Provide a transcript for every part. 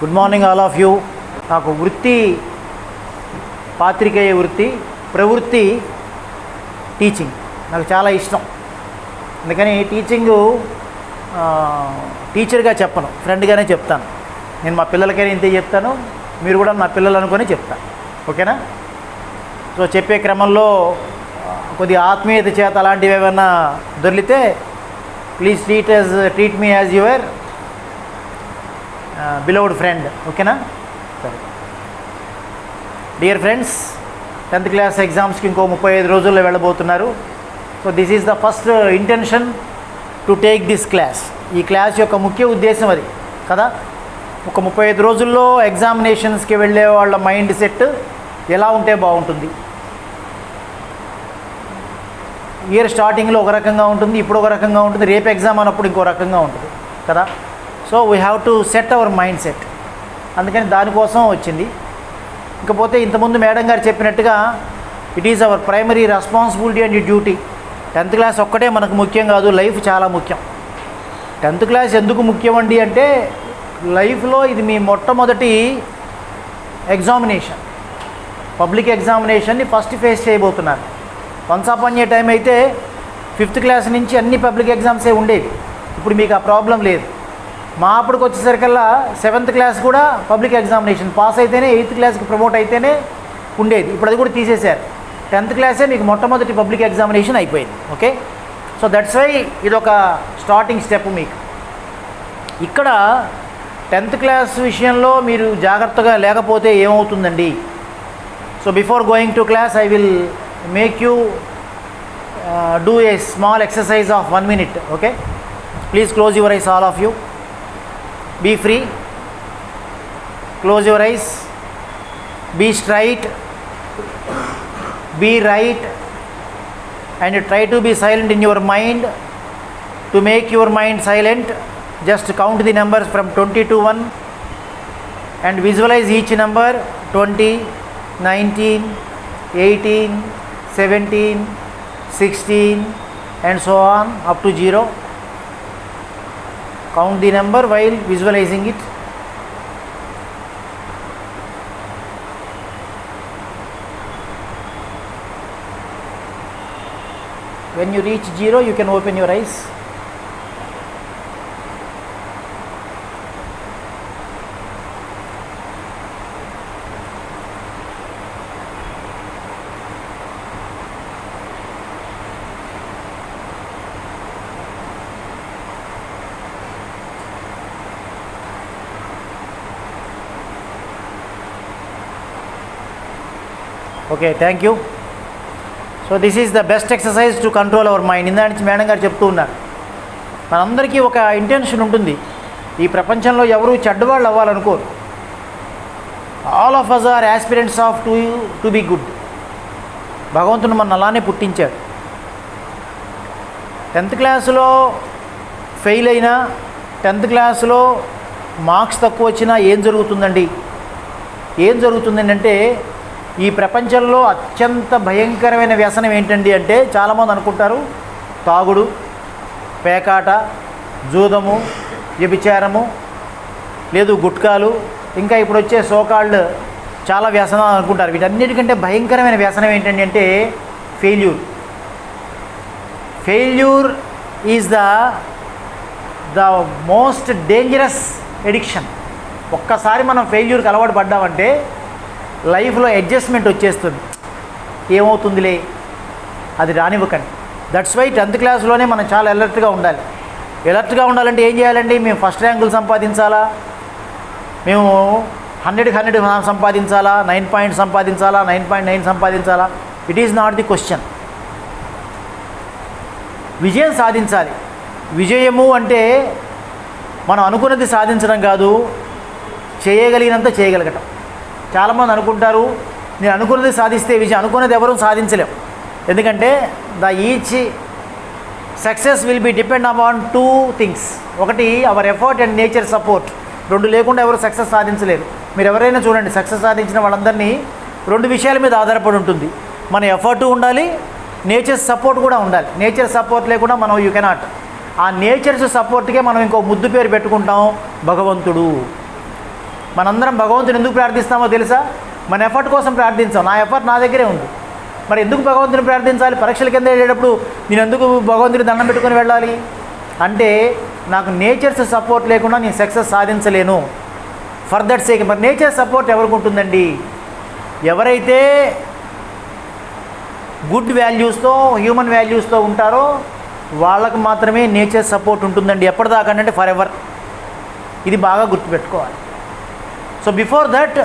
Good morning all of you. నాకు వృత్తి పాత్రికేయ వృత్తి, ప్రవృత్తి టీచింగ్. నాకు చాలా ఇష్టం. అందుకని టీచర్గా చెప్పను, ఫ్రెండ్గానే చెప్తాను. నేను మా పిల్లలకైనా ఇంతే చెప్తాను, మీరు కూడా నా పిల్లలు అనుకొని చెప్తాను. ఓకేనా? సో చెప్పే క్రమంలో కొద్దిగా ఆత్మీయత చేత అలాంటివి ఏమైనా దొరికితే please treat me as your beloved friend. ఓకేనా? సరే. డియర్ ఫ్రెండ్స్, 10th క్లాస్ ఎగ్జామ్స్కి ఇంకో 35 రోజుల్లో వెళ్ళబోతున్నారు. So this is the first intention to take this class. ఈ క్లాస్ యొక్క ముఖ్య ఉద్దేశం అది కదా. ఒక 35 రోజుల్లో ఎగ్జామినేషన్స్కి వెళ్ళే వాళ్ళ మైండ్ సెట్ ఎలా ఉంటే బాగుంటుంది. ఇయర్ స్టార్టింగ్లో ఒక రకంగా ఉంటుంది, ఇప్పుడు ఒక రకంగా ఉంటుంది, రేపు ఎగ్జామ్ అన్నప్పుడు ఇంకో రకంగా ఉంటుంది కదా. So we have to set our mind set. అందుకని దానికోసం వచ్చింది. ఇకపోతే ఇంతకుముందు మేడం గారు చెప్పినట్టుగా it is our primary responsibility and duty. 10th class ఒక్కటే మనకు ముఖ్యం కాదు, లైఫ్ చాలా ముఖ్యం. 10th క్లాస్ ఎందుకు ముఖ్యమండి అంటే లైఫ్లో ఇది మీ మొట్టమొదటి ఎగ్జామినేషన్. పబ్లిక్ ఎగ్జామినేషన్ని ఫస్ట్ ఫేస్ చేయబోతున్నారు. వన్స్ అపాన్ ఏ టైం అయితే 5th క్లాస్ నుంచి అన్ని పబ్లిక్ ఎగ్జామ్సే ఉండేవి. ఇప్పుడు మీకు ఆ ప్రాబ్లం లేదు. మా అప్పటికి వచ్చేసరికల్లా 7th క్లాస్ కూడా పబ్లిక్ ఎగ్జామినేషన్ పాస్ అయితేనే 8th క్లాస్కి ప్రమోట్ అయితేనే ఉండేది. ఇప్పుడు అది కూడా తీసేశారు. 10th క్లాసే మీకు మొట్టమొదటి పబ్లిక్ ఎగ్జామినేషన్ అయిపోయింది. ఓకే, సో దట్స్ వై ఇదొక స్టార్టింగ్ స్టెప్ మీకు. ఇక్కడ 10th క్లాస్ విషయంలో మీరు జాగ్రత్తగా లేకపోతే ఏమవుతుందండి. So before going to class I will make you do a small exercise of 1 minute. Okay, please close your eyes, all of you. Be free, close your eyes, be straight, be right, and try to be silent in your mind. To make your mind silent, just count the numbers from 20 to 1 and visualize each number: 20, 19, 18, 17, 16 and so on up to 0. Count the number while visualizing it. When you reach 0, you can open your eyes. Okay, thank you. So this is the best exercise to control our mind. ఇందా నుంచి madam గారు చెప్తూ ఉన్నారు, మనందరికీ ఒక intention ఉంటుంది. ఈ ప్రపంచంలో ఎవరు చెడ్డవాళ్ళు అవ్వాలనుకోరు. All of us are aspirants of to be good. భగవంతుడు మన అలానే పుట్టించాడు. 10th క్లాసులో ఫెయిల్ అయినా, 10th క్లాసులో మార్క్స్ తక్కువ వచ్చినా ఏం జరుగుతుందండి? ఏం జరుగుతుందండి అంటే ఈ ప్రపంచంలో అత్యంత భయంకరమైన వ్యసనం ఏంటండి అంటే చాలామంది అనుకుంటారు తాగుడు, పేకాట, జూదము, వ్యభిచారము, లేదు గుట్కాలు, ఇంకా ఇప్పుడు వచ్చే సోకాల్డ్ చాలా వ్యసనాలు అనుకుంటారు. వీటన్నిటికంటే భయంకరమైన వ్యసనం ఏంటండి అంటే failure. Failure is the most dangerous addiction. ఒక్కసారి మనం ఫెయిల్యూర్కి అలవాటు పడ్డామంటే లైఫ్లో అడ్జస్ట్మెంట్ వచ్చేస్తుంది. ఏమవుతుందిలే, అది రానివ్వకండి. దట్స్ వై 10th క్లాస్లోనే మనం చాలా అలర్ట్గా ఉండాలి. అలర్ట్గా ఉండాలంటే ఏం చేయాలండి? మేము ఫస్ట్ ర్యాంకులు సంపాదించాలా, మేము 100కి 100 సంపాదించాలా, 9 పాయింట్ సంపాదించాలా, 9.9 సంపాదించాలా? It is not the question. విజయం సాధించాలి. విజయము అంటే మనం అనుకున్నది సాధించడం కాదు, చేయగలిగినంత చేయగలగటం. చాలామంది అనుకుంటారు నేను అనుకున్నది సాధిస్తే విజయం. అనుకున్నది ఎవరూ సాధించలేం. ఎందుకంటే each success will be depend upon 2 things. ఒకటి hour effort and nature support. 2 లేకుండా ఎవరు సక్సెస్ సాధించలేరు. మీరు ఎవరైనా చూడండి, సక్సెస్ సాధించిన వాళ్ళందరినీ 2 విషయాల మీద ఆధారపడి ఉంటుంది. మన ఎఫర్టు ఉండాలి, నేచర్ సపోర్ట్ కూడా ఉండాలి. నేచర్ సపోర్ట్ లేకుండా మనం యూ కెనాట్. ఆ నేచర్స్ సపోర్ట్కే మనం ఇంకో ముద్దు పేరు పెట్టుకుంటాం, భగవంతుడు. మనందరం భగవంతుని ఎందుకు ప్రార్థిస్తామో తెలుసా? మన ఎఫర్ట్ కోసం ప్రార్థించాం. నా ఎఫర్ట్ నా దగ్గరే ఉంది. మరి ఎందుకు భగవంతుని ప్రార్థించాలి? పరీక్షల కింద వెళ్ళేటప్పుడు నేను ఎందుకు భగవంతుని దండం పెట్టుకొని వెళ్ళాలి అంటే, నాకు నేచర్స్ సపోర్ట్ లేకుండా నేను సక్సెస్ సాధించలేను. For that sake. మరి నేచర్ సపోర్ట్ ఎవరికి ఉంటుందండి? ఎవరైతే గుడ్ వాల్యూస్తో, హ్యూమన్ వాల్యూస్తో ఉంటారో వాళ్ళకు మాత్రమే నేచర్ సపోర్ట్ ఉంటుందండి. ఎప్పటిదాకా అంటే ఫర్ ఎవర్. ఇది బాగా గుర్తుపెట్టుకోవాలి. సో బిఫోర్ దట్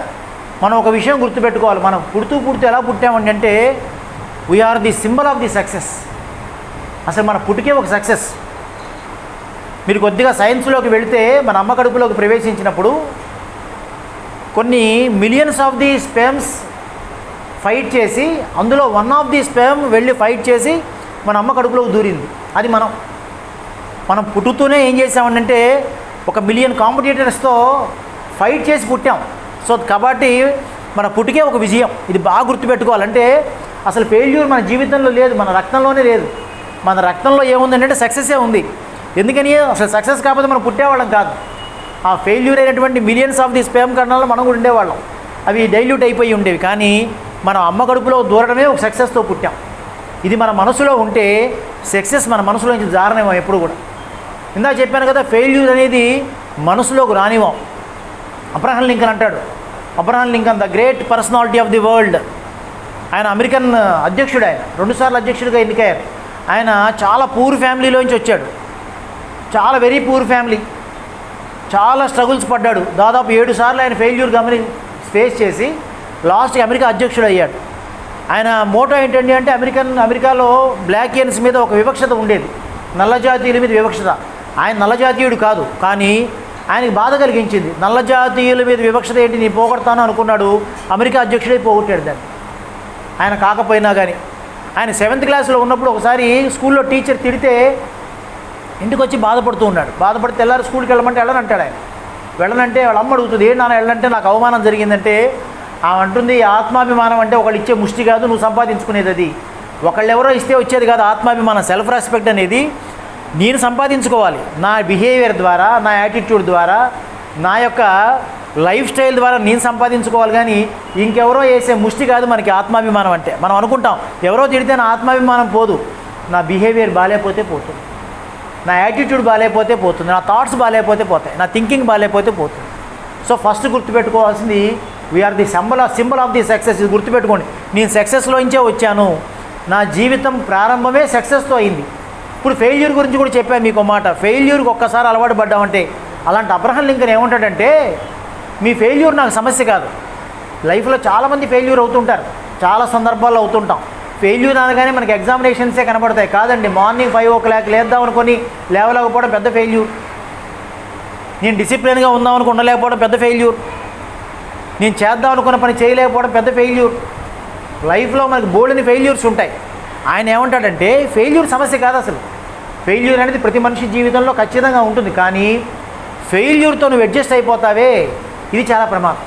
మనం ఒక విషయం గుర్తుపెట్టుకోవాలి. మనం పుడుతూ ఎలా పుట్టామండి అంటే, we are the symbol of the success. అసలు మన పుట్టుకే ఒక సక్సెస్. మీరు కొద్దిగా సైన్స్లోకి వెళితే, మన అమ్మ కడుపులోకి ప్రవేశించినప్పుడు కొన్ని millions of the sperms fight చేసి, అందులో వన్ ఆఫ్ ది స్పెర్మ్ వెళ్ళి ఫైట్ చేసి మన అమ్మ కడుపులోకి దూరింది. అది మనం పుట్టుతూనే ఏం చేసామంటే, ఒక మిలియన్ కాంపిటీటర్స్తో ఫైట్ చేసి పుట్టాం. సో కాబట్టి మన పుట్టుకే ఒక విజయం. ఇది బాగా గుర్తుపెట్టుకోవాలంటే, అసలు ఫెయిల్యూర్ మన జీవితంలో లేదు, మన రక్తంలోనే లేదు. మన రక్తంలో ఏముందంటే సక్సెస్సే ఉంది. ఎందుకని? అసలు సక్సెస్ కాకపోతే మనం పుట్టేవాళ్ళం కాదు. ఆ ఫెయిల్యూర్ అయినటువంటి మిలియన్స్ ఆఫ్ ది స్పెర్మ్ కణాల్లో మనం కూడా ఉండేవాళ్ళం. అవి డైల్యూట్ అయిపోయి ఉండేవి. కానీ మనం అమ్మ కడుపులో దూరడమే ఒక సక్సెస్తో పుట్టాం. ఇది మన మనసులో ఉంటే సక్సెస్ మన మనసులో నుంచి జారనేమో ఎప్పుడు కూడా. ఇందాక చెప్పాను కదా, ఫెయిల్యూర్ అనేది మనసులోకి రానివ్వం. అబ్రహం లింకన్ అంటాడు. Abraham Lincoln the great personality of the world. ఆయన అమెరికన్ అధ్యక్షుడు. ఆయన 2 సార్లు అధ్యక్షుడిగా ఎన్నికయ్యారు. ఆయన చాలా పూర్ ఫ్యామిలీలోంచి వచ్చాడు. చాలా వెరీ పూర్ ఫ్యామిలీ. చాలా స్ట్రగుల్స్ పడ్డాడు. దాదాపు 7 సార్లు ఆయన ఫెయిల్యూర్ ఫేస్ చేసి లాస్ట్కి అమెరికా అధ్యక్షుడు అయ్యాడు. ఆయన మోటో ఏంటండి అంటే, అమెరికాలో బ్లాకియన్స్ మీద ఒక వివక్షత ఉండేది, నల్ల జాతీయుల మీద వివక్షత. ఆయన నల్ల జాతీయుడు కాదు, కానీ ఆయనకి బాధ కలిగించింది. నల్ల జాతీయుల మీద వివక్షత ఏంటి, నేను పోగొడతాను అనుకున్నాడు. అమెరికా అధ్యక్షుడే పోగొట్టాడు దాన్ని. ఆయన కాకపోయినా కానీ. ఆయన 7th క్లాస్లో ఉన్నప్పుడు ఒకసారి స్కూల్లో టీచర్ తిడితే ఇంటికి వచ్చి బాధపడుతూ ఉన్నాడు. బాధపడితే తెల్లారి స్కూల్కి వెళ్ళమంటే వెళ్ళనంటాడు ఆయన. వెళ్ళనంటే వాళ్ళ అమ్మ అడుగుతుంది, ఏంటి నాన్న వెళ్ళంటే, నాకు అవమానం జరిగిందంటే ఆమె అంటుంది, ఆత్మాభిమానం అంటే ఒకళ్ళు ఇచ్చే ముష్టి కాదు, నువ్వు సంపాదించుకునేది అది. ఒకళ్ళు ఎవరో ఇస్తే వచ్చేది కాదు ఆత్మాభిమానం. సెల్ఫ్ రెస్పెక్ట్ అనేది నేను సంపాదించుకోవాలి. నా బిహేవియర్ ద్వారా, నా యాటిట్యూడ్ ద్వారా, నా యొక్క లైఫ్ స్టైల్ ద్వారా నేను సంపాదించుకోవాలి. కానీ ఇంకెవరో వేసే ముష్టి కాదు మనకి ఆత్మాభిమానం అంటే. మనం అనుకుంటాం ఎవరో తిడితే నా ఆత్మాభిమానం పోదు. నా బిహేవియర్ బాగాలేకపోతే పోతుంది, నా యాటిట్యూడ్ బాగాలేకపోతే పోతుంది, నా థాట్స్ బాగాలేకపోతే పోతాయి, నా థింకింగ్ బాగాలేకపోతే పోతుంది. సో ఫస్ట్ గుర్తుపెట్టుకోవాల్సింది, we are the symbol of the success. ఇది గుర్తుపెట్టుకోండి. నేను సక్సెస్లోంచే వచ్చాను. నా జీవితం ప్రారంభమే సక్సెస్తో అయింది. ఇప్పుడు ఫెయిల్యూర్ గురించి కూడా చెప్పాను మీకు మాట. ఫెయిల్యూర్కి ఒక్కసారి అలవాటు పడ్డామంటే, అలాంటి అబ్రహం లింకన్ ఏమంటాడంటే, మీ ఫెయిల్యూర్ నాకు సమస్య కాదు. లైఫ్లో చాలామంది ఫెయిల్యూర్ అవుతుంటారు, చాలా సందర్భాల్లో అవుతుంటాం. ఫెయిల్యూర్ అనగానే మనకి ఎగ్జామినేషన్సే కనబడతాయి. కాదండి, మార్నింగ్ 5 o'clock లేద్దాం అనుకొని లేవలేకపోవడం పెద్ద ఫెయిల్యూర్. నేను డిసిప్లిన్గా ఉందాం అనుకుని ఉండలేకపోవడం పెద్ద ఫెయిల్యూర్. నేను చేద్దాం అనుకున్న పని చేయలేకపోవడం పెద్ద ఫెయిల్యూర్. లైఫ్లో మనకి బోల్డని ఫెయిల్యూర్స్ ఉంటాయి. ఆయన ఏమంటాడంటే, ఫెయిల్యూర్ సమస్య కాదు అసలు. ఫెయిల్యూర్ అనేది ప్రతి మనిషి జీవితంలో ఖచ్చితంగా ఉంటుంది. కానీ ఫెయిల్యూర్తో నువ్వు అడ్జస్ట్ అయిపోతావే, ఇది చాలా ప్రమాదం.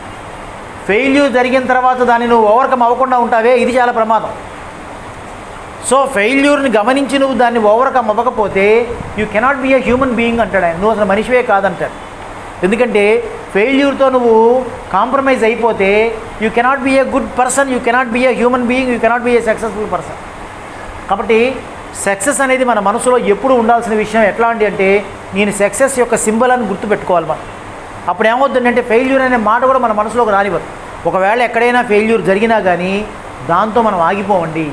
ఫెయిల్యూర్ జరిగిన తర్వాత దాన్ని నువ్వు ఓవర్కమ్ అవ్వకుండా ఉంటావే, ఇది చాలా ప్రమాదం. సో ఫెయిల్యూర్ని గమనించి నువ్వు దాన్ని ఓవర్కమ్ అవ్వకపోతే you cannot be a human being అంటాడు ఆయన. నువ్వు అసలు మనిషివే కాదంటాడు. ఎందుకంటే ఫెయిల్యూర్తో నువ్వు కాంప్రమైజ్ అయిపోతే you cannot be a good person, you cannot be a human being, you cannot be a successful person. కాబట్టి సక్సెస్ అనేది మన మనసులో ఎప్పుడు ఉండాల్సిన విషయం. ఎట్లాంటి అంటే, నేను సక్సెస్ యొక్క సింబల్ అని గుర్తుపెట్టుకోవాలి మనం. అప్పుడు ఏమవుతుందంటే, ఫెయిల్యూర్ అనే మాట కూడా మన మనసులోకి రానివ్వదు. ఒకవేళ ఎక్కడైనా ఫెయిల్యూర్ జరిగినా కానీ దాంతో మనం ఆగిపోవండి.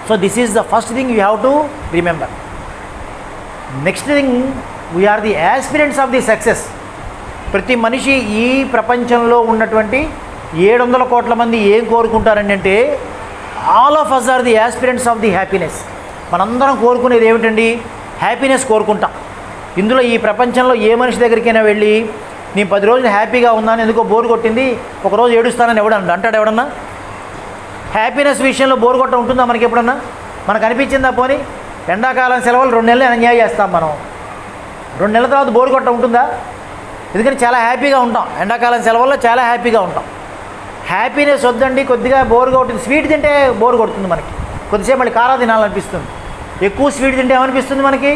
So this is the first thing you have to remember. Next thing, we are the aspirants of the success. ప్రతి మనిషి ఈ ప్రపంచంలో ఉన్నటువంటి 700 కోట్ల మంది ఏం కోరుకుంటారండి అంటే, all of us are the aspirants of the happiness. మనందరం కోరుకునేది ఏమిటండి? హ్యాపీనెస్ కోరుకుంటాం. ఇందులో ఈ ప్రపంచంలో ఏ మనిషి దగ్గరికైనా వెళ్ళి నేను 10 రోజులు హ్యాపీగా ఉన్నాను, ఎందుకో బోరు కొట్టింది, ఒకరోజు ఏడుస్తానని అంటాడు ఎవడన్నా? హ్యాపీనెస్ విషయంలో బోరు కొట్ట ఉంటుందా మనకి ఎప్పుడన్నా? మనకు అనిపించిందా? పోనీ ఎండాకాలం సెలవులు 2 నెలలు ఎంజాయ్ చేస్తాం మనం, 2 నెలల తర్వాత బోరు కొట్ట ఉంటుందా? ఎందుకని చాలా హ్యాపీగా ఉంటాం. ఎండాకాలం సెలవుల్లో చాలా హ్యాపీగా ఉంటాం. హ్యాపీనెస్ వద్దండి, కొద్దిగా బోరుగా ఉంటుంది. స్వీట్ తింటే బోరు కొడుతుంది మనకి, కొద్దిసేపు మళ్ళీ కారా తినాలనిపిస్తుంది. ఎక్కువ స్వీట్ తింటే ఏమనిపిస్తుంది మనకి?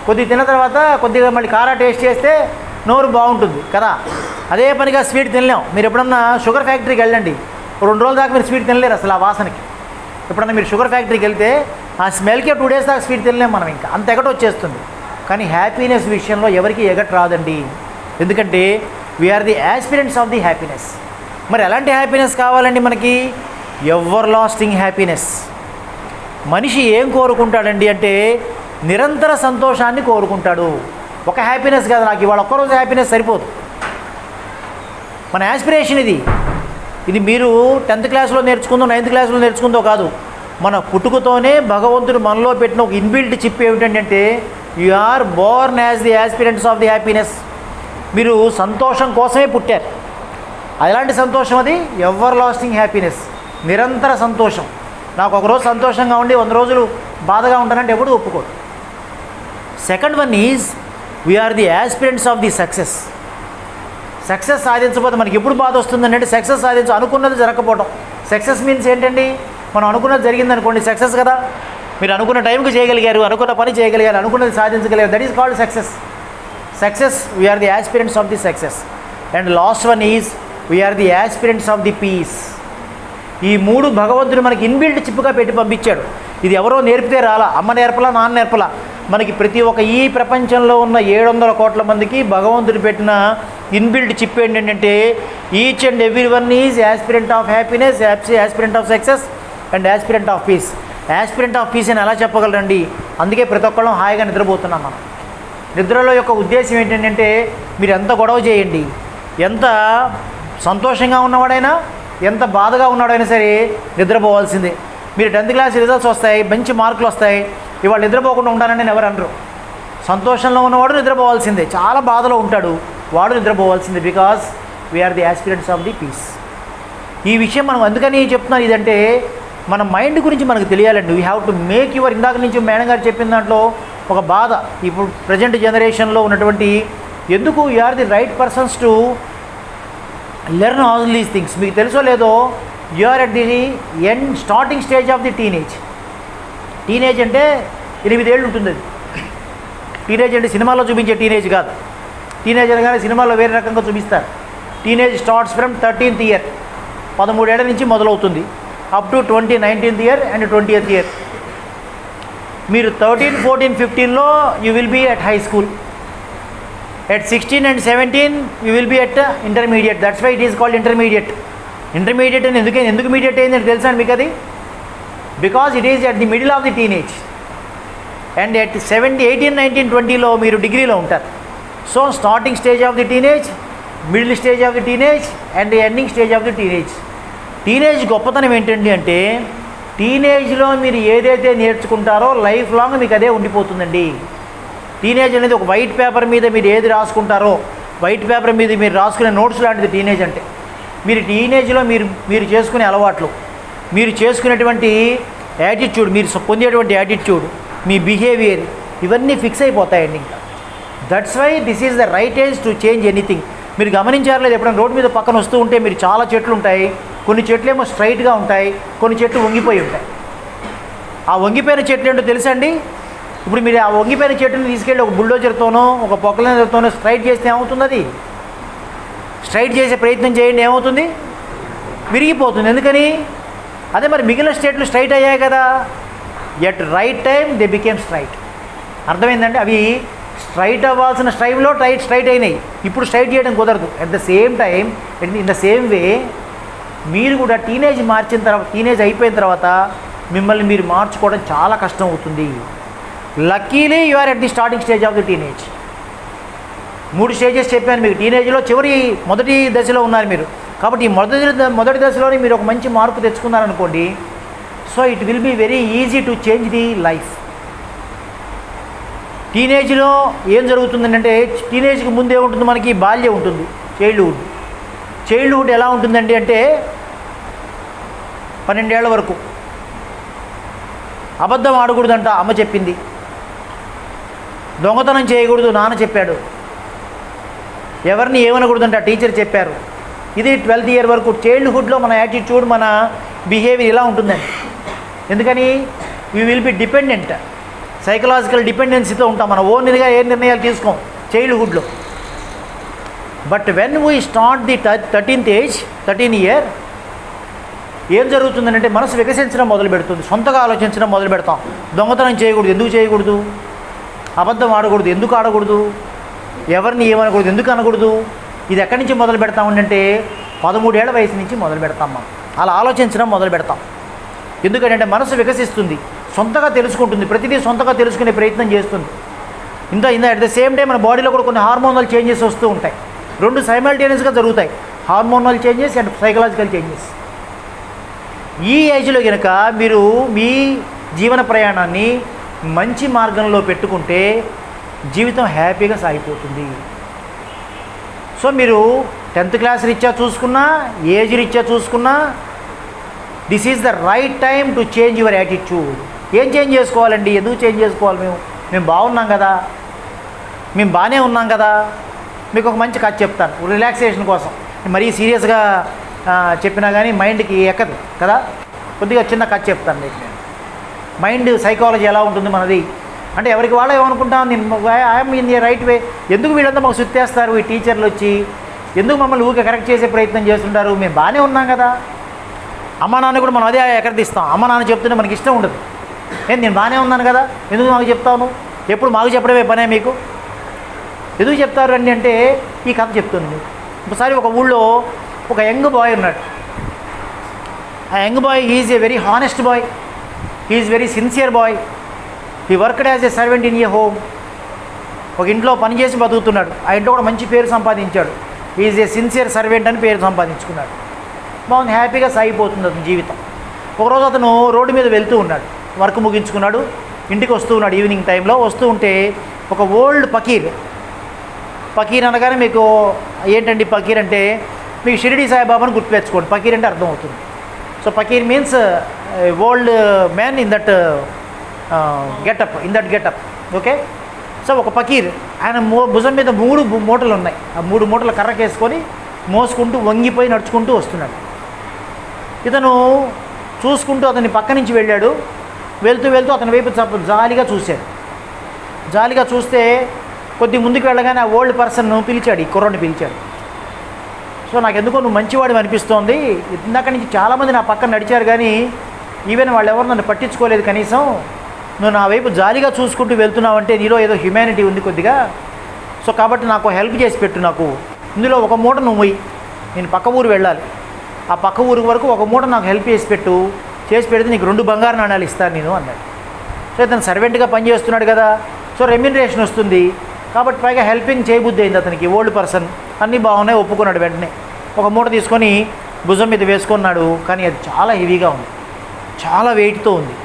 కొద్దిగా తిన్న తర్వాత కొద్దిగా మళ్ళీ కారా టేస్ట్ చేస్తే నోరు బాగుంటుంది కదా. అదే పనిగా స్వీట్ తినలేం. మీరు ఎప్పుడన్నా షుగర్ ఫ్యాక్టరీకి వెళ్ళండి, 2 రోజుల దాకా మీరు స్వీట్ తినలేరు అసలు ఆ వాసనకి. ఎప్పుడన్నా మీరు షుగర్ ఫ్యాక్టరీకి వెళ్తే ఆ స్మెల్కే 2 డేస్ దాకా స్వీట్ తినలేం మనం, ఇంకా అంత ఎగట వచ్చేస్తుంది. కానీ హ్యాపీనెస్ విషయంలో ఎవరికి ఎగట రాదండి, ఎందుకంటే we are the aspirants of the happiness. మరి ఎలాంటి హ్యాపీనెస్ కావాలండి మనకి? Everlasting happiness. మనిషి ఏం కోరుకుంటాడండి అంటే నిరంతర సంతోషాన్ని కోరుకుంటాడు. ఒక హ్యాపీనెస్ కాదు, నాకు ఇవాళ ఒక్కరోజు హ్యాపీనెస్ సరిపోదు. మన యాస్పిరేషన్ ఇది మీరు 10th క్లాస్లో నేర్చుకుందో 9th క్లాస్లో నేర్చుకుందో కాదు, మన పుట్టుకతోనే భగవంతుడు మనలో పెట్టిన ఒక ఇన్బిల్ట్ చిప్ ఏమిటంటే you are born as the aspirants of the happiness. మీరు సంతోషం కోసమే పుట్టారు. అలాంటి సంతోషం అది ఎవర్ లాస్టింగ్ హ్యాపీనెస్, నిరంతర సంతోషం. నాకు ఒకరోజు సంతోషంగా ఉండి 100 రోజులు బాధగా ఉంటానంటే ఎవడు ఒప్పుకోడు. Second one is we are the aspirants of the success. Success సాధించకపోతే మనకి ఎప్పుడు బాధ వస్తుందంటే సక్సెస్ అనుకున్నది జరగకపోవడం. సక్సెస్ మీన్స్ ఏంటండి? మనం అనుకున్నది జరిగిందనుకోండి సక్సెస్ కదా. మీరు అనుకున్న టైంకి చేయగలిగారు, అనుకున్న పని చేయగలిగారు, అనుకున్నది సాధించగలిగారు, that is called success. Success we are the aspirants of the success. And last one is we are the aspirants of the peace. ఈ 3 భగవంతుడు మనకి ఇన్బిల్ట్ చిప్గా పెట్టి పంపించాడు. ఇది ఎవరో నేర్పితే రాలా, అమ్మ నేర్పలా, నాన్న నేర్పలా. మనకి ప్రతి ఒక్క ఈ ప్రపంచంలో ఉన్న 700 కోట్ల మందికి భగవంతుడు పెట్టిన ఇన్బిల్ట్ చిప్ ఏంటంటే each and every one is aspirant of happiness, aspirant of success and aspirant of piece. Aspirant of piece అని ఎలా చెప్పగలరండి? అందుకే ప్రతి ఒక్కళ్ళం హాయిగా నిద్రపోతున్నాం మనం. నిద్రలో యొక్క ఉద్దేశం ఏంటంటే మీరు ఎంత గొడవ చేయండి, ఎంత సంతోషంగా ఉన్నవాడైనా ఎంత బాధగా ఉన్నాడైనా సరే నిద్రపోవాల్సిందే. మీరు 10th క్లాస్ రిజల్ట్స్ వస్తాయి, మంచి మార్కులు వస్తాయి, ఇవాళ నిద్రపోకుండా ఉంటానని నేను ఎవరు అనరు. సంతోషంలో ఉన్నవాడు నిద్రపోవాల్సిందే, చాలా బాధలో ఉంటాడు వాడు నిద్రపోవాల్సిందే. Because we are the aspirants of the peace. ఈ విషయం మనం అందుకని చెప్తున్నాను, ఇదంటే మన మైండ్ గురించి మనకు తెలియాలండి. We have to make your, ఇందాక నుంచి మేడం గారు చెప్పిన దాంట్లో ఒక బాధ ఇప్పుడు ప్రజెంట్ జనరేషన్లో ఉన్నటువంటి, ఎందుకు you are the right persons to learn all these things. మీకు తెలుసో లేదో, you are at the starting stage of the teenage. Teenage అంటే 8 ఏళ్ళు ఉంటుంది. అది టీనేజ్ అంటే సినిమాలో చూపించే టీనేజ్ కాదు. టీనేజ్ అనగానే సినిమాలో వేరే రకంగా చూపిస్తారు. Teenage starts from 13th year, 13 ఏళ్ల నుంచి మొదలవుతుంది, up to 19th year and 20th year. మీరు 13, 14, 15లో you will be at high school. At 16 and 17 you will be at intermediate. That's why it is called intermediate. Intermediate అని ఎందుకు మీడియట్ అయిందని తెలుసా మీకు అది? Because it is at the middle of the teenage. And at 17, 18, 19, 20లో మీరు డిగ్రీలో ఉంటారు. So starting stage of the teenage, middle stage of the teenage and ending stage of the teenage. Teenage గొప్పతనం ఏంటండి అంటే టీనేజ్లో మీరు ఏదైతే నేర్చుకుంటారో లైఫ్ లాంగ్ మీకు అదే ఉండిపోతుందండి. టీనేజ్ అనేది ఒక వైట్ పేపర్ మీద మీరు ఏది రాసుకుంటారో, వైట్ పేపర్ మీద మీరు రాసుకునే నోట్స్ లాంటిది టీనేజ్ అంటే. మీరు టీనేజ్లో మీరు చేసుకునే అలవాట్లు, మీరు చేసుకునేటువంటి యాటిట్యూడ్, మీరు పొందేటువంటి యాటిట్యూడ్, మీ బిహేవియర్, ఇవన్నీ ఫిక్స్ అయిపోతాయండి ఇంకా. That's why this is the right age to change anything. మీరు గమనించారు లేదు, ఎప్పుడైనా రోడ్డు మీద పక్కన వస్తూ ఉంటే మీరు చాలా చెట్లు ఉంటాయి, కొన్ని చెట్లు ఏమో స్ట్రైట్గా ఉంటాయి, కొన్ని చెట్లు వంగిపోయి ఉంటాయి. ఆ వంగిపోయిన చెట్లు ఏంటో తెలుసా అండి? ఇప్పుడు మీరు ఆ వంగిపోయిన చెట్టుని తీసుకెళ్ళి ఒక బుల్డోజర్తోనో ఒక పొక్కలతోనో స్ట్రైట్ చేస్తే ఏమవుతుంది? అది స్ట్రైట్ చేసే ప్రయత్నం చేయండి, ఏమవుతుంది? విరిగిపోతుంది. ఎందుకని? అదే మరి మిగిలిన స్టేట్లు స్ట్రైట్ అయ్యాయి కదా. At right time they became straight. అర్థమైందండి? అవి స్ట్రైట్ అవ్వాల్సిన టైంలో స్ట్రైట్ అయినాయి, ఇప్పుడు స్ట్రైట్ చేయడం కుదరదు. At the same time, in the same వే మీరు కూడా టీనేజ్ అయిపోయిన తర్వాత మిమ్మల్ని మీరు మార్చుకోవడం చాలా కష్టం అవుతుంది. Luckily you are at the starting stage of the teenage. 3 stages చెప్పాను మీకు. టీనేజ్లో మొదటి దశలో ఉన్నారు మీరు. కాబట్టి ఈ మొదటి దశలోనే మీరు ఒక మంచి మార్పు తెచ్చుకున్నారనుకోండి, so it will be very easy to change the life. టీనేజ్లో ఏం జరుగుతుందంటే టీనేజ్కి ముందు ఏముంటుంది? మనకి బాల్యం ఉంటుంది, చైల్డ్హుడ్ ఎలా ఉంటుందండి అంటే 12 ఏళ్ల వరకు అబద్ధం ఆడకూడదంట, అమ్మ చెప్పింది. దొంగతనం చేయకూడదు, నాన్న చెప్పాడు. ఎవరిని ఏమనకూడదంట, టీచర్ చెప్పారు. ఇది 12th ఇయర్ వరకు. చైల్డ్హుడ్లో మన యాటిట్యూడ్, మన బిహేవియర్ ఇలా ఉంటుందండి. ఎందుకని? We will be dependent, psychological డిపెండెన్సీతో ఉంటాం. మన ఓన్గా ఏ నిర్ణయాలు తీసుకోం చైల్డ్హుడ్లో. But when we start the 13th year ఏం జరుగుతుందంటే మనసు వికసించడం మొదలు పెడుతుంది, సొంతగా ఆలోచించడం మొదలు పెడతాం. దొంగతనం చేయకూడదు, ఎందుకు చేయకూడదు? అబద్ధం ఆడకూడదు, ఎందుకు ఆడకూడదు? ఎవరిని ఏమనకూడదు, ఎందుకు అనకూడదు? ఇది ఎక్కడి నుంచి మొదలు పెడతామంటే 13 ఏళ్ల వయసు నుంచి మొదలు పెడతాం. మనం అలా ఆలోచించడం మొదలు పెడతాం. ఎందుకంటే మనసు వికసిస్తుంది, సొంతగా తెలుసుకుంటుంది, ప్రతిదీ సొంతగా తెలుసుకునే ప్రయత్నం చేస్తుంది. ఇంత అట్ ద సేమ్ టైం మన బాడీలో కూడా కొన్ని హార్మోనల్ చేంజెస్ వస్తూ ఉంటాయి. రెండు సైమల్టేనియస్గా జరుగుతాయి, hormonal changes and psychological changes. ఈ ఏజ్లో కనుక మీరు మీ జీవన ప్రయాణాన్ని మంచి మార్గంలో పెట్టుకుంటే జీవితం హ్యాపీగా సాగిపోతుంది. సో మీరు 10th క్లాస్ రీత్యా చూసుకున్నా, ఏజ్ రీత్యా చూసుకున్నా, this is the right time to change your attitude. ఏం చేంజ్ చేసుకోవాలండి? ఎందుకు చేంజ్ చేసుకోవాలి? మేము బాగున్నాం కదా, మేము బాగానే ఉన్నాం కదా. మీకు ఒక మంచి కథ చెప్తాను రిలాక్సేషన్ కోసం. మరీ సీరియస్గా చెప్పినా కానీ మైండ్కి ఎక్కదు కదా. కొద్దిగా చిన్న కథ చెప్తాను మీకు. నేను మైండ్ సైకాలజీ ఎలా ఉంటుంది మనది అంటే ఎవరికి వాళ్ళే ఏమనుకుంటాం, నేను I'm in the right way. ఎందుకు వీళ్ళంతా మాకు సుత్తేస్తారు ఈ టీచర్లు వచ్చి, ఎందుకు మమ్మల్ని ఊరికే కరెక్ట్ చేసే ప్రయత్నం చేస్తుంటారు? మేము బాగానే ఉన్నాం కదా. అమ్మ నాన్న కూడా మనం అదే ఎక్కడిస్తాం. అమ్మ నాన్న చెప్తుంటే మనకి ఇష్టం ఉండదు. నేను బాగానే ఉన్నాను కదా, ఎందుకు మాకు చెప్తాను? ఎప్పుడు మాకు చెప్పడమే పనే మీకు? ఎందుకు చెప్తారు అండి అంటే ఈ కథ చెప్తుంది మీకు. ఒకసారి ఒక ఊళ్ళో ఒక యంగ్ బాయ్ ఉన్నాడు. ఆ young boy is a very honest boy, is very sincere boy. He worked as a servant in a home. ఒక ఇంట్లో పనిచేసి బతుకుతున్నాడు. ఆ ఇంట్లో కూడా మంచి పేరు సంపాదించాడు. ఈజ్ ఏ సిన్సియర్ సర్వెంట్ అని పేరు సంపాదించుకున్నాడు. బాగుంది, హ్యాపీగా సాగిపోతుంది అతని జీవితం. ఒకరోజు అతను రోడ్డు మీద వెళ్తూ ఉన్నాడు, వర్క్ ముగించుకున్నాడు, ఇంటికి వస్తూ ఉన్నాడు. ఈవినింగ్ టైంలో వస్తూ ఉంటే ఒక ఓల్డ్ పకీర్ అనగానే మీకు ఏంటండి పకీర్ అంటే, మీకు షిరిడి సాయిబాబాను గుర్తుపెచ్చుకోండి. పకీర్ అంటే అర్థం అవుతుంది. సో పకీర్ means old man in that getup. Okay. So ఒక పకీర్, ఆయన భుజం మీద 3 మూటలు ఉన్నాయి. ఆ 3 మూటలు కర్రకేసుకొని మోసుకుంటూ వంగిపోయి నడుచుకుంటూ వస్తున్నాడు. ఇతను చూసుకుంటూ అతని పక్క నుంచి వెళ్ళాడు. వెళ్తూ అతని వైపు జాలిగా చూశాడు. జాలిగా చూస్తే కొద్ది ముందుకు వెళ్ళగానే ఆ ఓల్డ్ పర్సన్ను పిలిచాడు, ఈ కుర్రోడిని పిలిచాడు. సో నాకు ఎందుకో నువ్వు మంచివాడివి అనిపిస్తోంది. ఇందాక నుంచి చాలామంది నా పక్కన నడిచారు కానీ ఈవెన్ వాళ్ళు ఎవరు నన్ను పట్టించుకోలేదు. కనీసం నువ్వు నా వైపు జాలిగా చూసుకుంటూ వెళ్తున్నావంటే నీలో ఏదో హ్యుమానిటీ ఉంది కొద్దిగా. సో కాబట్టి నాకు హెల్ప్ చేసి పెట్టు. నాకు ఇందులో ఒక మూట నువ్వు పోయి, నేను పక్క ఊరు వెళ్ళాలి. ఆ పక్క ఊరు వరకు ఒక మూట నాకు హెల్ప్ చేసి పెట్టు. చేసి పెడితే నీకు 2 బంగారు నాణాలు ఇస్తాను నేను అన్నాడు. సో ఇతను సర్వెంట్గా పనిచేస్తున్నాడు కదా, సో రెమ్యూనరేషన్ వస్తుంది కాబట్టి పైగా హెల్పింగ్ చేయబుద్ధి అయింది అతనికి. ఓల్డ్ పర్సన్ అన్నీ బాగున్నాయి, ఒప్పుకున్నాడు. వెంటనే ఒక మూట తీసుకొని భుజం మీద వేసుకున్నాడు. కానీ అది చాలా హెవీగా ఉంది, చాలా వెయిట్తో ఉంది.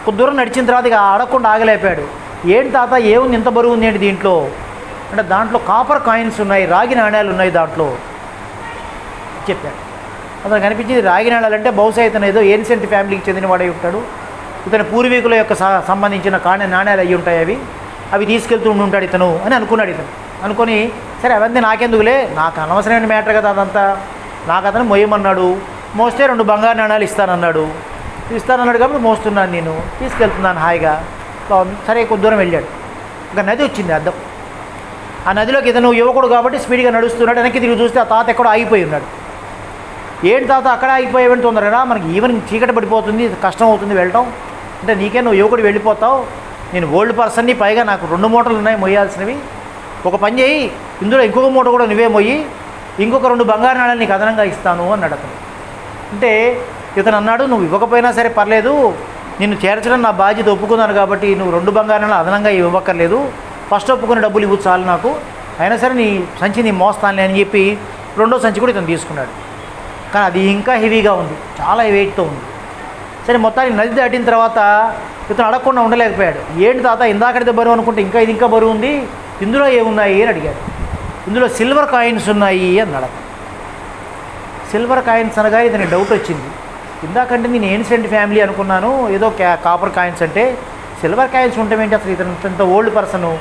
కొద్ది దూరం నడిచిన తర్వాత ఇక అడగకుండా ఆగలేపాడు. ఏంటి తాత ఏముంది, ఇంత బరువు ఉంది ఏంటి దీంట్లో అంటే, దాంట్లో కాపర్ కాయిన్స్ ఉన్నాయి, రాగి నాణ్యాలు ఉన్నాయి దాంట్లో చెప్పాడు. అతనికి అనిపించింది రాగి నాణ్యాలు అంటే బహుశా ఇతను ఏదో ఏన్షియంట్ ఫ్యామిలీకి చెందినవాడై ఉంటాడు, ఇతని పూర్వీకుల యొక్క సంబంధించిన నాణ్యాలు అయ్యి ఉంటాయి, అవి తీసుకెళ్తూ ఉంటాడు ఇతను అని అనుకున్నాడు. ఇతను అనుకొని సరే అవన్నీ నాకెందుకులే, నాకు అనవసరమైన మ్యాటర్ కదా అదంతా, నాకు అతను మొయ్యమన్నాడు. మోస్తే 2 బంగారు నాణ్యాలు ఇస్తానన్నాడు కాబట్టి మోస్తున్నాను, నేను తీసుకెళ్తున్నాను హాయిగా. సరే కొద్ది దూరం వెళ్ళాడు. ఒక నది వచ్చింది అద్దం. ఆ నదిలోకి ఇతను యువకుడు కాబట్టి స్పీడ్గా నడుస్తున్నాడు. వెనక్కి తిరిగి చూస్తే ఆ తాత ఎక్కడో ఆగిపోయి ఉన్నాడు. ఏంటి తాత అక్కడ ఆగిపోయావని తొందరగా, మనకి ఈవెనింగ్ చీకటి పడిపోతుంది, కష్టం అవుతుంది వెళ్ళటం అంటే, నీకే నువ్వు యువకుడు వెళ్ళిపోతావు, నేను ఓల్డ్ పర్సన్ని, పైగా నాకు 2 మూటలు ఉన్నాయి మొయ్యాల్సినవి. ఒక పని చేయి, ఇందులో ఇంకొక మూట కూడా నువ్వే మొయ్యి, ఇంకొక 2 బంగారు నాణాలు నీకు అదనంగా ఇస్తాను అన్నాడు అతను. అంటే ఇతను అన్నాడు, నువ్వు ఇవ్వకపోయినా సరే పర్లేదు, నిన్ను చేర్చడం నా బాధ్యత, ఒప్పుకున్నాను కాబట్టి నువ్వు 2 బంగారు నాణాలు అదనంగా ఇవ్వక్కర్లేదు, ఫస్ట్ ఒప్పుకునే డబ్బులు ఇవ్వు చాలు నాకు, అయినా సరే నీ సంచి నీ మోస్తానులే అని చెప్పి 2వ సంచి కూడా ఇతను తీసుకున్నాడు. కానీ అది ఇంకా హెవీగా ఉంది, చాలా వెయిట్తో ఉంది. సరే మొత్తానికి నది దాటిన తర్వాత ఇతను అడగకుండా ఉండలేకపోయాడు. ఏంటి తాత ఇందాకడితే బరువు అనుకుంటే ఇది ఇంకా బరువు ఉంది, ఇందులో ఏమున్నాయి అని అడిగాడు. ఇందులో సిల్వర్ కాయిన్స్ ఉన్నాయి అన్నాడు. సిల్వర్ కాయిన్స్ అనగా ఇతని డౌట్ వచ్చింది. ఇందాకంటే నేను ఏన్షియంట్ ఫ్యామిలీ అనుకున్నాను, ఏదో కాపర్ కాయిన్స్ అంటే సిల్వర్ కాయిన్స్ ఉంటామేంటి, అసలు ఇతను ఇంత ఓల్డ్ పర్సను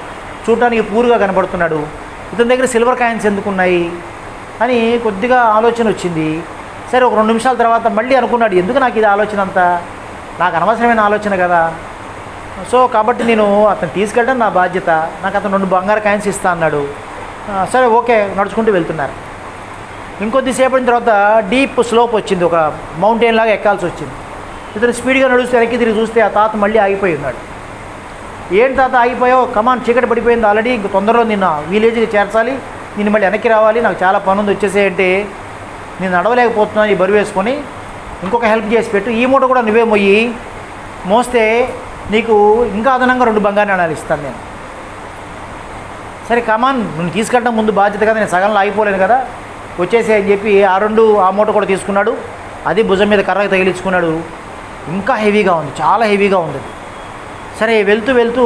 చూడటానికి పూర్గా కనబడుతున్నాడు, ఇతని దగ్గర సిల్వర్ కాయిన్స్ ఎందుకున్నాయి అని కొద్దిగా ఆలోచన వచ్చింది. సరే ఒక 2 నిమిషాల తర్వాత మళ్ళీ అనుకున్నాడు, ఎందుకు నాకు ఇది ఆలోచన అంతా, నాకు అనవసరమైన ఆలోచన కదా. సో కాబట్టి నేను అతను తీసుకెళ్ళడం నా బాధ్యత, నాకు అతను 2 బంగారు కాయిన్స్ ఇస్తా అన్నాడు. సరే ఓకే నడుచుకుంటూ వెళ్తున్నారు. ఇంకొద్దిసేపటి తర్వాత డీప్ స్లోప్ వచ్చింది, ఒక మౌంటైన్ లాగా ఎక్కాల్సి వచ్చింది. ఇతను స్పీడ్గా నడుస్తే వెనక్కి తిరిగి చూస్తే ఆ తాత మళ్ళీ ఆగిపోయి ఉన్నాడు. ఏంటి తాత ఆగిపోయావు, కమాన్ చీకటి పడిపోయింది ఆల్రెడీ, ఇంక తొందరలో నిన్న విలేజ్కి చేర్చాలి, నేను మళ్ళీ వెనక్కి రావాలి, నాకు చాలా పని ఉంది వచ్చేసేయంటే నేను నడవలేకపోతున్నాను, ఈ బరువు వేసుకొని ఇంకొక హెల్ప్ చేసి పెట్టు, ఈ మూట కూడా నువ్వే మొయ్యి, మోస్తే నీకు ఇంకా అదనంగా 2 బంగారు నాణాలు ఇస్తాను నేను. సరే కమాన్, నువ్వు తీసుకెళ్ళడం ముందు బాధ్యత కదా, నేను సగంలో ఆగిపోలేను కదా, వచ్చేసి అని చెప్పి ఆ మూట కూడా తీసుకున్నాడు. అది భుజం మీద కర్రగా తగిలించుకున్నాడు. ఇంకా హెవీగా ఉంది, చాలా హెవీగా ఉంది. సరే వెళ్తూ వెళ్తూ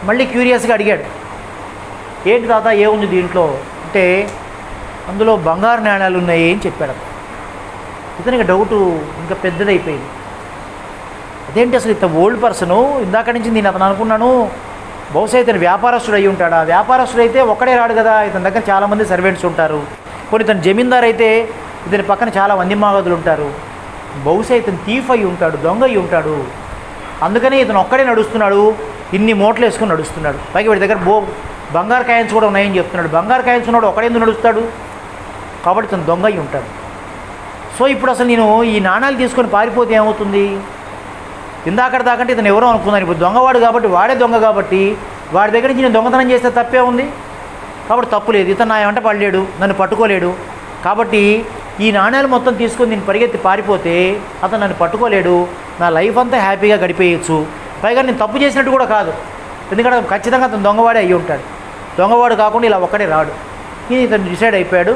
మళ్ళీ క్యూరియస్గా అడిగాడు, ఏంటి తాత ఏముంది దీంట్లో అంటే, అందులో బంగారు నాణ్యాలు ఉన్నాయి అని చెప్పాడు. ఇతనికి డౌటు ఇంకా పెద్దదైపోయింది. అదేంటి అసలు ఇంత ఓల్డ్ పర్సను, ఇందాక నుంచి నేను అతను అనుకున్నాను బహుశా ఇతను వ్యాపారస్తుడు అయి ఉంటాడా, వ్యాపారస్తుడు అయితే ఒక్కడే రాడు కదా, ఇతని దగ్గర చాలామంది సర్వెంట్స్ ఉంటారు, కొన్ని ఇతను జమీందారు అయితే ఇతని పక్కన చాలా మంది మాగదులు ఉంటారు, బహుశా ఇతను థీఫ్ అయి ఉంటాడు, దొంగ అయి ఉంటాడు, అందుకని ఇతను ఒక్కడే నడుస్తున్నాడు, ఇన్ని మూటలు వేసుకొని నడుస్తున్నాడు, పైకి వీడి దగ్గర బంగారు కాయిన్స్ కూడా ఉన్నాయని చెప్తున్నాడు, బంగారు కాయిన్స్ ఉన్నాడు ఒక్కడే ఎందుకు నడుస్తాడు, కాబట్టి ఇతను దొంగ అయి ఉంటాడు. సో ఇప్పుడు అసలు నేను ఈ నాణాలు తీసుకొని పారిపోతే ఏమవుతుంది, ఇందాకటి దాకంటే ఇతను ఎవరో అనుకున్నాను, ఇప్పుడు దొంగవాడు కాబట్టి వాడే దొంగ కాబట్టి వాడి దగ్గర నుంచి నేను దొంగతనం చేస్తే తప్పే ఉంది, కాబట్టి తప్పు లేదు, ఇతను నా వెంట పడలేడు, నన్ను పట్టుకోలేడు, కాబట్టి ఈ నాణ్యాలు మొత్తం తీసుకొని నేను పరిగెత్తి పారిపోతే అతను నన్ను పట్టుకోలేడు, నా లైఫ్ అంతా హ్యాపీగా గడిపేయచ్చు, పైగా నేను తప్పు చేసినట్టు కూడా కాదు, ఎందుకంటే ఖచ్చితంగా అతను దొంగవాడే అయ్యి ఉంటాడు, దొంగవాడు కాకుండా ఇలా ఒక్కడే రాడు. ఇతను డిసైడ్ అయిపోయాడు,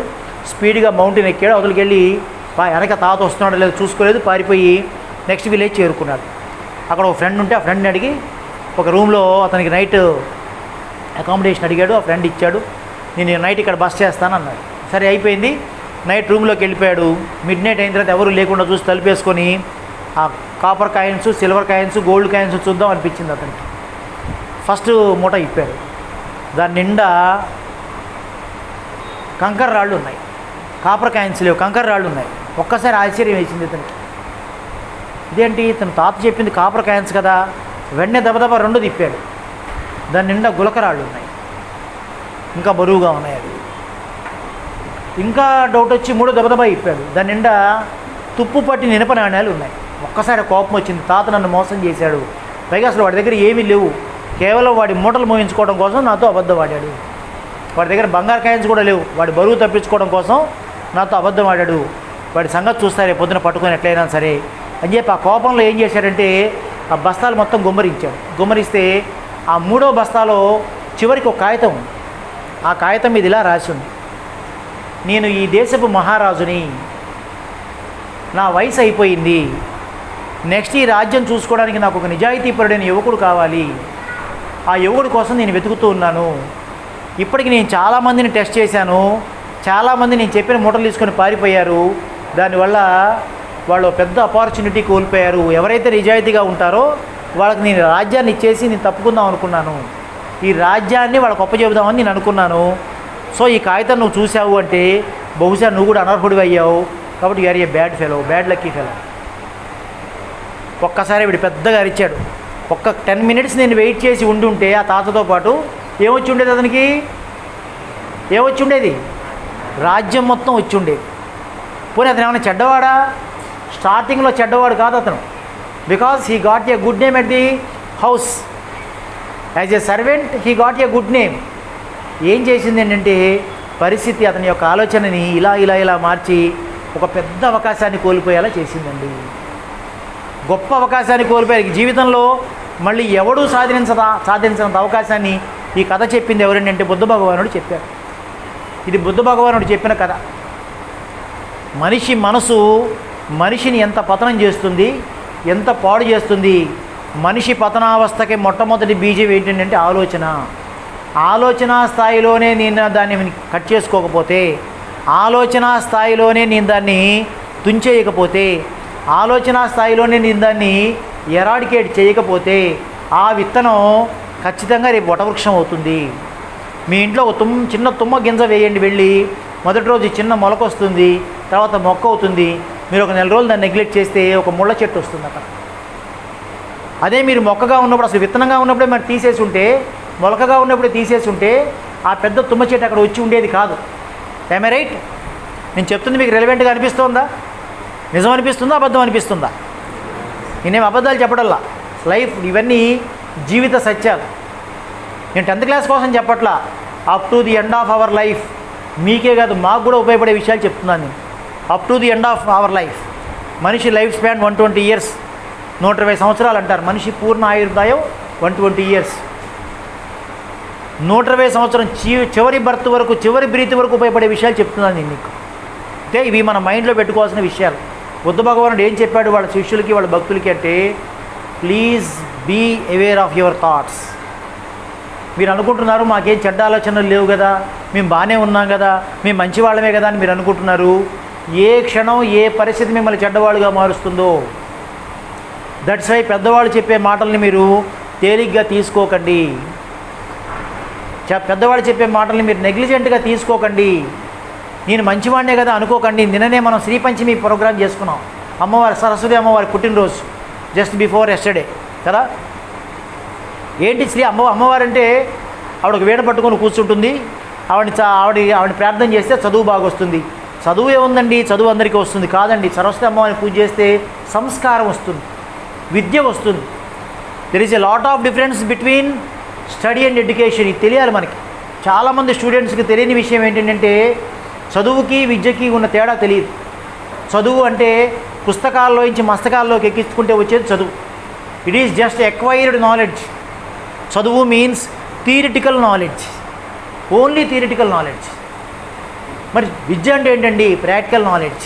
స్పీడ్గా మౌంటైన్ ఎక్కాడు, అవతలికి వెళ్ళి వెనక తాత వస్తున్నాడో లేదో చూసుకోలేదు, పారిపోయి నెక్స్ట్ విలేజ్ చేరుకున్నాడు. అక్కడ ఒక ఫ్రెండ్ ఉంటే ఆ ఫ్రెండ్ని అడిగి ఒక రూమ్లో అతనికి నైట్ అకామిడేషన్ అడిగాడు, ఆ ఫ్రెండ్ ఇచ్చాడు, నేను నైట్ ఇక్కడ బస్ చేస్తాను అన్నాడు. సరే అయిపోయింది, నైట్ రూమ్లోకి వెళ్ళిపోయాడు. మిడ్ నైట్ అయిన తర్వాత ఎవరు లేకుండా చూసి తలుపేసుకొని ఆ copper coins, silver coins, gold coins చూద్దాం అనిపించింది అతనికి. ఫస్ట్ మూట ఇప్పాడు, దాని నిండా కంకర రాళ్ళు ఉన్నాయి, కాపర్ కాయిన్స్ లేవు, కంకర రాళ్ళు ఉన్నాయి. ఒక్కసారి ఆశ్చర్యం వేసింది ఇతనికి, ఇదేంటి ఇతను తాత చెప్పింది కాపర్ కాయిన్స్ కదా, వెంటనే దబదబా 2 తిప్పాడు, దాని నిండా గులకరాళ్ళు ఉన్నాయి, ఇంకా బరువుగా ఉన్నాయి అవి. ఇంకా డౌట్ వచ్చి 3 దబదబా ఇప్పాడు, దాని నిండా తుప్పు పట్టిన ఇనుప నాణ్యాలు ఉన్నాయి. ఒక్కసారి కోపం వచ్చింది, తాత నన్ను మోసం చేశాడు, పైగా అసలు వాడి దగ్గర ఏమీ లేవు, కేవలం వాడి మూటలు మోయించుకోవడం కోసం నాతో అబద్ధం ఆడాడు, వాడి దగ్గర బంగారు కాయిన్స్ కూడా లేవు, వాడి బరువు తప్పించుకోవడం కోసం నాతో అబద్ధం ఆడాడు, వాడి సంగతి చూస్తారే పొద్దున పట్టుకొని ఎట్లయినా సరే అని చెప్పి ఆ కోపంలో ఏం చేశాడంటే ఆ బస్తాలు మొత్తం గుమ్మరించాడు. గుమ్మరిస్తే ఆ 3వ బస్తాలో చివరికి ఒక కాగితం, ఆ కాగితం మీద ఇలా రాసి ఉంది, నేను ఈ దేశపు మహారాజుని, నా వయసు అయిపోయింది, నెక్స్ట్ ఈ రాజ్యం చూసుకోవడానికి నాకు ఒక నిజాయితీపరుడైన యువకుడు కావాలి, ఆ యువకుడి కోసం నేను వెతుకుతూ ఉన్నాను, ఇప్పటికి నేను చాలామందిని టెస్ట్ చేశాను, చాలామంది నేను చెప్పిన మూటలు తీసుకొని పారిపోయారు, దానివల్ల వాళ్ళు పెద్ద ఆపర్చునిటీ కోల్పోయారు, ఎవరైతే నిజాయితీగా ఉంటారో వాళ్ళకి నేను రాజ్యాన్ని ఇచ్చేసి నేను తప్పుకుందాం అనుకున్నాను, ఈ రాజ్యాన్ని వాళ్ళకి అప్పచెబుదామని నేను అనుకున్నాను, సో ఈ కాగితం నువ్వు చూసావు అంటే బహుశా నువ్వు కూడా అనర్హుడివి అయ్యావు, కాబట్టి you are a bad fellow, bad lucky fellow. ఒక్కసారి వీడు పెద్దగా అరిచాడు. ఒక్క 10 minutes నేను వెయిట్ చేసి ఉండుంటే ఆ తాతతో పాటు ఏమొచ్చి ఉండేది, అతనికి ఏమొచ్చి ఉండేది, రాజ్యం మొత్తం వచ్చి ఉండేది. పోనీ అతను ఏమైనా చెడ్డవాడా, స్టార్టింగ్లో చెడ్డవాడు కాదు అతను, because he got a good name at the house, as a servant he got a good name. ఏం చేసింది ఏంటంటే పరిస్థితి అతని యొక్క ఆలోచనని ఇలా ఇలా ఇలా మార్చి ఒక పెద్ద అవకాశాన్ని కోల్పోయేలా చేసిందండి. గొప్ప అవకాశాన్ని కోల్పోయారు జీవితంలో, మళ్ళీ ఎవడూ సాధించినంత అవకాశాన్ని ఈ కథ చెప్పింది ఎవరంటే బుద్ధ భగవానుడు చెప్పారు. ఇది బుద్ధ భగవానుడు చెప్పిన కథ. మనిషి మనసు మనిషిని ఎంత పతనం చేస్తుంది, ఎంత పాడు చేస్తుంది. మనిషి పతనావస్థకి మొట్టమొదటి బీజం ఏంటంటే ఆలోచన. ఆలోచన స్థాయిలోనే నేను దాన్ని కట్ చేసుకోకపోతే, ఆలోచన స్థాయిలోనే నేను దాన్ని తుంచేయకపోతే, ఆలోచన స్థాయిలోనే నేను దాన్ని ఎరాడికేట్ చేయకపోతే ఆ విత్తనం ఖచ్చితంగా రేపు వటవృక్షం అవుతుంది. మీ ఇంట్లో ఒక చిన్న తుమ్మ గింజ వేయండి, వెళ్ళి మొదటి రోజు చిన్న మొలక వస్తుంది, తర్వాత మొక్క అవుతుంది. మీరు ఒక 4 రోజులు దాన్ని నెగ్లెక్ట్ చేస్తే ఒక ముళ్ళ చెట్టు వస్తుంది అక్కడ. అదే మీరు మొక్కగా ఉన్నప్పుడు, అసలు విత్తనంగా ఉన్నప్పుడే మరి తీసేసి ఉంటే, మొలకగా ఉన్నప్పుడే తీసేసి ఉంటే ఆ పెద్ద తుమ్మ చెట్టు అక్కడ వచ్చి ఉండేది కాదు. I right? నేను చెప్తుంది మీకు రెలవెంట్గా అనిపిస్తుందా? నిజం అనిపిస్తుందా, అబద్ధం అనిపిస్తుందా? నేనేం అబద్ధాలు చెప్పడల్లా. లైఫ్ ఇవన్నీ జీవిత సత్యాలు. నేను 10th క్లాస్ కోసం చెప్పట్లా, up to the end of our life. మీకే కాదు, మాకు కూడా ఉపయోగపడే విషయాలు చెప్తున్నాను నేను. Up to the end of our life. మనిషి లైఫ్ స్పాన్ 120 ఇయర్స్, 120 సంవత్సరాలు అంటారు. మనిషి పూర్ణ ఆయుర్దాయం 120 ఇయర్స్. 120 సంవత్సరం చివరి బర్త్ వరకు, చివరి బ్రీత్ వరకు ఉపయోగపడే విషయాలు చెప్తున్నాను నేను మీకు. అంటే ఇవి మన మైండ్లో పెట్టుకోవాల్సిన విషయాలు. బుద్ధ భగవానుడు ఏం చెప్పాడు వాళ్ళ శిష్యులకి, వాళ్ళ భక్తులకి అంటే, please be aware of your thoughts. మీరు అనుకుంటున్నారు మాకేం చెడ్డ ఆలోచనలు లేవు కదా, మేము బాగానే ఉన్నాం కదా, మేము మంచి వాళ్ళమే కదా అని మీరు అనుకుంటున్నారు. ఏ క్షణం ఏ పరిస్థితి మిమ్మల్ని చెడ్డవాళ్ళుగా మారుస్తుందో. దట్స్ వై పెద్దవాళ్ళు చెప్పే మాటల్ని మీరు తేలిగ్గా తీసుకోకండి. పెద్దవాళ్ళు చెప్పే మాటల్ని మీరు నెగ్లిజెంట్గా తీసుకోకండి. నేను మంచివాడినే కదా అనుకోకండి. నిన్ననే మనం శ్రీపంచమి ప్రోగ్రాం చేసుకున్నాం. అమ్మవారి సరస్వతి అమ్మవారి పుట్టినరోజు, జస్ట్ బిఫోర్ ఎస్టర్డే కదా. ఏంటి అమ్మవారు అంటే ఆవిడ ఒక వీణ పట్టుకొని కూర్చుంటుంది. ఆవిడ ప్రార్థన చేస్తే చదువు బాగా వస్తుంది. చదువు ఏముందండి, చదువు అందరికీ వస్తుంది కాదండి. సరస్వతి అమ్మవారిని పూజ చేస్తే సంస్కారం వస్తుంది, విద్య వస్తుంది. There is a lot of difference between study and education. ఇది తెలియాలి మనకి. చాలామంది స్టూడెంట్స్కి తెలియని విషయం ఏంటంటే, చదువుకి విద్యకి ఉన్న తేడా తెలియదు. చదువు అంటే పుస్తకాల్లోంచి మస్తకాల్లోకి ఎక్కించుకుంటే వచ్చేది చదువు. It is just acquired knowledge. చదువు means theoretical knowledge, only theoretical knowledge. మరి విద్య అంటే ఏంటండి? Practical knowledge.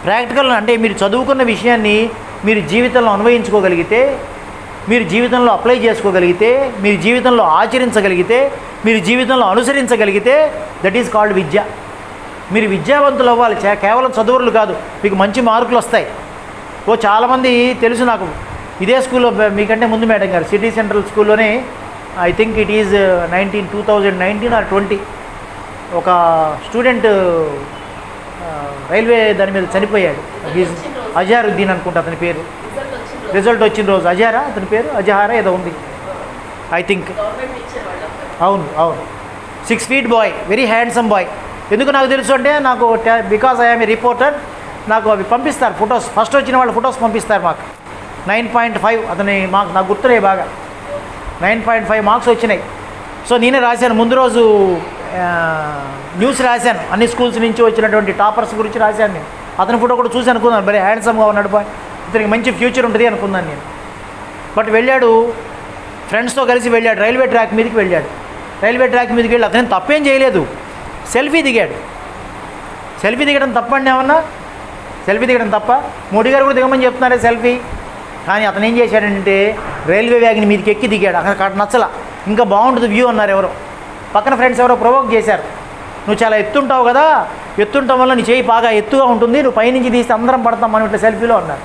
ప్రాక్టికల్ అంటే మీరు చదువుకున్న విషయాన్ని మీరు జీవితంలో అన్వయించుకోగలిగితే, మీరు జీవితంలో అప్లై చేసుకోగలిగితే, మీరు జీవితంలో ఆచరించగలిగితే, మీరు జీవితంలో అనుసరించగలిగితే, దట్ ఈజ్ కాల్డ్ విద్య. మీరు విద్యావంతులు అవ్వాలి, కేవలం చదువులు కాదు. మీకు మంచి మార్కులు వస్తాయి. చాలామంది తెలుసు నాకు, ఇదే స్కూల్లో మీకంటే ముందు మేడం గారు సిటీ సెంట్రల్ స్కూల్లోనే, I think it is 2019 or 20, ఒక స్టూడెంట్ రైల్వే దాని మీద చనిపోయాడు. అజహారుద్దీన్ అనుకుంటా అతని పేరు. రిజల్ట్ వచ్చిన రోజు అజహారా అతని పేరు, అజహారా ఏదో ఉంది ఐ థింక్. అవును 6 feet boy, very handsome boy. ఎందుకు నాకు తెలుసు అంటే, నాకు బికాజ్ ఐఎమ్ ఏ రిపోర్టర్, నాకు అవి పంపిస్తారు ఫొటోస్. ఫస్ట్ వచ్చిన వాళ్ళు ఫొటోస్ పంపిస్తారు మాకు. 9.5 అతని మార్క్స్ నాకు గుర్తున్నాయి బాగా. 9.5 మార్క్స్ వచ్చినాయి. సో నేనే రాశాను ముందు రోజు, న్యూస్ రాశాను. అన్ని స్కూల్స్ నుంచి వచ్చినటువంటి టాపర్స్ గురించి రాశాను నేను. అతని ఫోటో కూడా చూసి అనుకున్నాను, మరి హ్యాండ్సమ్గా ఉన్నాడు బాయ్, ఇతనికి మంచి ఫ్యూచర్ ఉంటుంది అనుకున్నాను నేను. బట్ వెళ్ళాడు, ఫ్రెండ్స్తో కలిసి వెళ్ళాడు, రైల్వే ట్రాక్ మీదకి వెళ్ళాడు. రైల్వే ట్రాక్ మీదకి వెళ్ళి అతను తప్పేం చేయలేదు, సెల్ఫీ దిగాడు. సెల్ఫీ దిగడం తప్పండి ఏమన్నా? సెల్ఫీ దిగడం తప్ప? మోడీ గారు కూడా దిగమని చెప్తున్నారే సెల్ఫీ. కానీ అతను ఏం చేశాడంటే, రైల్వే వ్యాగన్ మీదకి ఎక్కి దిగాడు. అక్కడ నచ్చల, ఇంకా బాగుంటుంది వ్యూ అన్నారు ఎవరో. పక్కన ఫ్రెండ్స్ ఎవరో ప్రొవోక్ చేశారు, నువ్వు చాలా ఎత్తుంటావు కదా, ఎత్తుంటాం వల్ల నీ చేయి బాగా ఎత్తుగా ఉంటుంది, నువ్వు పైనుంచి తీసి అందరం పడతాం మనం ఇట్లా సెల్ఫీలో అన్నారు.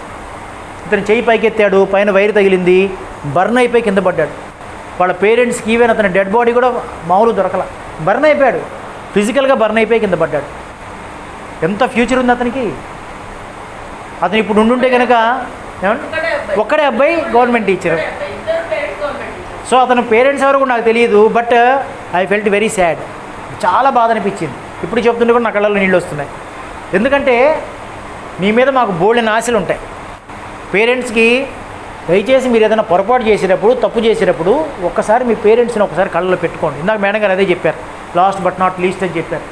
ఇతను చేయి పైకి ఎత్తాడు, పైన వైర్ తగిలింది, బర్న్ అయిపోయి కింద పడ్డాడు. వాళ్ళ పేరెంట్స్కి ఈవెన్ అతని డెడ్ బాడీ కూడా మామూలు దొరకల, బర్న్ అయిపోయాడు, ఫిజికల్గా బర్న్ అయిపోయి కింద పడ్డాడు. ఎంత ఫ్యూచర్ ఉంది అతనికి. అతను ఇప్పుడు ఉండుంటే కనుక ఒక్కడే అబ్బాయి గవర్నమెంట్ టీచర్. సో అతను పేరెంట్స్ ఎవరు కూడా నాకు తెలియదు. But I felt very sad, చాలా బాధ అనిపించింది. ఇప్పుడు చెప్తుంటే కూడా నా కళ్ళల్లో నీళ్ళు వస్తున్నాయి. ఎందుకంటే మీ మీద మాకు బోల్డెన్ ఆశలు ఉంటాయి. పేరెంట్స్కి దయచేసి మీరు ఏదైనా పొరపాటు చేసేటప్పుడు, తప్పు చేసేటప్పుడు ఒక్కసారి మీ పేరెంట్స్ని ఒకసారి కళ్ళలో పెట్టుకోండి. ఇందాక మేడం గారు అదే చెప్పారు, లాస్ట్ బట్ నాట్ లీస్ట్ అని చెప్పారు.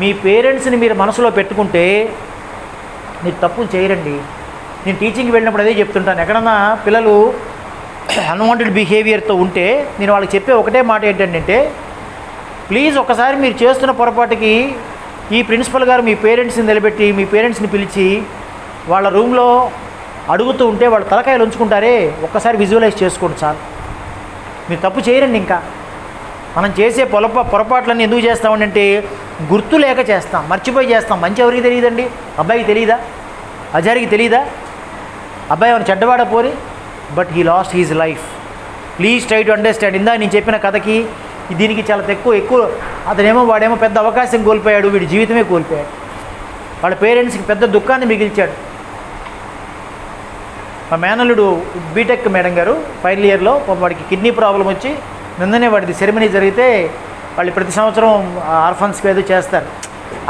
మీ పేరెంట్స్ని మీరు మనసులో పెట్టుకుంటే మీరు తప్పులు చేయరండి. నేను టీచింగ్కి వెళ్ళినప్పుడు అదే చెప్తుంటాను. ఎక్కడన్నా పిల్లలు అన్వాంటెడ్ బిహేవియర్తో ఉంటే నేను వాళ్ళకి చెప్పే ఒకటే మాట ఏంటంటే, ప్లీజ్ ఒకసారి మీరు చేస్తున్న పొరపాటుకి ఈ ప్రిన్సిపల్ గారు మీ పేరెంట్స్ని నిలబెట్టి, మీ పేరెంట్స్ని పిలిచి వాళ్ళ రూమ్లో అడుగుతూ ఉంటే వాళ్ళు తలకాయలు ఉంచుకుంటారే, ఒక్కసారి విజువలైజ్ చేసుకోండి చాలు. మీరు తప్పు చేయరండి. ఇంకా మనం చేసే పొరపాట్లన్నీ ఎందుకు చేస్తామంటే గుర్తు లేక చేస్తాం, మర్చిపోయి చేస్తాం. మంచి ఎవరికి తెలియదండి? అబ్బాయికి తెలియదా? అజారికి తెలియదా? అబ్బాయి ఏమైనా చెడ్డవాడ పోరి, but he lost his life. Please try to understand. ఇందా నేను చెప్పిన కథకి దీనికి చాలా ఎక్కువ వాడేమో పెద్ద అవకాశం కోల్పోయాడు, వీడి జీవితమే కోల్పోయాడు. వాళ్ళ పేరెంట్స్కి పెద్ద దుఃఖాన్ని మిగిల్చాడు. మా మేనల్లుడు బీటెక్ మేడం గారు ఫైనల్ ఇయర్లో వాడికి కిడ్నీ ప్రాబ్లం వచ్చి నిన్ననే వాడిది సెరమనీ జరిగితే వాళ్ళు ప్రతి సంవత్సరం ఆర్ఫన్స్కి ఏదో చేస్తారు.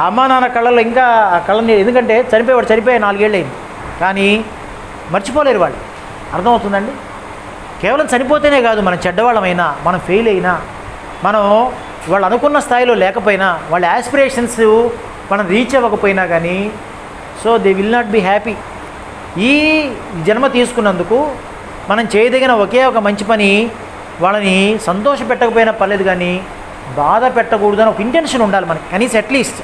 ఆ అమ్మా నాన్న కళ్ళల్లో ఇంకా ఆ కళ్ళని, ఎందుకంటే చనిపోయి 4 ఏళ్ళు అయింది, కానీ మర్చిపోలేరు వాళ్ళు. అర్థమవుతుందండి? కేవలం చనిపోతేనే కాదు, మనం చెడ్డవాళ్ళమైనా, మనం ఫెయిల్ అయినా, మనం వాళ్ళు అనుకున్న స్థాయిలో లేకపోయినా, వాళ్ళ యాస్పిరేషన్స్ మనం రీచ్ అవ్వకపోయినా కానీ, so they will not be happy. ఈ జన్మ తీసుకున్నందుకు మనం చేయదగిన ఒకే ఒక మంచి పని, వాళ్ళని సంతోష పెట్టకపోయినా పర్లేదు కానీ బాధ పెట్టకూడదని ఒక ఇంటెన్షన్ ఉండాలి మనకి, కనీసం అట్లీస్ట్.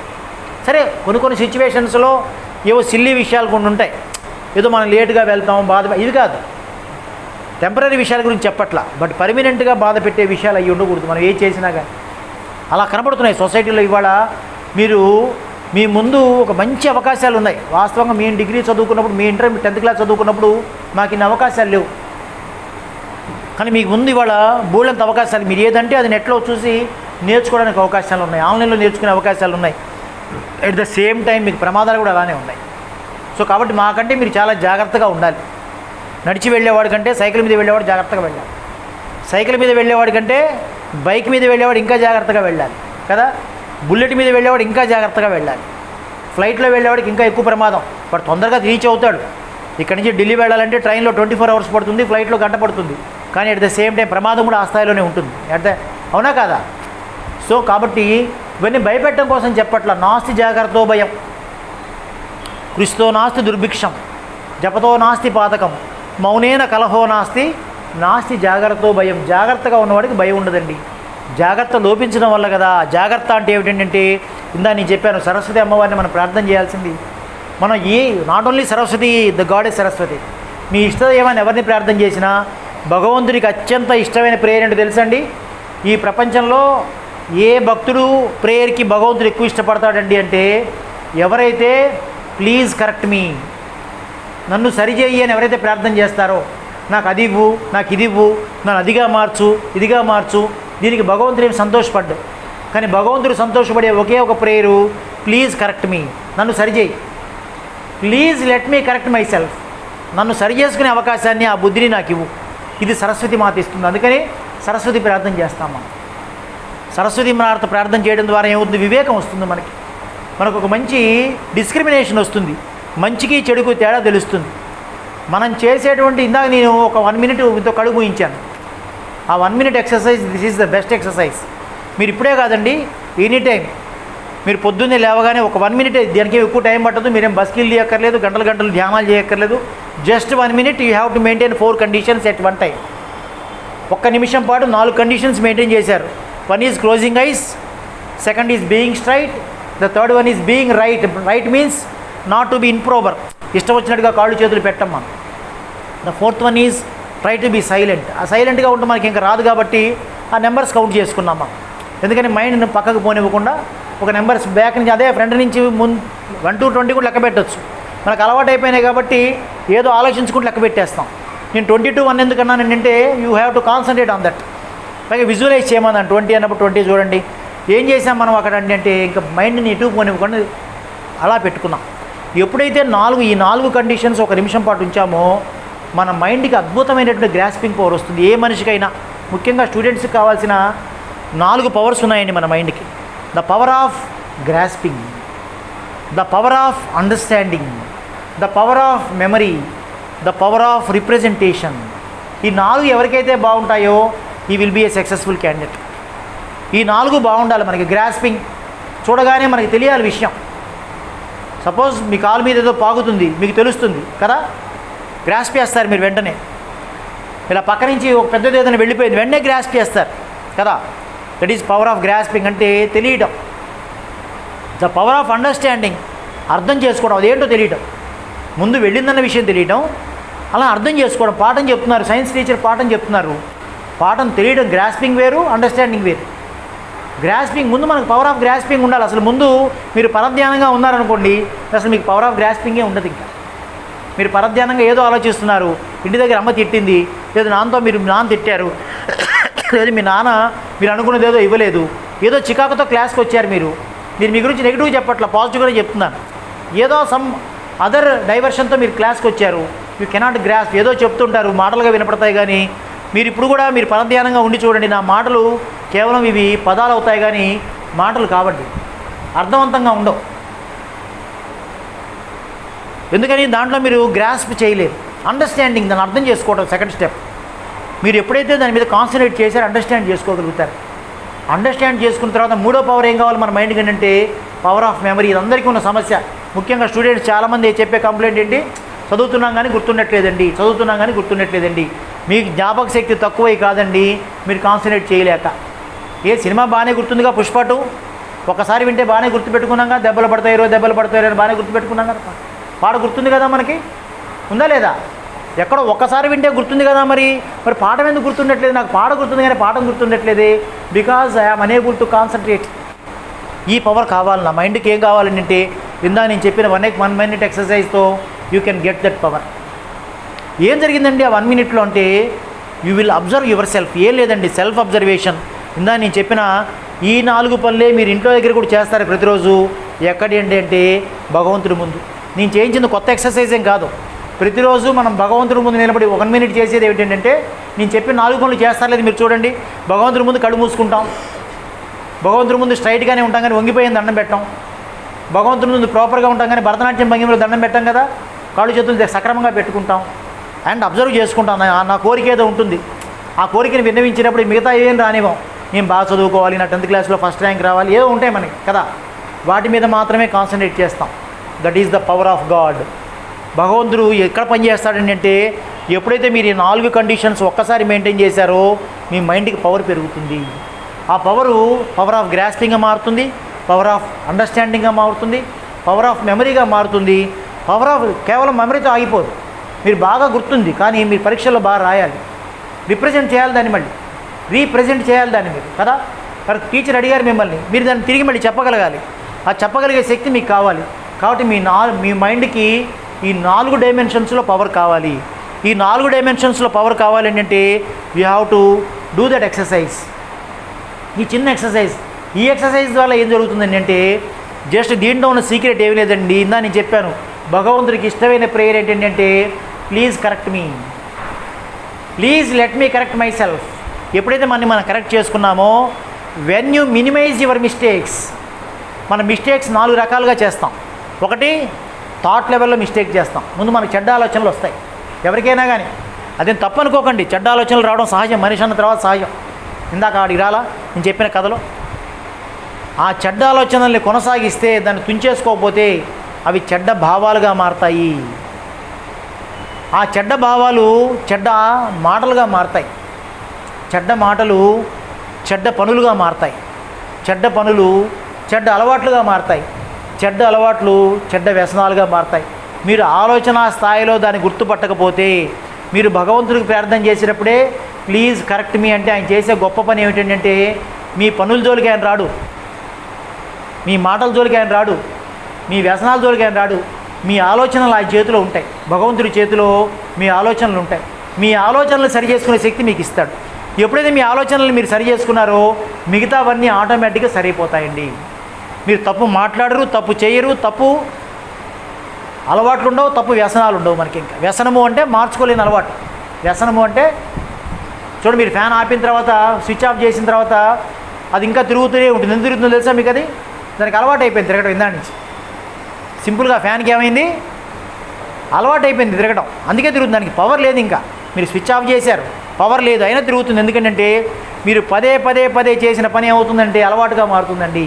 సరే, కొన్ని సిచ్యువేషన్స్లో ఏవో సిల్లీ విషయాలు కొన్ని ఉంటాయి, ఏదో మనం లేటుగా వెళ్తాం, ఇది కాదు, టెంపరీ విషయాల గురించి చెప్పట్లా, బట్ పర్మనెంట్గా బాధ పెట్టే విషయాలు అవి ఉండకూడదు మనం ఏ చేసినా కానీ. అలా కనబడుతున్నాయి సొసైటీలో ఇవాళ. మీరు మీ ముందు ఒక మంచి అవకాశాలు ఉన్నాయి. వాస్తవంగా మేము డిగ్రీ చదువుకున్నప్పుడు, మీ 10th క్లాస్ చదువుకున్నప్పుడు మాకు ఇన్ని అవకాశాలు లేవు, కానీ మీకు ముందు ఇవాళ బోల్డంత అవకాశాలు. మీరు ఏదంటే అది నెట్లో చూసి నేర్చుకోవడానికి అవకాశాలు ఉన్నాయి, ఆన్లైన్లో నేర్చుకునే అవకాశాలు ఉన్నాయి. ఎట్ ద సేమ్ టైం మీకు ప్రమాదాలు కూడా అలానే ఉన్నాయి. సో కాబట్టి మాకంటే మీరు చాలా జాగ్రత్తగా ఉండాలి. నడిచి వెళ్ళేవాడి కంటే సైకిల్ మీద వెళ్ళేవాడు జాగ్రత్తగా వెళ్ళాలి, సైకిల్ మీద వెళ్ళేవాడి కంటే బైక్ మీద వెళ్ళేవాడు ఇంకా జాగ్రత్తగా వెళ్ళాలి కదా, బుల్లెట్ మీద వెళ్ళేవాడు ఇంకా జాగ్రత్తగా వెళ్ళాలి, ఫ్లైట్లో వెళ్ళేవాడికి ఇంకా ఎక్కువ ప్రమాదం. వాడు తొందరగా రీచ్ అవుతాడు. ఇక్కడి నుంచి ఢిల్లీ వెళ్ళాలంటే ట్రైన్లో 24 hours పడుతుంది, ఫ్లైట్లో గంట పడుతుంది, కానీ అట్ ద సేమ్ టైం ప్రమాదం కూడా ఆ స్థాయిలోనే ఉంటుంది. అవునా కాదా? సో కాబట్టి ఇవన్నీ భయపెట్టడం కోసం చెప్పట్ల. నాస్తి జాగ్రత్తో భయం, కృషితో నాస్తి దుర్భిక్షం, జపతో నాస్తి పాతకం, మౌనేన కలహో నాస్తి జాగ్రత్తో భయం. జాగ్రత్తగా ఉన్నవాడికి భయం ఉండదండి. జాగ్రత్త లోపించడం వల్ల కదా. జాగ్రత్త అంటే ఏమిటంటే, ఇందా నేను చెప్పాను, సరస్వతి అమ్మవారిని మనం ప్రార్థన చేయాల్సింది. మనం not only Saraswati, the god is Saraswati. మీ ఇష్టదైవాన్ని ఎవరిని ప్రార్థన చేసినా భగవంతుడికి అత్యంత ఇష్టమైన ప్రేయర్ ఏంటో తెలుసండి? ఈ ప్రపంచంలో ఏ భక్తుడు ప్రేయర్కి భగవంతుడు ఎక్కువ ఇష్టపడతాడండి అంటే, ఎవరైతే ప్లీజ్ కరెక్ట్ మీ, నన్ను సరిచేయి అని ఎవరైతే ప్రార్థన చేస్తారో, నాకు అది ఇవ్వు, నాకు ఇది ఇవ్వు, నన్ను అదిగా మార్చు, ఇదిగా మార్చు, దీనికి భగవంతుడు ఏమి సంతోషపడ్డు. కానీ భగవంతుడు సంతోషపడే ఒకే ఒక ప్రేయరు, ప్లీజ్ కరెక్ట్ మీ, నన్ను సరిచేయి, please let me correct myself, నన్ను సరి చేసుకునే అవకాశాన్ని, ఆ బుద్ధిని నాకు ఇవ్వు. ఇది సరస్వతి మాత ఇస్తుంది. అందుకని సరస్వతి ప్రార్థన చేస్తాం మనం. సరస్వతి మాత ప్రార్థన చేయడం ద్వారా ఏమవుతుంది? వివేకం వస్తుంది మనకు ఒక మంచి డిస్క్రిమినేషన్ వస్తుంది, మంచికి చెడుకు తేడా తెలుస్తుంది. మనం చేసేటువంటి, ఇందాక నేను ఒక 1 minute మీతో కడుగు ఊహించాను. ఆ 1 minute exercise, this is the best exercise. మీరు ఇప్పుడే కాదండి, ఎనీ టైం మీరు పొద్దున్నే లేవగానే ఒక 1 minute, దానికి ఎక్కువ టైం పట్టదు, మీరేం బస్కిల్ చేయక్కర్లేదు, గంటలు ధ్యానాలు చేయక్కర్లేదు. Just 1 minute you have to maintain 4 conditions at one time. 1 నిమిషం పాటు 4 conditions మెయింటైన్ చేశారు. 1 is closing eyes, 2nd is being straight, the 3rd one is being right. Right means not to be improper, ఇష్టం వచ్చినట్టుగా కాళ్ళు చేతులు పెట్టం మనం. The 4th one is try to be silent. ఆ సైలెంట్గా ఉంటే మనకి ఇంకా రాదు కాబట్టి ఆ నెంబర్స్ కౌంట్ చేసుకున్నాం మనం. ఎందుకని మైండ్ని పక్కకు పోనివ్వకుండా ఒక నెంబర్స్ బ్యాక్ నుంచి, అదే ఫ్రంట్ నుంచి 1 to 20 కూడా లెక్క పెట్టవచ్చు. మనకు అలవాటు అయిపోయినాయి కాబట్టి ఏదో ఆలోచించుకుంటూ లెక్క పెట్టేస్తాం. నేను 20 to 1 ఎందుకన్నాను అంటే, you have to concentrate on that. పైగా విజువలైజ్ చేయమన్నాను. 20 అన్నప్పుడు 20 చూడండి. ఏం చేసాం మనం అక్కడ అంటే, ఇంకా మైండ్ని ఎటు పోనివ్వకుండా అలా పెట్టుకున్నాం. ఎప్పుడైతే ఈ 4 కండిషన్స్ 1 నిమిషం పాటు ఉంచామో, మన మైండ్కి అద్భుతమైనటువంటి గ్రాస్పింగ్ పవర్ వస్తుంది. ఏ మనిషికైనా, ముఖ్యంగా స్టూడెంట్స్కి కావాల్సిన 4 పవర్స్ ఉన్నాయండి మన మైండ్కి. The power of grasping, the power of understanding, the power of memory, the power of representation. ఈ 4 ఎవరికైతే బాగుంటాయో, he will be a successful candidate. ఈ 4 బాగుండాలి మనకి. గ్రాస్పింగ్, చూడగానే మనకి తెలియాలి విషయం. సపోజ్ మీ కాలు మీద ఏదో పాగుతుంది, మీకు తెలుస్తుంది కదా, గ్రాస్ప్ చేస్తారు మీరు వెంటనే. ఇలా పక్క నుంచి ఒక పెద్దది ఏదైనా వెళ్ళిపోయింది, వెంటనే గ్రాస్ప్ చేస్తారు కదా. That is power of grasping, అంటే తెలియటం. ద పవర్ ఆఫ్ అండర్స్టాండింగ్, అర్థం చేసుకోవడం, అదేంటో తెలియటం. ముందు వెళ్ళిందన్న విషయం తెలియటం, అలా అర్థం చేసుకోవడం. పాఠం చెప్తున్నారు, సైన్స్ టీచర్ పాఠం చెప్తున్నారు, పాఠం తెలియడం గ్రాస్పింగ్ వేరు, అండర్స్టాండింగ్ వేరు. గ్రాస్పింగ్ ముందు మనకు పవర్ ఆఫ్ గ్రాస్పింగ్ ఉండాలి. అసలు ముందు మీరు పరధ్యానంగా ఉన్నారనుకోండి, అసలు మీకు పవర్ ఆఫ్ గ్రాస్పింగే ఉండదు. ఇంకా మీరు పరధ్యానంగా ఏదో ఆలోచిస్తున్నారు, ఇంటి దగ్గర అమ్మ తిట్టింది, లేదు నాన్నతో నాన్న తిట్టారు, లేదు మీ నాన్న మీరు అనుకున్నది ఏదో ఇవ్వలేదు, ఏదో చికాకుతో క్లాస్కి వచ్చారు. మీరు మీ గురించి నెగిటివ్ చెప్పట్ల, పాజిటివ్గానే చెప్తున్నాను. ఏదో సమ్ అదర్ డైవర్షన్తో మీరు క్లాస్కి వచ్చారు. You cannot grasp. ఏదో చెప్తుంటారు, మాటలుగా వినపడతాయి, కానీ మీరు ఇప్పుడు కూడా మీరు పరధ్యానంగా ఉండి చూడండి, నా మాటలు కేవలం ఇవి పదాలు అవుతాయి కానీ మాటలు కావండి, అర్థవంతంగా ఉండవు. ఎందుకని దాంట్లో మీరు గ్రాస్ప్ చేయలేరు. అండర్స్టాండింగ్, దాన్ని అర్థం చేసుకోవడం సెకండ్ స్టెప్. మీరు ఎప్పుడైతే దాని మీద కాన్సన్ట్రేట్ చేశారో అండర్స్టాండ్ చేసుకోగలుగుతారు. అండర్స్టాండ్ చేసుకున్న తర్వాత మూడో పవర్ ఏం కావాలి మన మైండ్కి ఏంటంటే పవర్ ఆఫ్ మెమరీ. ఇది అందరికీ ఉన్న సమస్య. ముఖ్యంగా స్టూడెంట్స్ చాలామంది చెప్పే కంప్లైంట్ ఏంటి, చదువుతున్నాం కానీ గుర్తుండట్లేదండి, చదువుతున్నాం కానీ గుర్తుండట్లేదండి. మీకు జ్ఞాపక శక్తి తక్కువై కాదండి, మీరు కాన్సన్ట్రేట్ చేయలేక. సినిమా బాగానే గుర్తుందిగా, పుష్ప 2 ఒకసారి వింటే బాగానే గుర్తుపెట్టుకున్నాగా, దెబ్బలు పడతాయో అని బాగానే గుర్తుపెట్టుకున్నాం కదా. పాట గుర్తుంది కదా మనకి, ఉందా లేదా? ఎక్కడో ఒక్కసారి వింటే గుర్తుంది కదా, మరి పాఠం ఎందుకు గుర్తుండట్లేదు? నాకు పాట గుర్తుంది కానీ పాఠం గుర్తుండట్లేదే, because I'm unable to concentrate. ఈ పవర్ కావాలి నా మైండ్కి. ఏం కావాలంటే ఇందా నేను చెప్పిన 1 minute ఎక్సర్సైజ్తో you can get that power. ఏం జరిగిందండి ఆ 1 minute అంటే you will observe yourself. ఏం లేదండి, సెల్ఫ్ అబ్జర్వేషన్. ఇందా నేను చెప్పిన ఈ 4 పనులే మీరు ఇంట్లో దగ్గర కూడా చేస్తారు ప్రతిరోజు. ఎక్కడి అంటే భగవంతుడి ముందు. నేను చేయించిన కొత్త ఎక్సర్సైజ్ ఏం కాదు. ప్రతిరోజు మనం భగవంతుడి ముందు నిలబడి 1 minute చేసేది ఏమిటంటే నేను చెప్పిన 4 పనులు చేస్తారలేదు మీరు చూడండి. భగవంతుడి ముందు కళ్ళు మూసుకుంటాం, భగవంతుడి ముందు స్ట్రైట్గానే ఉంటాం కానీ వంగిపోయింది దండం పెట్టాం, భగవంతుడి ముందు ప్రాపర్గా ఉంటాం కానీ భరతనాట్యం భంగిమలో దండం పెట్టాం కదా, కాళ్ళు చేతులు సక్రమంగా పెట్టుకుంటాం అండ్ అబ్జర్వ్ చేసుకుంటాం. నా కోరిక ఏదో ఉంటుంది, ఆ కోరికని విన్నవించినప్పుడు మిగతా ఏం రానివ్వం. నేను బాగా చదువుకోవాలి, నా 10th క్లాస్లో ఫస్ట్ ర్యాంక్ రావాలి, ఏదో ఉంటాయి మనకి కదా, వాటి మీద మాత్రమే కాన్సన్ట్రేట్ చేస్తాం. That is the power of God. భగవంతుడు ఎక్కడ పనిచేస్తాడండి అంటే ఎప్పుడైతే మీరు ఈ 4 కండిషన్స్ ఒక్కసారి మెయింటైన్ చేశారో మీ మైండ్కి పవర్ పెరుగుతుంది. ఆ పవర్ ఆఫ్ గ్రాస్పింగ్గా మారుతుంది, పవర్ ఆఫ్ అండర్స్టాండింగ్గా మారుతుంది, పవర్ ఆఫ్ మెమరీగా మారుతుంది. పవర్ ఆఫ్ కేవలం మెమరీతో ఆగిపోదు. మీరు బాగా గుర్తుంది కానీ మీరు పరీక్షల్లో బాగా రాయాలి, రిప్రజెంట్ చేయాలి దాన్ని, మళ్ళీ రీప్రజెంట్ చేయాలి దాన్ని మీరు కదా. టీచర్ అడిగారు మిమ్మల్ని, మీరు దాన్ని తిరిగి మళ్ళీ చెప్పగలగాలి. ఆ చెప్పగలిగే శక్తి మీకు కావాలి. కాబట్టి మీ మైండ్కి ఈ 4 డైమెన్షన్స్లో పవర్ కావాలి. ఈ 4 డైమెన్షన్స్లో పవర్ కావాలి అంటే you have to do that exercise. ఈ చిన్న ఎక్సర్సైజ్, ఈ ఎక్సర్సైజ్ వల్ల ఏం జరుగుతుందండి అంటే జస్ట్ దీంట్లో ఉన్న సీక్రెట్ ఏమీ లేదండి. ఇందా నేను చెప్పాను, భగవంతుడికి ఇష్టమైన ప్రేయర్ ఏంటంటే please correct me, please let me correct myself. ఎప్పుడైతే మనం కరెక్ట్ చేసుకున్నామో, when you minimize your mistakes. మన మిస్టేక్స్ 4 రకాలుగా చేస్తాం. ఒకటి థాట్ లెవెల్లో మిస్టేక్ చేస్తాం. ముందు మనకు చెడ్డ ఆలోచనలు వస్తాయి ఎవరికైనా కానీ, అదేం తప్పు అనుకోకండి. చెడ్డ ఆలోచనలు రావడం సహజం, మనిషి అన్న తర్వాత సహజం. ఇందాక ఆడికి రాలా నేను చెప్పిన కథలో, ఆ చెడ్డ ఆలోచనల్ని కొనసాగిస్తే దాన్ని తుంచేసుకోకపోతే అవి చెడ్డ భావాలుగా మారతాయి. ఆ చెడ్డ భావాలు చెడ్డ మాటలుగా మారతాయి, చెడ్డ మాటలు చెడ్డ పనులుగా మారతాయి, చెడ్డ పనులు చెడ్డ అలవాట్లుగా మారతాయి, చెడ్డ అలవాట్లు చెడ్డ వ్యసనాలుగా మారతాయి. మీరు ఆలోచన స్థాయిలో దాన్ని గుర్తుపట్టకపోతే, మీరు భగవంతుడికి ప్రార్థన చేసినప్పుడే ప్లీజ్ కరెక్ట్ మీ అంటే ఆయన చేసే గొప్ప పని ఏమిటంటే మీ పనుల జోలికి ఆయన రాడు, మీ మాటల జోలికి ఆయన రాడు, మీ వ్యసనాల జోలికి ఆయన రాడు. మీ ఆలోచనలు ఆయన చేతిలో ఉంటాయి, భగవంతుడి చేతిలో మీ ఆలోచనలు ఉంటాయి. మీ ఆలోచనలు సరి చేసుకునే శక్తి మీకు ఇస్తాడు. ఎప్పుడైతే మీ ఆలోచనలు మీరు సరి చేసుకున్నారో మిగతావన్నీ ఆటోమేటిక్గా సరిపోతాయండి. మీరు తప్పు మాట్లాడరు, తప్పు చేయరు, తప్పు అలవాట్లు ఉండవు, తప్పు వ్యసనాలు ఉండవు. మనకి ఇంకా వ్యసనము అంటే మార్చుకోలేని అలవాటు. వ్యసనము అంటే చూడండి, మీరు ఫ్యాన్ ఆపిన తర్వాత స్విచ్ ఆఫ్ చేసిన తర్వాత అది ఇంకా తిరుగుతూనే ఉంటుంది. ఎందుకు తిరుగుతుందో తెలుసా మీకు? అది దానికి అలవాటు అయిపోయింది తిరగడం. ఇందా నుంచి సింపుల్గా ఫ్యాన్కి ఏమైంది, అలవాటు అయిపోయింది తిరగడం, అందుకే తిరుగుతుంది. దానికి పవర్ లేదు. ఇంకా మీరు స్విచ్ ఆఫ్ చేశారు, పవర్ లేదు, అయినా తిరుగుతుంది. ఎందుకంటే మీరు పదే పదే పదే చేసిన పని ఏమవుతుందంటే అలవాటుగా మారుతుందండి.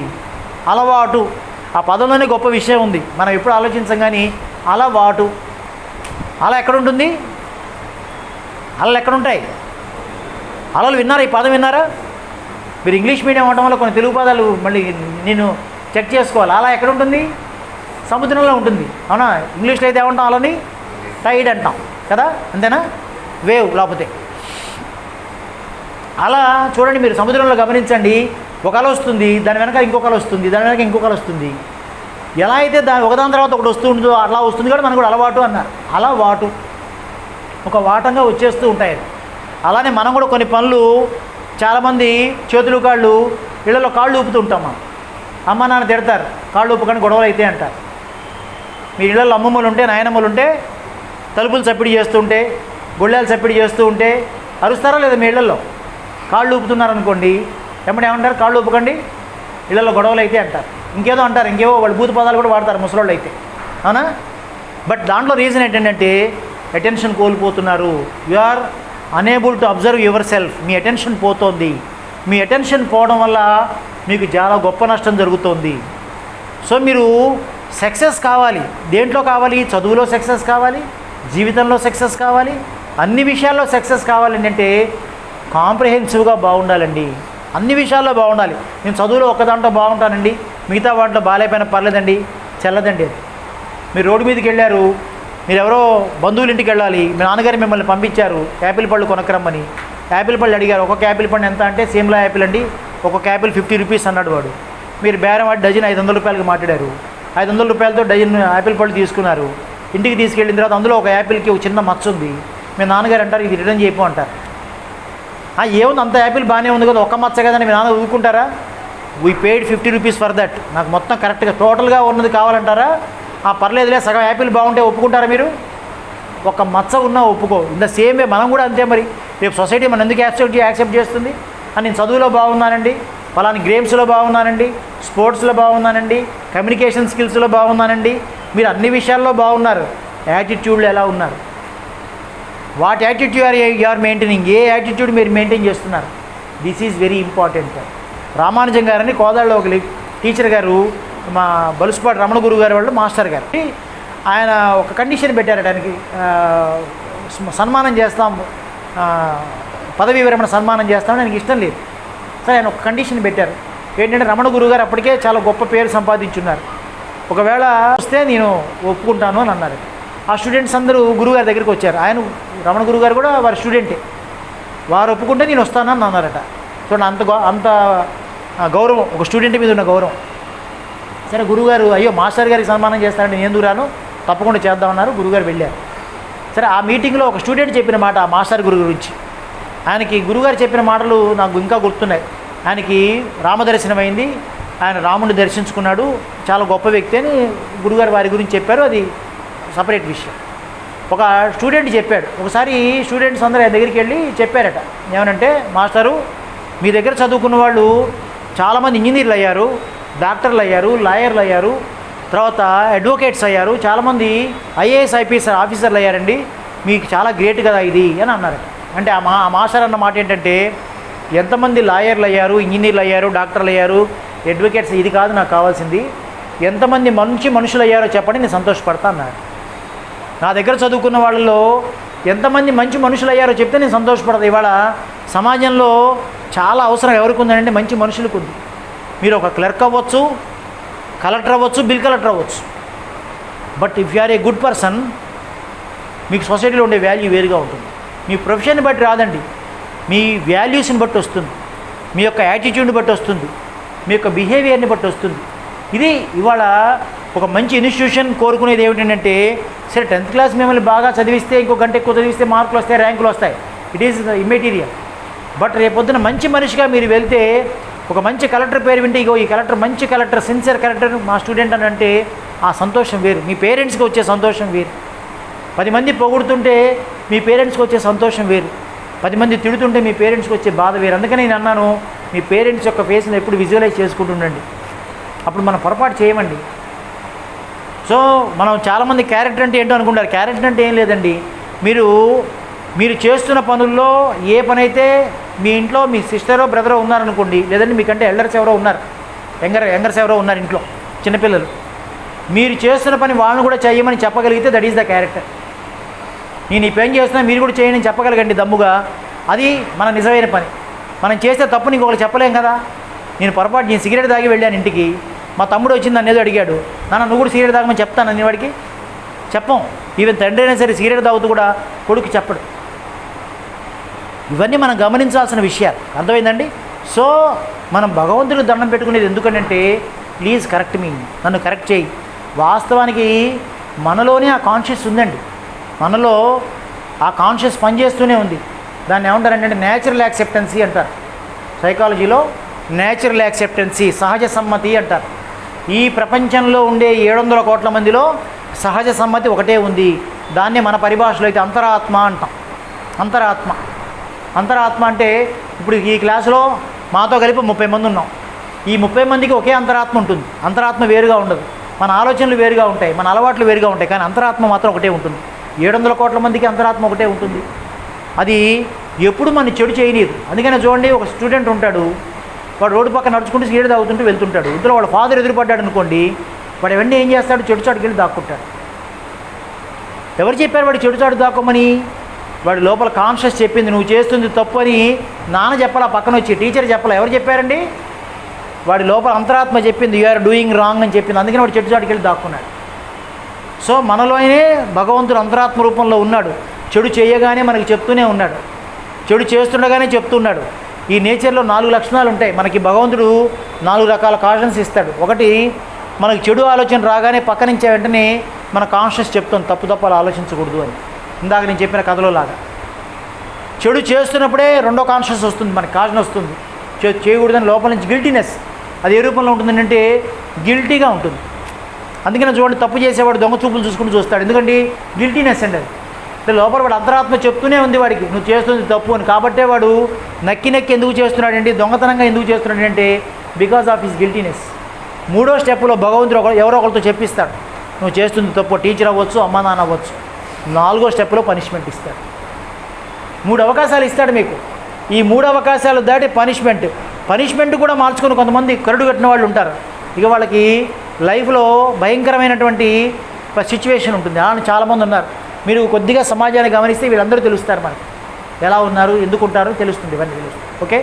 అలవాటు, ఆ పదంలోనే గొప్ప విషయం ఉంది, మనం ఎప్పుడు ఆలోచించం. కానీ అలవాటు, అలా ఎక్కడుంటుంది? అలలు ఎక్కడుంటాయి? అలలు విన్నారా? ఈ పదం విన్నారా? మీరు ఇంగ్లీష్ మీడియం అవడం వల్ల కొన్ని తెలుగు పదాలు మళ్ళీ నేను చెక్ చేసుకోవాలి. అలా ఎక్కడుంటుంది? సముద్రంలో ఉంటుంది, అవునా? ఇంగ్లీష్లో అయితే ఏమంటాం? అలని టైడ్ అంటాం కదా, అంతేనా? వేవ్ లేకపోతే అలా. చూడండి, మీరు సముద్రంలో గమనించండి, ఒక అల వస్తుంది, దాని వెనక ఇంకొక అల వస్తుంది, దాని వెనక ఇంకొక అల వస్తుంది. ఎలా అయితే ఒకదాని తర్వాత ఒకటి వస్తూ ఉంటుందో అలా వస్తుంది. కూడా మనకు కూడా అలవాటు అన్నారు. అలా వాటు ఒక వాటంగా వచ్చేస్తూ ఉంటాయి. అలానే మనం కూడా కొన్ని పనులు, చాలామంది చేతులు కాళ్ళు ఇళ్లలో కాళ్ళు ఊపుతూ ఉంటాం. మనం అమ్మ నాన్న తిడతారు, కాళ్ళు ఊపుకొని గొడవలు అయితే అంటారు. మీ ఇళ్లలో అమ్మమ్మలు ఉంటే, నాయనమ్మలు ఉంటే తలుపులు చప్పిడి చేస్తుంటే, గొళ్ళాలు చప్పిడి చేస్తూ ఉంటే అరుస్తారా లేదా? మీ ఇళ్లలో కాళ్ళు ఊపుతున్నారనుకోండి, ఏమంటారు, కాళ్ళు ఊపకండి, ఇళ్ళలో గొడవలు అయితే అంటారు, ఇంకేదో అంటారు, ఇంకేవో వాళ్ళు భూత పదాలు కూడా వాడతారు ముసలోళ్ళు అయితే, అవునా? బట్ దాంట్లో రీజన్ ఏంటంటే అటెన్షన్ కోల్పోతున్నారు. You are unable to observe yourself. మీ అటెన్షన్ పోతోంది. మీ అటెన్షన్ పోవడం వల్ల మీకు చాలా గొప్ప నష్టం జరుగుతోంది. సో మీరు సక్సెస్ కావాలి. దేంట్లో కావాలి? చదువులో సక్సెస్ కావాలి, జీవితంలో సక్సెస్ కావాలి, అన్ని విషయాల్లో సక్సెస్ కావాలి అంటే కాంప్రిహెన్సివ్గా బాగుండాలండి. అన్ని విషయాల్లో బాగుండాలి. నేను చదువులో ఒక్క దాంట్లో బాగుంటానండి, మిగతా వాటిలో బాగాలేకపోయినా పర్లేదండి, చెల్లదండి అది. మీరు రోడ్డు మీదకి వెళ్ళారు, మీరు ఎవరో బంధువుల ఇంటికి వెళ్ళాలి, మీ నాన్నగారు మిమ్మల్ని పంపించారు యాపిల్ పళ్ళు కొనకరమ్మని. యాపిల్ పళ్ళు అడిగారు, ఒక్కొక్క యాపిల్ పండు ఎంత అంటే సేమ్లా యాపిల్ అండి, ఒక్కొక్క యాపిల్ 50 రూపీస్ అన్నాడు వాడు. మీరు బేరం వాడి డజన్ 500 రూపాయలకి మాట్లాడారు. 500 రూపాయలతో డజన్ యాపిల్ పళ్ళు తీసుకున్నారు. ఇంటికి తీసుకెళ్ళిన తర్వాత అందులో ఒక యాపిల్కి ఒక చిన్న మచ్చ ఉంది. మీ నాన్నగారు అంటారు, ఇది రిటర్న్ చేయము అంటారు. ఏముంది, అంత యాపిల్ బాగానే ఉంది కదా, ఒక్క మచ్చ కదని మీ నాన్న ఊరుకుంటారా? We paid 50 rupees for that. నాకు మొత్తం కరెక్ట్గా టోటల్గా ఉన్నది కావాలంటారా? పర్లేదులే, సగం యాపిల్ బాగుంటే ఒప్పుకుంటారా మీరు? ఒక మచ్చ ఉన్నా ఒప్పుకో. ఇంత సేమే మనం కూడా అంతే. మరి రేపు సొసైటీ మనం ఎందుకు యాక్సెప్ట్ చేస్తుంది? నేను చదువులో బాగున్నానండి, ఫలాని గేమ్స్లో బాగున్నానండి, స్పోర్ట్స్లో బాగున్నానండి, కమ్యూనికేషన్ స్కిల్స్లో బాగున్నానండి. మీరు అన్ని విషయాల్లో బాగున్నారు, యాటిట్యూడ్లో ఎలా ఉన్నారు? What attitude you are maintaining? ఏ యాటిట్యూడ్ మీరు మెయింటైన్ చేస్తున్నారు? This is very important. Ramanujam గారని కోదాడలో ఒక టీచర్ గారు, మా బలుసుపాటి రమణ గురువు గారు వాళ్ళు మాస్టర్ గారు, ఆయన ఒక కండిషన్ పెట్టారట. ఆయనకి సన్మానం చేస్తాం, పదవీ విరమణ సన్మానం చేస్తామని ఆయనకి ఇష్టం లేదు. సరే, ఆయన ఒక కండిషన్ పెట్టారు. ఏంటంటే రమణ గురువు గారు అప్పటికే చాలా గొప్ప పేరు సంపాదించున్నారు. ఒకవేళ వస్తే నేను ఒప్పుకుంటాను అని అన్నారు. ఆ స్టూడెంట్స్ అందరూ గురువుగారి దగ్గరికి వచ్చారు. ఆయన రమణ గురువు గారు కూడా వారి స్టూడెంటే. వారు ఒప్పుకుంటే నేను వస్తానని అన్నారట. చూడండి, అంత గౌరవం, ఒక స్టూడెంట్ మీద ఉన్న గౌరవం. సరే, గురువుగారు అయ్యో మాస్టర్ గారికి సన్మానం చేస్తానంటే నేను ఎందుకు రాను, తప్పకుండా చేద్దామన్నారు. గురువుగారు వెళ్ళారు. సరే, ఆ మీటింగ్లో ఒక స్టూడెంట్ చెప్పిన మాట ఆ మాస్టర్ గురు గురించి, ఆయనకి గురువుగారు చెప్పిన మాటలు నాకు ఇంకా గుర్తున్నాయి. ఆయనకి రామదర్శనమైంది, ఆయన రాముడిని దర్శించుకున్నాడు, చాలా గొప్ప వ్యక్తి అని గురువుగారు వారి గురించి చెప్పారు. అది సపరేట్ విషయం. ఒక స్టూడెంట్ చెప్పాడు. ఒకసారి స్టూడెంట్స్ అందరూ ఆయన దగ్గరికి వెళ్ళి చెప్పారట, ఏమనంటే, మాస్టరు మీ దగ్గర చదువుకున్న వాళ్ళు చాలామంది ఇంజనీర్లు అయ్యారు, డాక్టర్లు అయ్యారు, లాయర్లు అయ్యారు, తర్వాత అడ్వకేట్స్ అయ్యారు, చాలామంది ఐఏఎస్ ఐపీఎస్ ఆఫీసర్లు అయ్యారండి, మీకు చాలా గ్రేట్ కదా ఇది అని అన్నారు. అంటే ఆ మాస్టర్ అన్న మాట ఏంటంటే, ఎంతమంది లాయర్లు అయ్యారు, ఇంజనీర్లు అయ్యారు, డాక్టర్లు అయ్యారు, అడ్వకేట్స్, ఇది కాదు నాకు కావాల్సింది, ఎంతమంది మంచి మనుషులు అయ్యారో చెప్పండి, నేను సంతోషపడతా అన్నారు. నా దగ్గర చదువుకున్న వాళ్ళలో ఎంతమంది మంచి మనుషులు అయ్యారో చెప్తే నేను సంతోషపడతా. ఇవాళ సమాజంలో చాలా అవసరం ఎవరికి ఉందంటే మంచి మనుషులకు ఉంది. మీరు ఒక క్లర్క్ అవ్వచ్చు, కలెక్టర్ అవ్వచ్చు, బిల్ కలెక్టర్ అవ్వచ్చు. But if you are a good person, మీకు సొసైటీలో ఉండే వాల్యూ వేరుగా ఉంటుంది. మీ ప్రొఫెషన్ని బట్టి రాదండి, మీ వాల్యూస్ని బట్టి వస్తుంది, మీ యొక్క యాటిట్యూడ్ని బట్టి వస్తుంది, మీ యొక్క బిహేవియర్ని బట్టి వస్తుంది. ఇది ఇవాళ ఒక మంచి ఇన్స్టిట్యూషన్ కోరుకునేది ఏమిటంటే, సరే 10th క్లాస్ మిమ్మల్ని బాగా చదివిస్తే, ఇంకో గంట ఎక్కువ చదివిస్తే మార్కులు వస్తాయి, ర్యాంకులు వస్తాయి, ఇట్ ఈస్ ఇమ్మెటీరియల్. బట్ రేపొద్దున మంచి మనిషిగా మీరు వెళ్తే, ఒక మంచి కలెక్టర్ పేరు వింటే, ఇగో ఈ కలెక్టర్ మంచి కలెక్టర్, సిన్సియర్ కలెక్టర్ మా స్టూడెంట్ అని అంటే ఆ సంతోషం వేరు. మీ పేరెంట్స్కి వచ్చే సంతోషం వేరు. 10 మంది పొగుడుతుంటే మీ పేరెంట్స్కి వచ్చే సంతోషం వేరు. 10 మంది తిడుతుంటే మీ పేరెంట్స్కి వచ్చే బాధ వేరు. అందుకని నేను అన్నాను, మీ పేరెంట్స్ యొక్క ఫేస్ని ఎప్పుడు విజువలైజ్ చేసుకుంటుండండి, అప్పుడు మనం పొరపాటు చేయమండి. సో మనం చాలామంది క్యారెక్టర్ అంటే ఏంటో అనుకుంటారు. క్యారెక్టర్ అంటే ఏం లేదండి, మీరు చేస్తున్న పనుల్లో ఏ పని అయితే, మీ ఇంట్లో మీ సిస్టరో బ్రదరో ఉన్నారనుకోండి, లేదంటే మీకంటే ఎల్డర్స్ ఎవరో ఉన్నారు, యంగర్స్ ఎవరో ఉన్నారు ఇంట్లో, చిన్నపిల్లలు, మీరు చేస్తున్న పని వాళ్ళని కూడా చేయమని చెప్పగలిగితే దట్ ఈస్ ద క్యారెక్టర్. నేను ఈ పని చేస్తున్నా, మీరు కూడా చేయని చెప్పగలగండి దమ్ముగా, అది మన నిజమైన పని. మనం చేస్తే తప్పు నీకు ఒకరు చెప్పలేం కదా. నేను సిగరెట్ తాగి వెళ్ళాను ఇంటికి, మా తమ్ముడు వచ్చి నన్ను ఏదో అడిగాడు, నాన్న నువ్వు కూడా సిగరెట్ తాగమని చెప్తాను నేను వాడికి చెప్పం. ఈవెన్ తండ్రి అయినా సరే సిగరెట్ తాగుతూ కూడా కొడుకు చెప్పడు. ఇవన్నీ మనం గమనించాల్సిన విషయాలు, అర్థమైందండి. సో మనం భగవంతుడికి దండం పెట్టుకునేది ఎందుకంటే, ప్లీజ్ కరెక్ట్ మీ, నన్ను కరెక్ట్ చేయి. వాస్తవానికి మనలోనే ఆ కాన్షియస్ ఉందండి, మనలో ఆ కాన్షియస్ పనిచేస్తూనే ఉంది. దాన్ని ఏమంటారంటే న్యాచురల్ యాక్సెప్టెన్సీ అంటారు సైకాలజీలో. న్యాచురల్ యాక్సెప్టెన్సీ, సహజ సమ్మతి అంటారు. ఈ ప్రపంచంలో ఉండే 700 కోట్ల మందిలో సహజ సమ్మతి ఒకటే ఉంది. దాన్ని మన పరిభాషలో అయితే అంతరాత్మ అంటాం. అంతరాత్మ అంటే ఇప్పుడు ఈ క్లాసులో మాతో కలిపి 30 మంది ఉన్నాం. ఈ 30 మందికి ఒకే అంతరాత్మ ఉంటుంది. అంతరాత్మ వేరుగా ఉండదు. మన ఆలోచనలు వేరుగా ఉంటాయి, మన అలవాట్లు వేరుగా ఉంటాయి, కానీ అంతరాత్మ మాత్రం ఒకటే ఉంటుంది. 700 కోట్ల మందికి అంతరాత్మ ఒకటే ఉంటుంది. అది ఎప్పుడు మన చెడు చేయలేదు. అందుకనే చూడండి, ఒక స్టూడెంట్ ఉంటాడు, వాడు రోడ్డు పక్కన నడుచుకుంటూ సిగరెట్ తాగుతుంటూ వెళ్తుంటాడు. ఇందులో వాళ్ళ ఫాదర్ ఎదురుపడ్డాడు అనుకోండి, వాడు వెంటనే ఏం చేస్తాడు, చెడు చాటుకి వెళ్ళి దాక్కుంటాడు. ఎవరు చెప్పారు వాడు చెడు చాటు దాక్కోమని? వాడి లోపల కాన్షియస్ చెప్పింది, నువ్వు చేస్తుంది తప్పు అని. నాన్న చెప్పాలా, పక్కన వచ్చి టీచర్ చెప్పాలా, ఎవరు చెప్పారండి? వాడి లోపల అంతరాత్మ చెప్పింది, యు ఆర్ డూయింగ్ రాంగ్ అని చెప్పింది. అందుకని వాడు చెడు చాటుకి వెళ్ళి దాక్కున్నాడు. సో మనలోనే భగవంతుడు అంతరాత్మ రూపంలో ఉన్నాడు. చెడు చేయగానే మనకి చెప్తూనే ఉన్నాడు, చెడు చేస్తుండగానే చెప్తున్నాడు. ఈ నేచర్లో 4 లక్షణాలు ఉంటాయి. మనకి భగవంతుడు 4 రకాల కాషన్స్ ఇస్తాడు. ఒకటి, మనకు చెడు ఆలోచన రాగానే పక్క నుంచి వెంటనే మన కాన్షియస్ చెప్తుంది తప్పు అలా ఆలోచించకూడదు అని. ఇందాక నేను చెప్పిన కథలో లాగా చెడు చేస్తున్నప్పుడే రెండో కాన్షియస్ వస్తుంది, మనకి కాషన్ వస్తుంది చేయకూడదని. లోపల నుంచి గిల్టీనెస్, అది ఏ రూపంలో ఉంటుందంటే గిల్టీగా ఉంటుంది. అందుకనే చూడండి, తప్పు చేసేవాడు దొంగ చూపులు చూసుకుంటూ చూస్తాడు. ఎందుకంటే గిల్టీనెస్ అండి అది. లోపల వాడు అంతరాత్మ చెప్తూనే ఉంది వాడికి, నువ్వు చేస్తుంది తప్పు అని. కాబట్టే వాడు నక్కి ఎందుకు చేస్తున్నాడంటే, దొంగతనంగా ఎందుకు చేస్తున్నాడంటే బికాజ్ ఆఫ్ హిస్ గిల్టీనెస్. 3వ స్టెప్లో భగవంతుడు ఎవరో ఒకరితో చెప్పిస్తాడు, నువ్వు చేస్తుంది తప్పు. టీచర్ అవ్వచ్చు, అమ్మా నాన్న అవ్వచ్చు. 4వ స్టెప్లో పనిష్మెంట్ ఇస్తాడు. 3 అవకాశాలు ఇస్తాడు మీకు. ఈ 3 అవకాశాలు దాటి పనిష్మెంట్ కూడా మార్చుకుని కొంతమంది కరుడు కట్టిన వాళ్ళు ఉంటారు. ఇక వాళ్ళకి లైఫ్లో భయంకరమైనటువంటి సిచ్యువేషన్ ఉంటుంది. అలాంటి చాలామంది ఉన్నారు. మీరు కొద్దిగా సమాజాన్ని గమనిస్తే వీళ్ళందరూ తెలుస్తారు మనకి, ఎలా ఉన్నారు, ఎందుకు ఉంటారు తెలుస్తుంది, ఇవన్నీ తెలుస్తుంది. ఓకే,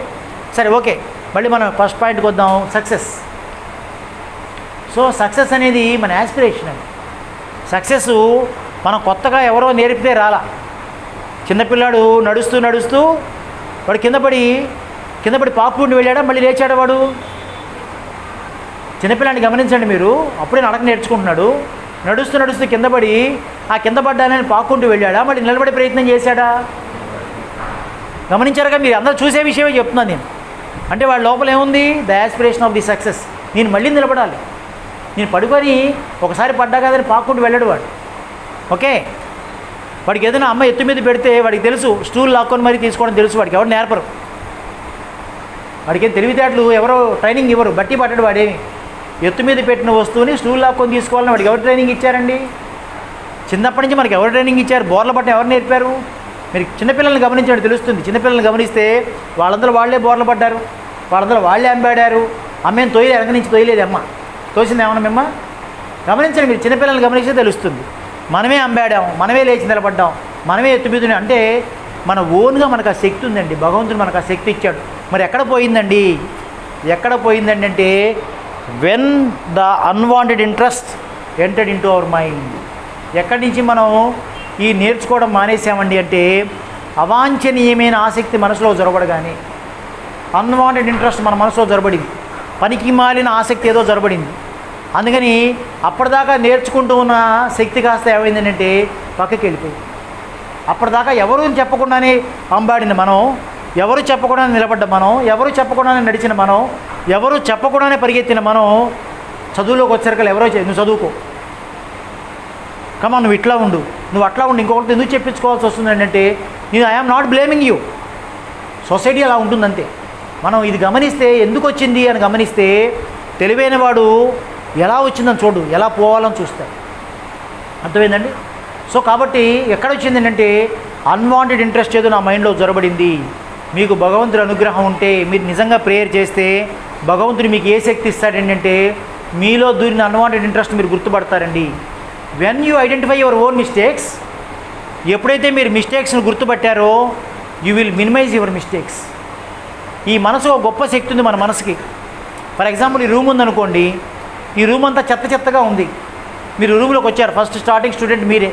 సరే, ఓకే. మళ్ళీ మనం ఫస్ట్ పాయింట్కి వద్దాం, సక్సెస్. సో సక్సెస్ అనేది మన యాస్పిరేషన్ అండి. సక్సెస్ మనం కొత్తగా ఎవరో నేర్పితే రాలా. చిన్నపిల్లాడు నడుస్తూ వాడు కింద పడి పాపుండి వెళ్ళాడా, మళ్ళీ లేచాడా వాడు? చిన్నపిల్లాడిని గమనించండి మీరు, అప్పుడే నడక నేర్చుకుంటున్నాడు. నడుస్తూ కింద పడి ఆ కింద పడ్డానని పాక్కుంటూ వెళ్ళాడా, మళ్ళీ నిలబడే ప్రయత్నం చేశాడా? గమనించారుగా మీరు, అందరూ చూసే విషయమే చెప్తున్నాను నేను. అంటే వాడి లోపల ఏముంది, the aspiration of the success. నేను మళ్ళీ నిలబడాలి, నేను పడుకొని ఒకసారి పడ్డా కదని పాక్కుంటూ వెళ్ళాడు వాడు. ఓకే, వాడికి ఏదైనా అమ్మ ఎత్తు మీద పెడితే వాడికి తెలుసు, స్టూల్ లాక్కొని మరీ తీసుకోవడం తెలుసు. వాడికి ఎవరు నేర్పరు, వాడికి తెలివితేటలు ఎవరో ట్రైనింగ్ ఇవ్వరు. బట్టి పడ్డాడు వాడేమి. ఎత్తు మీద పెట్టిన వస్తువుని స్టూల్ లాక్కొని తీసుకోవాలని వాడికి ఎవరు ట్రైనింగ్ ఇచ్చారండి? చిన్నప్పటి నుంచి మనకి ఎవరు ట్రైనింగ్ ఇచ్చారు? బోర్ల పట్టిన ఎవరు నేర్పారు? మీరు చిన్నపిల్లల్ని గమనించండి, తెలుస్తుంది. చిన్నపిల్లల్ని గమనిస్తే వాళ్ళందరూ వాళ్ళే బోర్లు పడ్డారు, వాళ్ళందరూ వాళ్ళే అంబాడారు. అమ్మేం తోయలేదు, వెనక నుంచి తోయలేదు అమ్మ. తోసింది ఏమన్నా మేమ్మ? గమనించండి మీరు, చిన్నపిల్లల్ని గమనిస్తే తెలుస్తుంది. మనమే అంబాడాం, మనమే లేచి నిలబడ్డాం, మనమే ఎత్తు మీద. అంటే మన ఓన్గా మనకు ఆ శక్తి ఉందండి. భగవంతుడు మనకు ఆ శక్తి ఇచ్చాడు. మరి ఎక్కడ పోయిందండి అంటే when the unwanted interest entered into our mind. ఎక్కడి నుంచి మనం ఈ నేర్చుకోవడం మానేసామండి అంటే, అవాంఛనీయమైన ఆసక్తి మనసులో జరగబడగానే, అన్వాంటెడ్ ఇంట్రెస్ట్ మన మనసులో జరబడింది, పనికి మాలిన ఆసక్తి ఏదో జరబడింది. అందుకని అప్పటిదాకా నేర్చుకుంటూ ఉన్న శక్తి కాస్త ఏమైందంటే పక్కకి వెళ్ళిపోయింది. అప్పటిదాకా ఎవరు చెప్పకుండానే అంబాడిన మనం, ఎవరు చెప్పకుండానే నిలబడ్డ మనం, ఎవరు చెప్పకుండానే నడిచిన మనం, ఎవరు చెప్పకుండానే పరిగెత్తిన మనం, చదువులోకి వచ్చారు ఎవరో నువ్వు చదువుకో, కమా నువ్వు ఇట్లా ఉండు, నువ్వు అట్లా ఉండు, ఇంకొకటి ఎందుకు చెప్పించుకోవాల్సి వస్తుంది అంటే, నేను I'm not blaming you, society అలా ఉంటుందంతే. మనం ఇది గమనిస్తే, ఎందుకు వచ్చింది అని గమనిస్తే, తెలివైన వాడు ఎలా వచ్చిందని చూడు, ఎలా పోవాలని చూస్తాడు. అర్థమైందండి? సో కాబట్టి ఎక్కడ వచ్చింది అంటే, అన్వాంటెడ్ ఇంట్రెస్ట్ ఏదో నా మైండ్లో జొరబడింది. మీకు భగవంతుడి అనుగ్రహం ఉంటే, మీరు నిజంగా ప్రేయర్ చేస్తే భగవంతుడు మీకు ఏ శక్తి ఇస్తాడంటే, మీలో దూరిన అన్వాంటెడ్ ఇంట్రెస్ట్ మీరు గుర్తుపడతారండి. When you identify your own mistakes, ఎప్పుడైతే మీరు మిస్టేక్స్ని గుర్తుపట్టారో, you will minimize your mistakes. ఈ మనసు ఒక గొప్ప శక్తి ఉంది మన మనసుకి. ఫర్ ఎగ్జాంపుల్, ఈ రూమ్ ఉందనుకోండి, ఈ రూమ్ అంతా చెత్తగా ఉంది. మీరు రూమ్లోకి వచ్చారు, ఫస్ట్ స్టార్టింగ్ స్టూడెంట్ మీరే.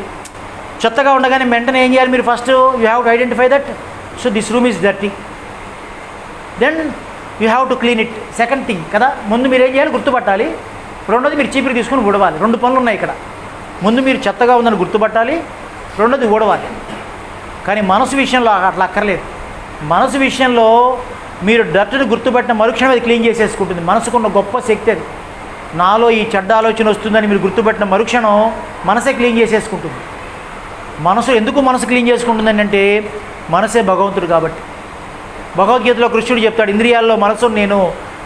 చెత్తగా ఉండగానే వెంటనే ఏం చేయాలి మీరు? First you have to identify that, so this room is dirty, then you have to clean it. Second thing కదా, ముందు మీరు ఏం చేయాలి? గుర్తుపట్టాలి. రెండోది మీరు చీపురు తీసుకుని ఊడవాలి. 2 పనులు ఉన్నాయి ఇక్కడ. ముందు మీరు చెత్తగా ఉందని గుర్తుపట్టాలి, రెండోది ఊడవాలి. కానీ మనసు విషయంలో అట్లా అక్కర్లేదు. మనసు విషయంలో మీరు డర్ట్ని గుర్తుపట్టిన మరుక్షణం అది క్లీన్ చేసేసుకుంటుంది. మనసుకున్న గొప్ప శక్తి అది. నాలో ఈ చెడ్డ ఆలోచన వస్తుందని మీరు గుర్తుపట్టిన మరుక్షణం మనసే క్లీన్ చేసేసుకుంటుంది. మనసు ఎందుకు మనసు క్లీన్ చేసుకుంటుందని అంటే, మనసే భగవంతుడు కాబట్టి. భగవద్గీతలో కృష్ణుడు చెప్తాడు, ఇంద్రియాల్లో మనసును నేను.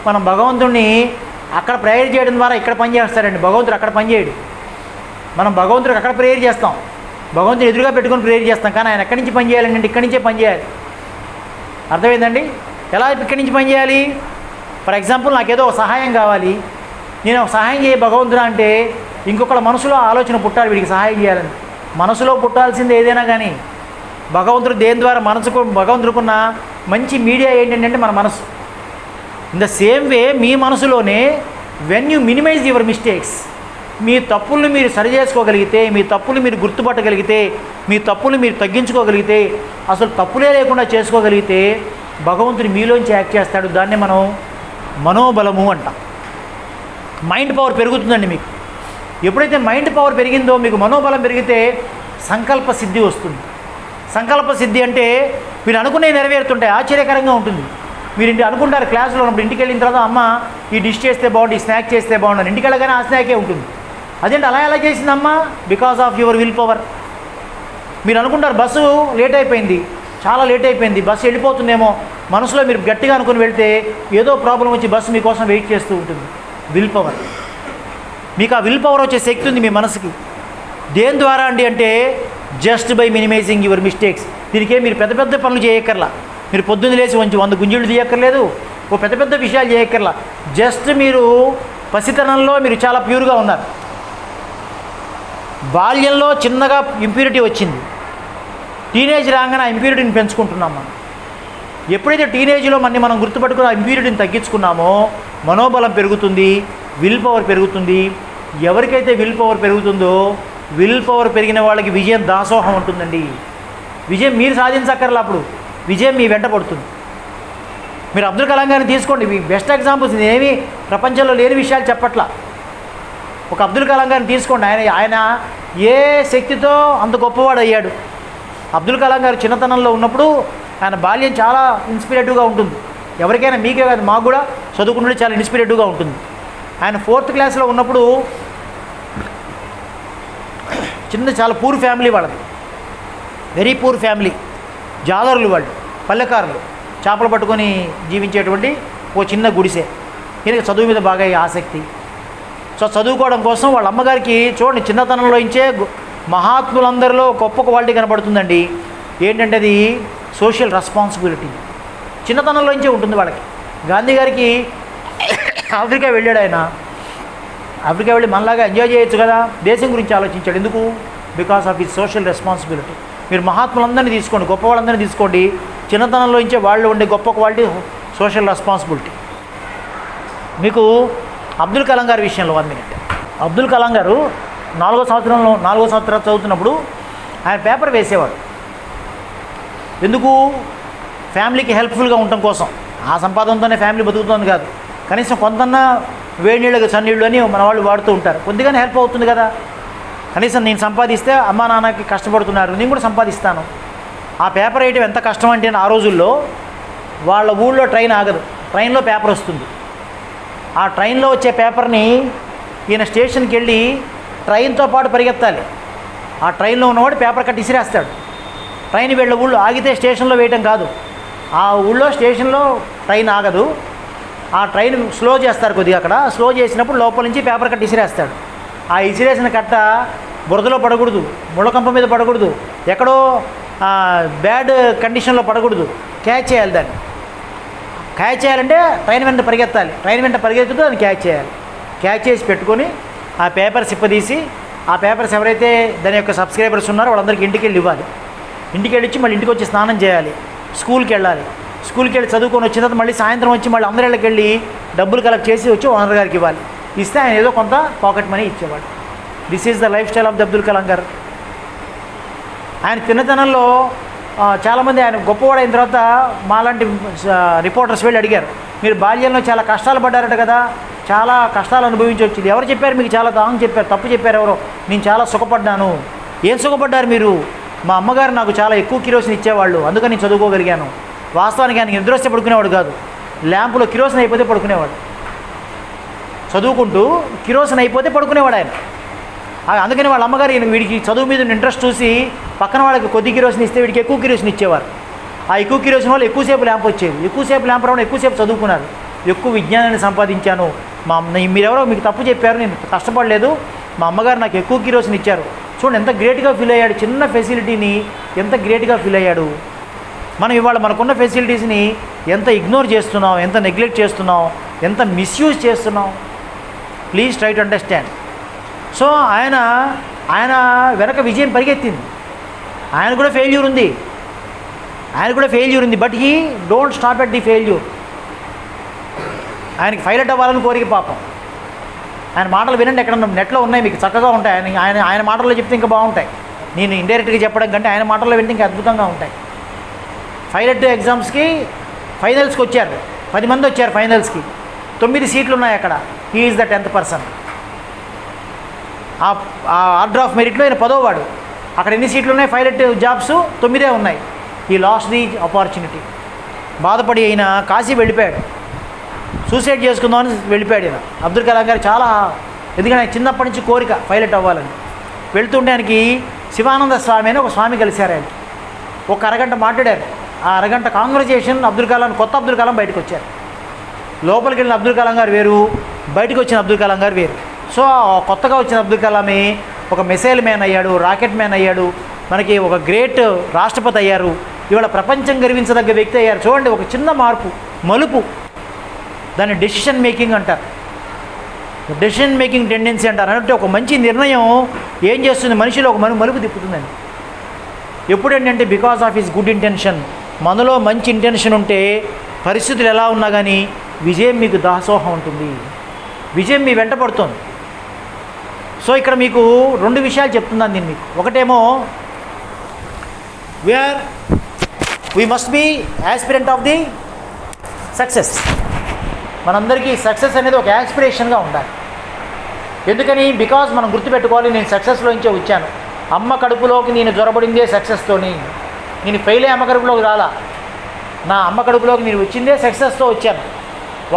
మనం భగవంతుడిని అక్కడ ప్రేయర్ చేయడం ద్వారా ఇక్కడ పని చేస్తాడండి. భగవంతుడు అక్కడ పని చేయడు. మనం భగవంతుడికి అక్కడ ప్రేయర్ చేస్తాం, భగవంతుని ఎదురుగా పెట్టుకొని ప్రేయర్ చేస్తాం. కానీ ఆయన ఎక్కడి నుంచి పని చేయాలండి? ఇక్కడి నుంచే పని చేయాలి. అర్థమైందండి? ఎలా ఇక్కడి నుంచి పని చేయాలి? ఫర్ ఎగ్జాంపుల్, నాకేదో ఒక సహాయం కావాలి, నేను ఒక సహాయం చేయ భగవంతుడు అంటే ఇంకొకళ్ళ మనసులో ఆలోచన పుట్టాలి, వీడికి సహాయం చేయాలని. మనసులో పుట్టాల్సింది ఏదైనా కానీ. భగవంతుడు దేని ద్వారా భగవంతుడుకున్న మంచి మీడియా ఏంటంటే మన మనసు. ఇన్ ద సేమ్ వే మీ మనసులోనే when you minimize your mistakes, మీ తప్పుల్ని మీరు సరి చేసుకోగలిగితే, మీ తప్పులు మీరు గుర్తుపట్టగలిగితే, మీ తప్పులు మీరు తగ్గించుకోగలిగితే, అసలు తప్పులే లేకుండా చేసుకోగలిగితే భగవంతుడు మీలోంచి యాక్ట్ చేస్తాడు. దాన్ని మనం మనోబలము అంటాం. మైండ్ పవర్ పెరుగుతుందండి మీకు. ఎప్పుడైతే మైండ్ పవర్ పెరిగిందో మీకు మనోబలం పెరిగితే సంకల్ప సిద్ధి వస్తుంది. సంకల్ప సిద్ధి అంటే మీరు అనుకునే నెరవేరుతుంటాయి. ఆశ్చర్యకరంగా ఉంటుంది. మీరు అనుకుంటారు క్లాసులో ఉన్నప్పుడు, ఇంటికి వెళ్ళిన తర్వాత అమ్మ ఈ డిష్ చేస్తే బాగుండు, ఈ స్నాక్ చేస్తే బాగుండు, ఇంటికి వెళ్ళగానే ఆ స్నాకే ఉంటుంది. అదేంటి అలా ఎలా చేసిందమ్మా? Because of your will power. మీరు అనుకుంటారు బస్సు లేట్ అయిపోయింది, చాలా లేట్ అయిపోయింది, బస్సు వెళ్ళిపోతుందేమో, మనసులో మీరు గట్టిగా అనుకుని వెళ్తే ఏదో ప్రాబ్లం వచ్చి బస్సు మీకోసం వెయిట్ చేస్తూ ఉంటుంది. Will power. మీకు ఆ విల్ పవర్ వచ్చే శక్తి ఉంది మీ మనసుకి. దేని ద్వారా అండి అంటే just by minimising your mistakes. దీనికే మీరు పెద్ద పెద్ద పనులు చేయక్కర్లా. మీరు పొద్దున్న లేచి 100 గుంజులు తీయక్కర్లేదు, ఓ పెద్ద పెద్ద విషయాలు చేయక్కర్లా. జస్ట్ మీరు పసితనంలో మీరు చాలా ప్యూర్గా ఉన్నారు. బాల్యంలో చిన్నగా ఇంప్యూరిటీ వచ్చింది, టీనేజ్ రాగానే ఆ ఇంప్యూరిటీని పెంచుకుంటున్నాం మనం. ఎప్పుడైతే టీనేజ్లో మనం గుర్తుపట్టుకుని ఆ ఇంప్యూరిటీని తగ్గించుకున్నామో మనోబలం పెరుగుతుంది, విల్ పవర్ పెరుగుతుంది. ఎవరికైతే విల్ పవర్ పెరుగుతుందో, విల్ పవర్ పెరిగిన వాళ్ళకి విజయం దాసోహం ఉంటుందండి. విజయం మీరు సాధించక్కర్లా, అప్పుడు విజయం మీ వెంట పడుతుంది. మీరు అబ్దుల్ కలాం గారిని తీసుకోండి, మీ బెస్ట్ ఎగ్జాంపుల్స్. నేనేమి ప్రపంచంలో లేని విషయాలు చెప్పట్లా. ఒక అబ్దుల్ కలాం గారిని తీసుకోండి. ఆయన ఏ శక్తితో అంత గొప్పవాడు అయ్యాడు. అబ్దుల్ కలాం గారు చిన్నతనంలో ఉన్నప్పుడు ఆయన బాల్యం చాలా ఇన్స్పిరేటివ్గా ఉంటుంది. ఎవరికైనా, మీకే కాదు మాకు కూడా చదువుకుంటుంటే చాలా ఇన్స్పిరేటివ్గా ఉంటుంది. ఆయన 4th క్లాస్లో ఉన్నప్పుడు చాలా పూర్ ఫ్యామిలీ వాళ్ళది, వెరీ పూర్ ఫ్యామిలీ. జాలరులు వాళ్ళు, పల్లెకారులు, చేపలు పట్టుకొని జీవించేటువంటి ఓ చిన్న గుడిసె. ఈయనకి చదువు మీద బాగా ఆసక్తి. సో చదువుకోవడం కోసం వాళ్ళ అమ్మగారికి చూడండి, చిన్నతనంలో ఇచ్చే మహాత్ములందరిలో గొప్ప క్వాలిటీ కనబడుతుందండి. ఏంటంటే అది సోషల్ రెస్పాన్సిబిలిటీ. చిన్నతనంలో నుంచే ఉంటుంది వాళ్ళకి. గాంధీ గారికి ఆఫ్రికా వెళ్ళాడు ఆయన. ఆఫ్రికా వెళ్ళి మనలాగా ఎంజాయ్ చేయొచ్చు కదా, దేశం గురించి ఆలోచించాడు. ఎందుకు? Because of his social responsibility. మీరు మహాత్ములందరినీ తీసుకోండి, గొప్ప వాళ్ళందరినీ తీసుకోండి, చిన్నతనంలో నుంచే వాళ్ళు ఉండే గొప్ప క్వాలిటీ సోషల్ రెస్పాన్సిబిలిటీ. మీకు అబ్దుల్ కలాం గారి విషయంలో 1 minute. అబ్దుల్ కలాం గారు 4వ సంవత్సరం చదువుతున్నప్పుడు ఆయన పేపర్ వేసేవాడు. ఎందుకు? ఫ్యామిలీకి హెల్ప్ఫుల్గా ఉండటం కోసం. ఆ సంపాదనతోనే ఫ్యామిలీ బతుకుతుంది కాదు, కనీసం కొంతన్నా వేడి నీళ్ళకి చన్నీళ్ళు అని మన వాళ్ళు వాడుతూ ఉంటారు. కొద్దిగానే హెల్ప్ అవుతుంది కదా. కనీసం నేను సంపాదిస్తే అమ్మా నాన్నకి కష్టపడుతున్నారు, నేను కూడా సంపాదిస్తాను. ఆ పేపర్ వేయటం ఎంత కష్టం అంటే ఆ రోజుల్లో వాళ్ళ ఊళ్ళో ట్రైన్ ఆగదు, ట్రైన్లో పేపర్ వస్తుంది. ఆ ట్రైన్లో వచ్చే పేపర్ని ఈయన స్టేషన్కి వెళ్ళి ట్రైన్తో పాటు పరిగెత్తాలి. ఆ ట్రైన్లో ఉన్నవాడు పేపర్ కట్టి ఇసిరేస్తాడు. ట్రైన్ వెళ్ళే ఊళ్ళో ఆగితే స్టేషన్లో వేయటం కాదు, ఆ ఊళ్ళో స్టేషన్లో ట్రైన్ ఆగదు. ఆ ట్రైన్ స్లో చేస్తారు కొద్దిగా. అక్కడ స్లో చేసినప్పుడు లోపల నుంచి పేపర్ కట్టి ఇసిరేస్తాడు. ఆ ఇసిరేసిన కట్ట బురదలో పడకూడదు, ముళ్ళకంప మీద పడకూడదు, ఎక్కడో బ్యాడ్ కండిషన్లో పడకూడదు. క్యాచ్ చేయాలి దాన్ని. క్యాచ్ చేయాలంటే ట్రైన్ వెంట పరిగెత్తాలి. ట్రైన్ వెంట పరిగెత్తుతూ దాన్ని క్యాచ్ చేయాలి. క్యాచ్ చేసి పెట్టుకొని ఆ పేపర్స్ ఇప్పదీసి, ఆ పేపర్స్ ఎవరైతే దాని యొక్క సబ్స్క్రైబర్స్ ఉన్నారో వాళ్ళందరికీ ఇంటికి వెళ్ళి ఇవ్వాలి. ఇంటికి వెళ్ళి మళ్ళీ ఇంటికి వచ్చి స్నానం చేయాలి, స్కూల్కి వెళ్ళాలి. స్కూల్కి వెళ్ళి చదువుకొని వచ్చిన తర్వాత మళ్ళీ సాయంత్రం వచ్చి మళ్ళీ అందరిళ్ళకి వెళ్ళి డబ్బులు కలెక్ట్ చేసి వచ్చి ఓనర్ గారికి ఇవ్వాలి. ఇస్తే ఆయన ఏదో కొంత పాకెట్ మనీ ఇచ్చేవాడు. This is the life style of the Abdul Kalam గారు. ఆయన చిన్నతనంలో చాలామంది ఆయన గొప్పవాడు అయిన తర్వాత మాలాంటి రిపోర్టర్స్ వెళ్ళి అడిగారు, మీరు బాల్యంలో చాలా కష్టాలు పడ్డారట కదా, చాలా కష్టాలు అనుభవించి వచ్చింది. ఎవరు చెప్పారు మీకు? చాలా దాంగా చెప్పారు, తప్పు చెప్పారు ఎవరో. నేను చాలా సుఖపడ్డాను. ఏం సుఖపడ్డారు మీరు? మా అమ్మగారు నాకు చాలా ఎక్కువ కిరోసిన్ ఇచ్చేవాళ్ళు, అందుకని నేను చదువుకోగలిగాను. వాస్తవానికి ఆయన నిద్ర వస్తే పడుకునేవాడు కాదు, ల్యాంపులో కిరోసిన్ అయిపోతే పడుకునేవాడు. చదువుకుంటూ కిరోసిన్ అయిపోతే పడుకునేవాడు ఆయన. అందుకని వాళ్ళ అమ్మగారు వీడికి చదువు మీద ఇంట్రెస్ట్ చూసి పక్కన వాళ్ళకి కొద్ది కిరోసిన్ ఇస్తే వీడికి ఎక్కువ కిరోసిన్ ఇచ్చేవారు. ఆ ఎక్కువ కిరోసిన్ వల్ల ఎక్కువసేపు ల్యాంప్ వచ్చేది, ఎక్కువసేపు ల్యాంప్ రావడం, ఎక్కువసేపు చదువుకున్నారు, ఎక్కువ విజ్ఞానాన్ని సంపాదించాను. మీరెవరో మీకు తప్పు చెప్పారు, నేను కష్టపడలేదు, మా అమ్మగారు నాకు ఎక్కువ కిరోసిన్ ఇచ్చారు. చూడండి ఎంత గ్రేట్గా ఫీల్ అయ్యాడు, చిన్న ఫెసిలిటీని ఎంత గ్రేట్గా ఫీల్ అయ్యాడు. మనం ఇవాళ మనకున్న ఫెసిలిటీస్ని ఎంత ఇగ్నోర్ చేస్తున్నాం, ఎంత నెగ్లెక్ట్ చేస్తున్నాం, ఎంత మిస్యూజ్ చేస్తున్నాం. Please try to understand. So ఆయన వెనక విజయం పరిగెత్తింది, ఆయన కూడా ఫెయిల్యూర్ ఉంది, but he don't stop at the failure. ఆయనకి పైలట్ అవ్వాలని కోరిక పాపం. ఆయన మాటలు వినండి, ఎక్కడ నెట్లో ఉన్నాయి, మీకు చక్కగా ఉంటాయి. ఆయన మాటల్లో చెప్తే ఇంకా బాగుంటాయి, నేను ఇండైరెక్ట్గా చెప్పడం కంటే ఆయన మాటల్లో వింటే ఇంకా అద్భుతంగా ఉంటాయి. పైలట్ ఎగ్జామ్స్కి ఫైనల్స్కి వచ్చారు, 10 మంది వచ్చారు ఫైనల్స్కి, 9 సీట్లు ఉన్నాయి అక్కడ. He is the 10th person. ఆ ఆర్డర్ ఆఫ్ మెరిట్లో ఆయన 10వ వాడు. అక్కడ ఎన్ని సీట్లు ఉన్నాయి పైలట్ జాబ్స్? 9 ఉన్నాయి. ఈ లాస్ట్ ది ఆపర్చునిటీ. బాధపడి ఆయన కాశీ వెళ్ళిపోయాడు, సూసైడ్ చేసుకుందామని వెళ్ళిపోయాడు ఆయన. అబ్దుల్ కలాం గారు చాలా, ఎందుకంటే ఆయన చిన్నప్పటి నుంచి కోరిక పైలట్ అవ్వాలని. వెళ్తుంటే ఆయనకి శివానంద స్వామి అని ఒక స్వామి కలిశారు. ఆయన ఒక అరగంట మాట్లాడారు. ఆ అరగంట కాంగ్రెజేషన్ అబ్దుల్ కలాం, కొత్త అబ్దుల్ కలాం బయటకు వచ్చారు. లోపలికి వెళ్ళిన అబ్దుల్ కలాం గారు వేరు, బయటకు వచ్చిన అబ్దుల్ కలాం గారు వేరు. సో కొత్తగా వచ్చిన అబ్దుల్ కలామే ఒక మిసైల్ మ్యాన్ అయ్యాడు, రాకెట్ మ్యాన్ అయ్యాడు, మనకి ఒక గ్రేట్ రాష్ట్రపతి అయ్యారు. ఇవాళ ప్రపంచం గర్వించదగ్గ వ్యక్తి అయ్యారు. చూడండి, ఒక చిన్న మార్పు, మలుపు, దాన్ని డెసిషన్ మేకింగ్ అంటారు, డెసిషన్ మేకింగ్ టెండెన్సీ అంటారు. అంటే ఒక మంచి నిర్ణయం ఏం చేస్తుంది, మనిషిలో ఒక మలుపు తిప్పుతుందండి. ఎప్పుడేంటంటే because of his good intention. మనలో మంచి ఇంటెన్షన్ ఉంటే పరిస్థితులు ఎలా ఉన్నా కానీ విజయం మీకు దాసోహం ఉంటుంది, విజయం మీ వెంట పడుతుంది. సో ఇక్కడ మీకు 2 విషయాలు చెప్తున్నాను నేను మీకు. ఒకటేమో we must be aspirant of the success. మనందరికీ సక్సెస్ అనేది ఒక యాస్పిరేషన్గా ఉండాలి. ఎందుకని? బికాజ్ మనం గుర్తుపెట్టుకోవాలి, నేను సక్సెస్లోంచే వచ్చాను. అమ్మ కడుపులోకి నేను జొరబడిందే సక్సెస్తోని. నేను ఫెయిల్ అయ్యి అమ్మ కడుపులోకి రాలా, నా అమ్మ కడుపులోకి నేను వచ్చిందే సక్సెస్తో వచ్చాను.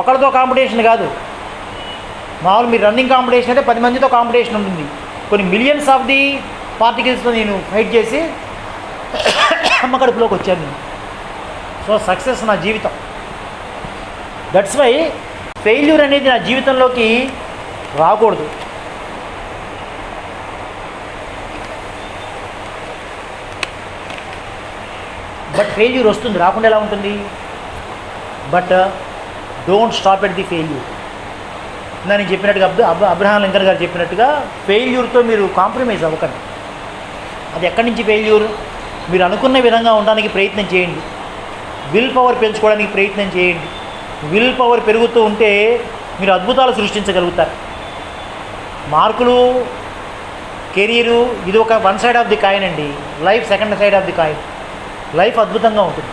ఒకరితో కాంపిటీషన్ కాదు. మామూలు మీరు రన్నింగ్ కాంపిటీషన్ అయితే 10 మందితో కాంపిటీషన్ ఉంటుంది. కొన్ని మిలియన్స్ ఆఫ్ ది పార్టికల్స్తో నేను ఫైట్ చేసి అమ్మ కడుపులోకి వచ్చాను నేను. సో సక్సెస్ నా జీవితం. దట్స్ వై ఫెయిల్యూర్ అనేది నా జీవితంలోకి రాకూడదు. బట్ ఫెయిల్యూర్ వస్తుంది, రాకుండా ఎలా ఉంటుంది? But don't stop at the failure. నేను చెప్పినట్టుగా అబ్రహాం లింకన్ గారు చెప్పినట్టుగా ఫెయిల్యూర్తో మీరు కాంప్రమైజ్ అవ్వకండి. అది ఎక్కడి నుంచి ఫెయిల్యూర్? మీరు అనుకున్న విధంగా ఉండడానికి ప్రయత్నం చేయండి, విల్ పవర్ పెంచుకోవడానికి ప్రయత్నం చేయండి. విల్ పవర్ పెరుగుతూ ఉంటే మీరు అద్భుతాలు సృష్టించగలుగుతారు. మార్కులు, కెరీరు ఇది ఒక 1 సైడ్ ఆఫ్ ది కాయిన్ అండి. Life 2nd side of the coin. Life అద్భుతంగా ఉంటుంది.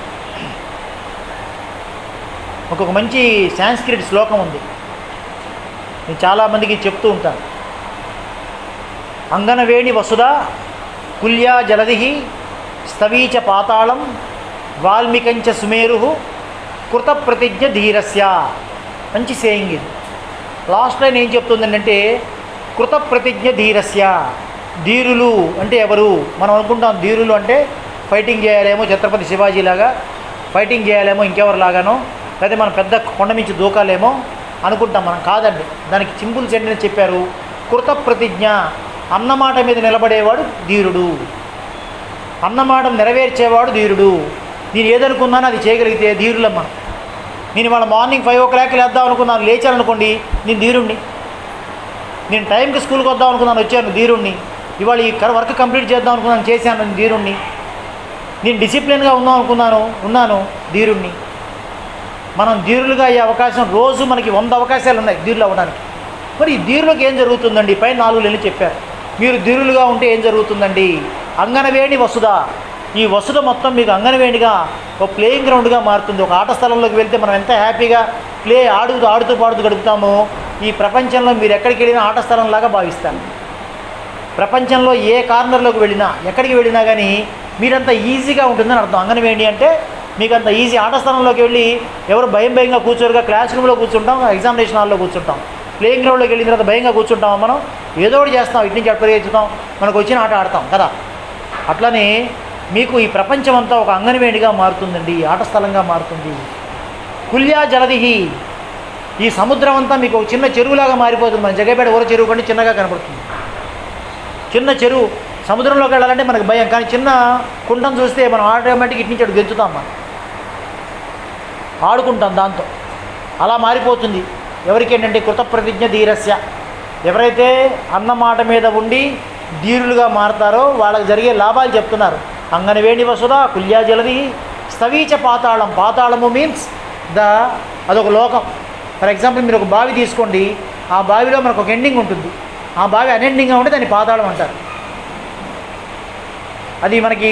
ఒక మంచి సాంస్క్రిట్ శ్లోకం ఉంది, నేను చాలామందికి చెప్తూ ఉంటాను. అంగనవేణి వసుధ కుల్యా జలధి స్తవీచ పాతాళం వాల్మీకంచ సుమేరు కృత ప్రతిజ్ఞ ధీరస్య. మంచి సేయింగ్ ఇది. లాస్ట్ లైన్ ఏం చెప్తుందంటే కృత ప్రతిజ్ఞ ధీరస్య. ధీరులు అంటే ఎవరు? మనం అనుకుంటాం ధీరులు అంటే ఫైటింగ్ చేయాలేమో ఛత్రపతి శివాజీలాగా, ఫైటింగ్ చేయాలేమో ఇంకెవరిలాగానో, లేదా మనం పెద్ద కొండ మించి దూకాలేమో అనుకుంటాం. మనం కాదండి. దానికి సింపుల్ సెంటెన్స్ చెప్పారు, కృత ప్రతిజ్ఞ. అన్నమాట మీద నిలబడేవాడు ధీరుడు, అన్నమాట నెరవేర్చేవాడు ధీరుడు. నేను ఏదనుకున్నానో అది చేయగలిగితే ధీరులం మనం. నేను ఇవాళ మార్నింగ్ 5 o'clock లేద్దాం అనుకున్నాను, లేచాననుకోండి, నేను ధీరుణ్ణి. నేను టైంకి స్కూల్కి వద్దాం అనుకున్నాను, వచ్చాను, ధీరుణ్ణి. ఇవాళ ఈ వర్క్ కంప్లీట్ చేద్దాం అనుకున్నాను, చేశాను, నేను ధీరుణ్ణి. నేను డిసిప్లిన్గా ఉన్నాను, ధీరుణ్ణి. మనం ధీరులుగా అయ్యే అవకాశం రోజు మనకి 100 అవకాశాలు ఉన్నాయి ధీరులు అవ్వడానికి. మరి ఈ ధీరులకు ఏం జరుగుతుందండి? పైన 4 నెలలు చెప్పారు. మీరు ధీరులుగా ఉంటే ఏం జరుగుతుందండి? అంగనవేణి వసుధ. ఈ వసుధ మొత్తం మీకు అంగనవేణిగా ఒక ప్లేయింగ్ గ్రౌండ్గా మారుతుంది. ఒక ఆట స్థలంలోకి వెళ్తే మనం ఎంత హ్యాపీగా ఆడుతూ పాడుతూ గడుపుతామో, ఈ ప్రపంచంలో మీరు ఎక్కడికి వెళ్ళినా ఆట స్థలంలాగా భావిస్తాను. ప్రపంచంలో ఏ కార్నర్లోకి వెళ్ళినా, ఎక్కడికి వెళ్ళినా కానీ మీరంత ఈజీగా ఉంటుందని అర్థం. అంగనవేణి అంటే మీకు అంత ఈజీ. ఆట స్థలంలోకి వెళ్ళి ఎవరు భయంగా కూర్చోరుగా, క్లాస్ రూమ్లో కూర్చుంటాం, ఎగ్జామినేషన్ హాల్లో కూర్చుంటాం. ప్లేయింగ్ గ్రౌండ్లోకి వెళ్ళిన తర్వాత భయంగా కూర్చుంటాం. మనం ఏదో ఒకటి చేస్తాం, ఇటు నుంచి అటు పరిగెత్తుతాం, మనకు వచ్చిన ఆట ఆడతాం కదా. అట్లనే మీకు ఈ ప్రపంచం అంతా ఒక అంగన్వేడిగా మారుతుందండి, ఆట స్థలంగా మారుతుంది. కుల్యా జలదిహి, ఈ సముద్రం అంతా మీకు ఒక చిన్న చెరువులాగా మారిపోతుంది. మన జగపేట ఊర చెరువు కంటే చిన్నగా కనపడుతుంది. చిన్న చెరువు, సముద్రంలోకి వెళ్ళాలంటే మనకు భయం, కానీ చిన్న కుంటను చూస్తే మనం ఆటోమేటిక్ ఇటు నుంచి అటు గెంతుతాం, మనం ఆడుకుంటాం దాంతో. అలా మారిపోతుంది. ఎవరికి ఏంటంటే కృతప్రతిజ్ఞ ధీరస్య, ఎవరైతే అన్నమాట మీద ఉండి ధీరులుగా మారతారో వాళ్ళకి జరిగే లాభాలు చెప్తున్నారు. అంగనవేణి వసుధ కుల్యా జలది స్థవీచ పాతాళం. పాతాళము మీన్స్ అదొక లోకం. ఫర్ ఎగ్జాంపుల్ మీరు ఒక బావి తీసుకోండి, ఆ బావిలో మనకు ఒక ఎండింగ్ ఉంటుంది. ఆ బావి అన్ఎండింగ్గా ఉంటే దాన్ని పాతాళం అంటారు. అది మనకి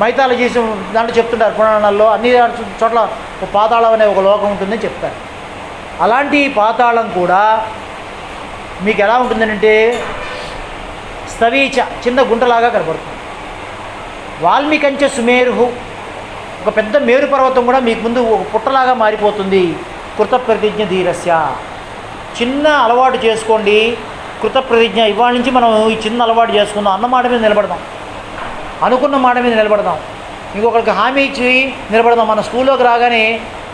మైథాలజీస్ దాంట్లో చెప్తుంటారు, పురాణాల్లో అన్ని చోట్ల ఒక పాతాళం అనే ఒక లోకం ఉంటుందని చెప్తారు. అలాంటి పాతాళం కూడా మీకు ఎలా ఉంటుందంటే స్థవీచ, చిన్న గుంటలాగా కనపడుతుంది. వాల్మీకంచె సుమేరు, ఒక పెద్ద మేరు పర్వతం కూడా మీకు ముందు ఒక పుట్టలాగా మారిపోతుంది. కృతప్రతిజ్ఞ ధీరస్య, చిన్న అలవాటు చేసుకోండి. కృతప్రతిజ్ఞ, ఇవాళ నుంచి మనం ఈ చిన్న అలవాటు చేసుకుందాం. అన్న మాట మీద నిలబడదాం, అనుకున్న మాట మీద నిలబడదాం, ఇంకొకరికి హామీ ఇచ్చి నిలబడదాం. మన స్కూల్లోకి రాగానే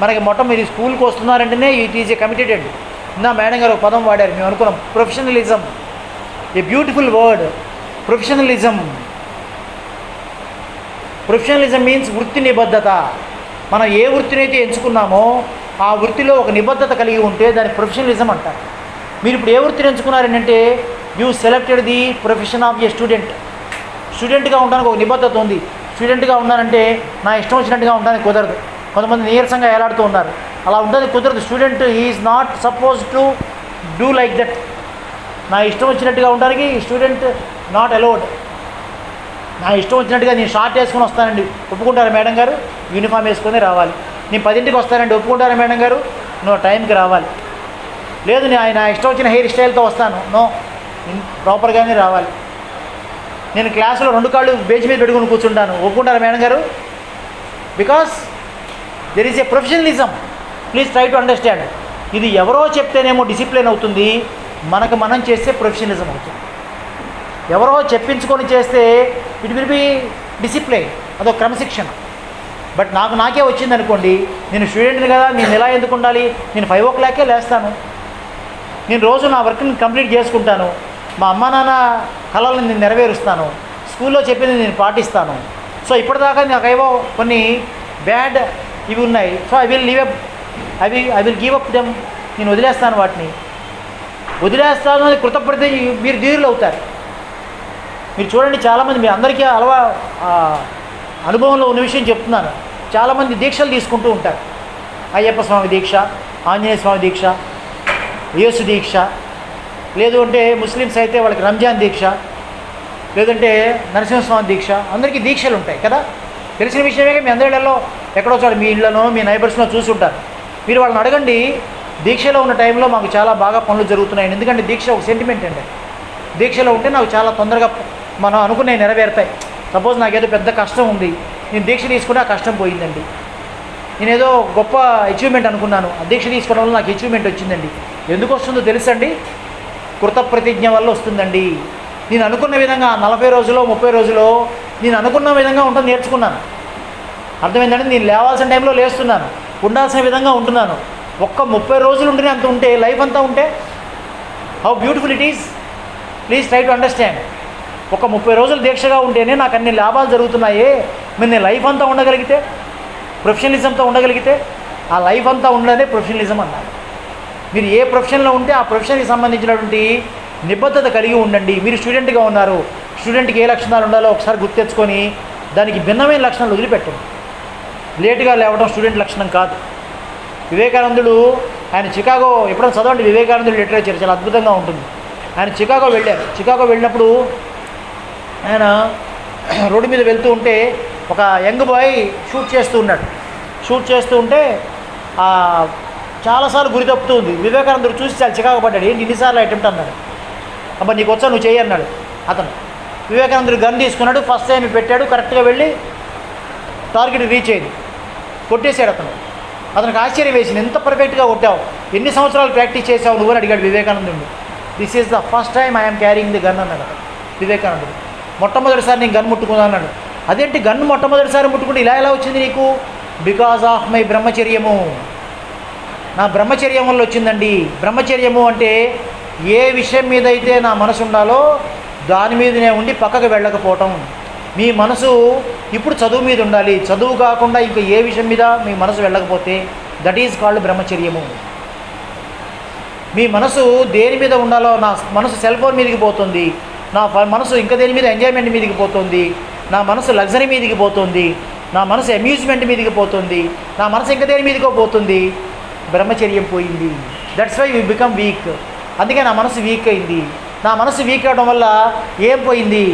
మనకి మీరు స్కూల్కి వస్తున్నారంటేనే ఇట్ ఈజ్ ఏ కమిటెడ్. నా మేడం గారు ఒక పదం వాడారు, మేము అనుకున్నాం, professionalism. A beautiful word, professionalism. Professionalism means వృత్తి నిబద్ధత. మనం ఏ వృత్తిని అయితే ఎంచుకున్నామో ఆ వృత్తిలో ఒక నిబద్ధత కలిగి ఉంటే దాన్ని ప్రొఫెషనలిజం అంటారు. మీరు ఇప్పుడు ఏ వృత్తిని ఎంచుకున్నారంటే you selected the profession of a student. స్టూడెంట్గా ఉండడానికి ఒక నిబద్ధత ఉంది. స్టూడెంట్గా ఉన్నానంటే నా ఇష్టం వచ్చినట్టుగా ఉండడానికి కుదరదు. కొంతమంది నీరసంగా ఏలాడుతూ ఉన్నారు, అలా ఉండడానికి కుదరదు. Student is not suppose to do like that. నా ఇష్టం వచ్చినట్టుగా ఉండడానికి స్టూడెంట్ నాట్ అలౌడ్. నా ఇష్టం వచ్చినట్టుగా నేను షార్ట్ వేసుకొని వస్తానండి, ఒప్పుకుంటారా మేడం గారు? యూనిఫామ్ వేసుకొని రావాలి. నేను 10ంటికి వస్తానండి, ఒప్పుకుంటారా మేడం గారు? నో, టైంకి రావాలి. లేదు నేను నా ఇష్టం వచ్చిన హెయిర్ స్టైల్తో వస్తాను, నో, ప్రాపర్గానే రావాలి. నేను క్లాసులో 2 కాళ్ళు బెంచ్ మీద పెట్టుకుని కూర్చుంటాను, ఒప్పుకుంటారా మేడం గారు? Because there is a professionalism. Please try to understand. ఇది ఎవరో చెప్తేనేమో డిసిప్లిన్ అవుతుంది, మనకు మనం చేస్తే ప్రొఫెషనలిజం అవుతుంది. ఎవరో చెప్పించుకొని చేస్తే ఇట్ విల్ బి డిసిప్లిన్, అదొక క్రమశిక్షణ. బట్ నాకే వచ్చింది అనుకోండి, నేను స్టూడెంట్ని కదా, నేను ఎలా ఎందుకు ఉండాలి? నేను 5 o'clock లేస్తాను, నేను రోజు నా వర్క్ని కంప్లీట్ చేసుకుంటాను, మా అమ్మ నాన్న కళలను నేను నెరవేరుస్తాను, స్కూల్లో చెప్పింది నేను పాటిస్తాను. సో ఇప్పటిదాకా నాకేవో కొన్ని బ్యాడ్ ఇవి ఉన్నాయి. So I will give up them. నేను వదిలేస్తాను, వాటిని వదిలేస్తాను అని కృతజ్ఞత. మీరు ధీరులు అవుతారు. మీరు చూడండి, చాలామంది మీ అందరికీ అనుభవంలో ఉన్న విషయం చెప్తున్నాను. చాలామంది దీక్షలు తీసుకుంటూ ఉంటారు. అయ్యప్ప స్వామి దీక్ష, ఆంజనేయ స్వామి దీక్ష, యేసు దీక్ష, లేదు అంటే ముస్లిమ్స్ అయితే వాళ్ళకి రంజాన్ దీక్ష, లేదంటే నరసింహస్వామి దీక్ష. అందరికీ దీక్షలు ఉంటాయి కదా, తెలిసిన విషయమే. మీ అందరిలో ఎక్కడో చోట మీ ఇళ్లలో మీ నైబర్స్లో చూసుంటారు. మీరు వాళ్ళని అడగండి, దీక్షలో ఉన్న టైంలో మాకు చాలా బాగా పనులు జరుగుతున్నాయి. ఎందుకంటే దీక్ష ఒక సెంటిమెంట్ అండి. దీక్షలో ఉంటే నాకు చాలా తొందరగా మనం అనుకునే నెరవేరుతాయి. సపోజ్ నాకేదో పెద్ద కష్టం ఉంది, నేను దీక్ష తీసుకుంటే ఆ కష్టం పోయిందండి. నేనేదో గొప్ప అచీవ్మెంట్ అనుకున్నాను, ఆ దీక్ష తీసుకోవడం వల్ల నాకు అచీవ్మెంట్ వచ్చిందండి. ఎందుకు వస్తుందో తెలుసండి? కృతప్రతిజ్ఞ వల్ల వస్తుందండి. నేను అనుకున్న విధంగా 40 రోజులో 30 రోజులో నేను అనుకున్న విధంగా ఉంటుంది నేర్చుకున్నాను. అర్థమైందంటే నేను లేవాల్సిన టైంలో లేస్తున్నాను, ఉండాల్సిన విధంగా ఉంటున్నాను. ఒక్క 30 రోజులు ఉంటేనే అంత ఉంటే లైఫ్ అంతా ఉంటే how beautiful it is. Please try to understand. ఒక 30 రోజులు దీక్షగా ఉంటేనే నాకు అన్ని లాభాలు జరుగుతున్నాయే. నేను లైఫ్ అంతా ఉండగలిగితే, ప్రొఫెషనలిజంతో ఉండగలిగితే, ఆ లైఫ్ అంతా ఉండదే ప్రొఫెషనలిజం అన్నారు. మీరు ఏ ప్రొఫెషన్లో ఉంటే ఆ ప్రొఫెషన్కి సంబంధించినటువంటి నిబద్ధత కలిగి ఉండండి. మీరు స్టూడెంట్గా ఉన్నారు, స్టూడెంట్కి ఏ లక్షణాలు ఉండాలో ఒకసారి గుర్తెచ్చుకొని దానికి భిన్నమైన లక్షణాలు వదిలిపెట్టండి. లేటుగా లేవడం స్టూడెంట్ లక్షణం కాదు. వివేకానందుడు ఆయన చికాగో, ఎప్పుడైనా చదవండి వివేకానందుడు లిటరేచర్, చాలా అద్భుతంగా ఉంటుంది. ఆయన చికాగో వెళ్ళారు. చికాగో వెళ్ళినప్పుడు ఆయన రోడ్డు మీద వెళ్తూ ఉంటే ఒక యంగ్ బాయ్ షూట్ చేస్తూ ఉన్నాడు. షూట్ చేస్తూ ఉంటే చాలాసార్లు గురి తప్పుతూ ఉంది. వివేకానందుడు చూసి చాలా చికాకు పడ్డాడు. ఏంటి ఇన్నిసార్లు అటెంప్ట్ అన్నాడు. అబ్బా నీకు వచ్చా, నువ్వు చేయి అన్నాడు అతను. వివేకానందుడు గన్ తీసుకున్నాడు, ఫస్ట్ టైం పెట్టాడు, కరెక్ట్గా వెళ్ళి టార్గెట్ రీచ్ అయింది, కొట్టేశాడు అతను. అతనికి ఆశ్చర్యం వేసింది, ఎంత పర్ఫెక్ట్గా కొట్టావు, ఎన్ని సంవత్సరాలు ప్రాక్టీస్ చేసావు నువ్వు అని అడిగాడు వివేకానందుడు. This is the first time I'm carrying the gun అన్నాడు అతను వివేకానందుడు. మొట్టమొదటిసారి నేను గన్ ముట్టుకున్నాను అన్నాడు. అదేంటి గన్ను మొట్టమొదటిసారి ముట్టుకుంటే ఇలా ఎలా వచ్చింది నీకు? బికాజ్ ఆఫ్ మై బ్రహ్మచర్యము, నా బ్రహ్మచర్యం వల్ల వచ్చిందండి. బ్రహ్మచర్యము అంటే ఏ విషయం మీద అయితే నా మనసు ఉండాలో దాని మీదనే ఉండి పక్కకు వెళ్ళకపోవటం. మీ మనసు ఇప్పుడు చదువు మీద ఉండాలి, చదువు కాకుండా ఇంకా ఏ విషయం మీద మీ మనసు వెళ్ళకపోతే దట్ ఈజ్ కాల్డ్ బ్రహ్మచర్యము. మీ మనసు దేని మీద ఉండాలో, నా మనసు సెల్ ఫోన్ మీదకి పోతుంది, నా మనసు ఇంకా దేని మీద ఎంజాయ్మెంట్ మీదకి పోతుంది, నా మనసు లగ్జరీ మీదకి పోతుంది, నా మనసు అమ్యూజ్మెంట్ మీదకి పోతుంది, నా మనసు ఇంకా దేని మీదకో పోతుంది, బ్రహ్మచర్యం పోయింది. That's why you become weak. అందుకే నా మనసు వీక్ అయింది. నా మనసు వీక్ అవడం వల్ల ఏం పోయింది?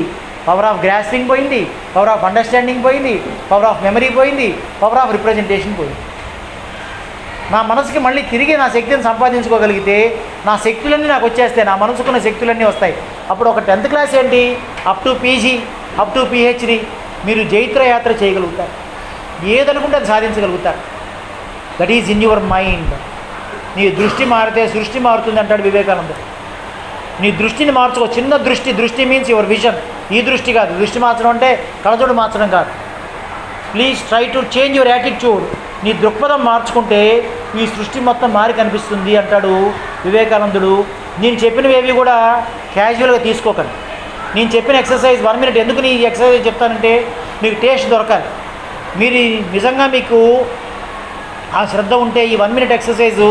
పవర్ ఆఫ్ గ్రాస్పింగ్ పోయింది, పవర్ ఆఫ్ అండర్స్టాండింగ్ పోయింది, పవర్ ఆఫ్ మెమరీ పోయింది, పవర్ ఆఫ్ రిప్రజెంటేషన్ పోయింది. నా మనసుకి మళ్ళీ తిరిగి నా శక్తిని సంపాదించుకోగలిగితే నా శక్తులన్నీ నాకు వచ్చేస్తాయి, నా మనసుకున్న శక్తులన్నీ వస్తాయి. అప్పుడు ఒక 10th క్లాస్ ఏంటి, up to PG, up to PhD మీరు జైత్ర యాత్ర చేయగలుగుతారు. ఏదనుకుంటే అది సాధించగలుగుతారు. That is in your mind. నీ దృష్టి మారితే సృష్టి మారుతుంది అంటాడు వివేకానందుడు. నీ దృష్టిని మార్చుకో. చిన్న దృష్టి, దృష్టి మీన్స్ యువర్ విజన్. ఈ దృష్టి కాదు. దృష్టి మార్చడం అంటే కళ్ళజోడు మార్చడం కాదు. Please try to change your attitude. నీ దృక్పథం మార్చుకుంటే ఈ సృష్టి మొత్తం మారి కనిపిస్తుంది అంటాడు వివేకానందుడు. నేను చెప్పినవేవి కూడా క్యాజువల్గా తీసుకోకండి. నేను చెప్పిన ఎక్సర్సైజ్ 1 minute ఎందుకు నీ ఎక్సర్సైజ్ చెప్తానంటే మీకు టేస్ట్ దొరకాలి. మీరు నిజంగా మీకు ఆ శ్రద్ధ ఉంటే ఈ 1 minute ఎక్సర్సైజు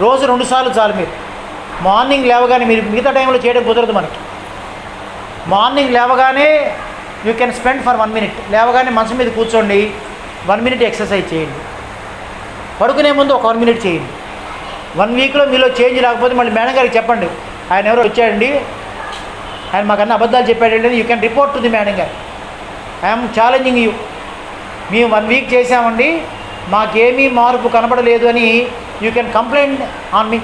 రోజు 2 సార్లు చాలు. మీరు మార్నింగ్ లేవగానే, మీరు మిగతా టైంలో చేయడం కుదరదు మనకి. మార్నింగ్ లేవగానే you can spend for 1 minute. లేవగానే మంచం మీద కూర్చోండి, 1 minute ఎక్సర్సైజ్ చేయండి. పడుకునే ముందు ఒక 1 minute చేయండి. 1 weekలో మీలో చేంజ్ రాకపోతే మళ్ళీ మేడం గారికి చెప్పండి, ఆయన ఎవరో వచ్చాడండి, ఆయన మాకన్నా అబద్ధాలు చెప్పాడండి. You can report to the madam గారు. I'm challenging you. మేము 1 week చేసామండి, మాకేమీ మార్పు కనపడలేదు అని you can complaint on me.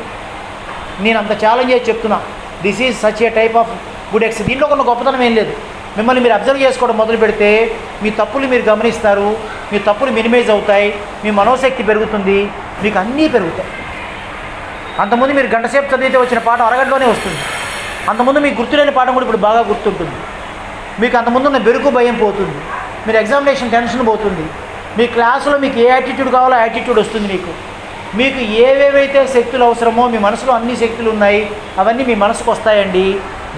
నేను అంత ఛాలెంజ్ చేసి చెప్తున్నా. This is such a type of good exercise. దీంట్లో కొన్ని గొప్పతనం ఏం లేదు. మిమ్మల్ని మీరు అబ్జర్వ్ చేసుకోవడం మొదలు పెడితే మీ తప్పులు మీరు గమనిస్తారు, మీ తప్పులు మినిమైజ్ అవుతాయి, మీ మనోశక్తి పెరుగుతుంది, మీకు అన్నీ పెరుగుతాయి. అంతకుముందు మీరు గంట సేపు చదివితే వచ్చిన పాఠం అరగంటలోనే వస్తుంది. అంతకుముందు మీకు గుర్తులేని పాఠం కూడా ఇప్పుడు బాగా గుర్తుంటుంది. మీకు అంతకుముందు ఉన్న బెరుకు భయం పోతుంది, మీరు ఎగ్జామినేషన్ టెన్షన్ పోతుంది, మీ క్లాసులో మీకు ఏ యాటిట్యూడ్ కావాలో యాటిట్యూడ్ వస్తుంది. మీకు ఏవేవైతే శక్తులు అవసరమో మీ మనసులో అన్ని శక్తులు ఉన్నాయి, అవన్నీ మీ మనసుకు వస్తాయండి.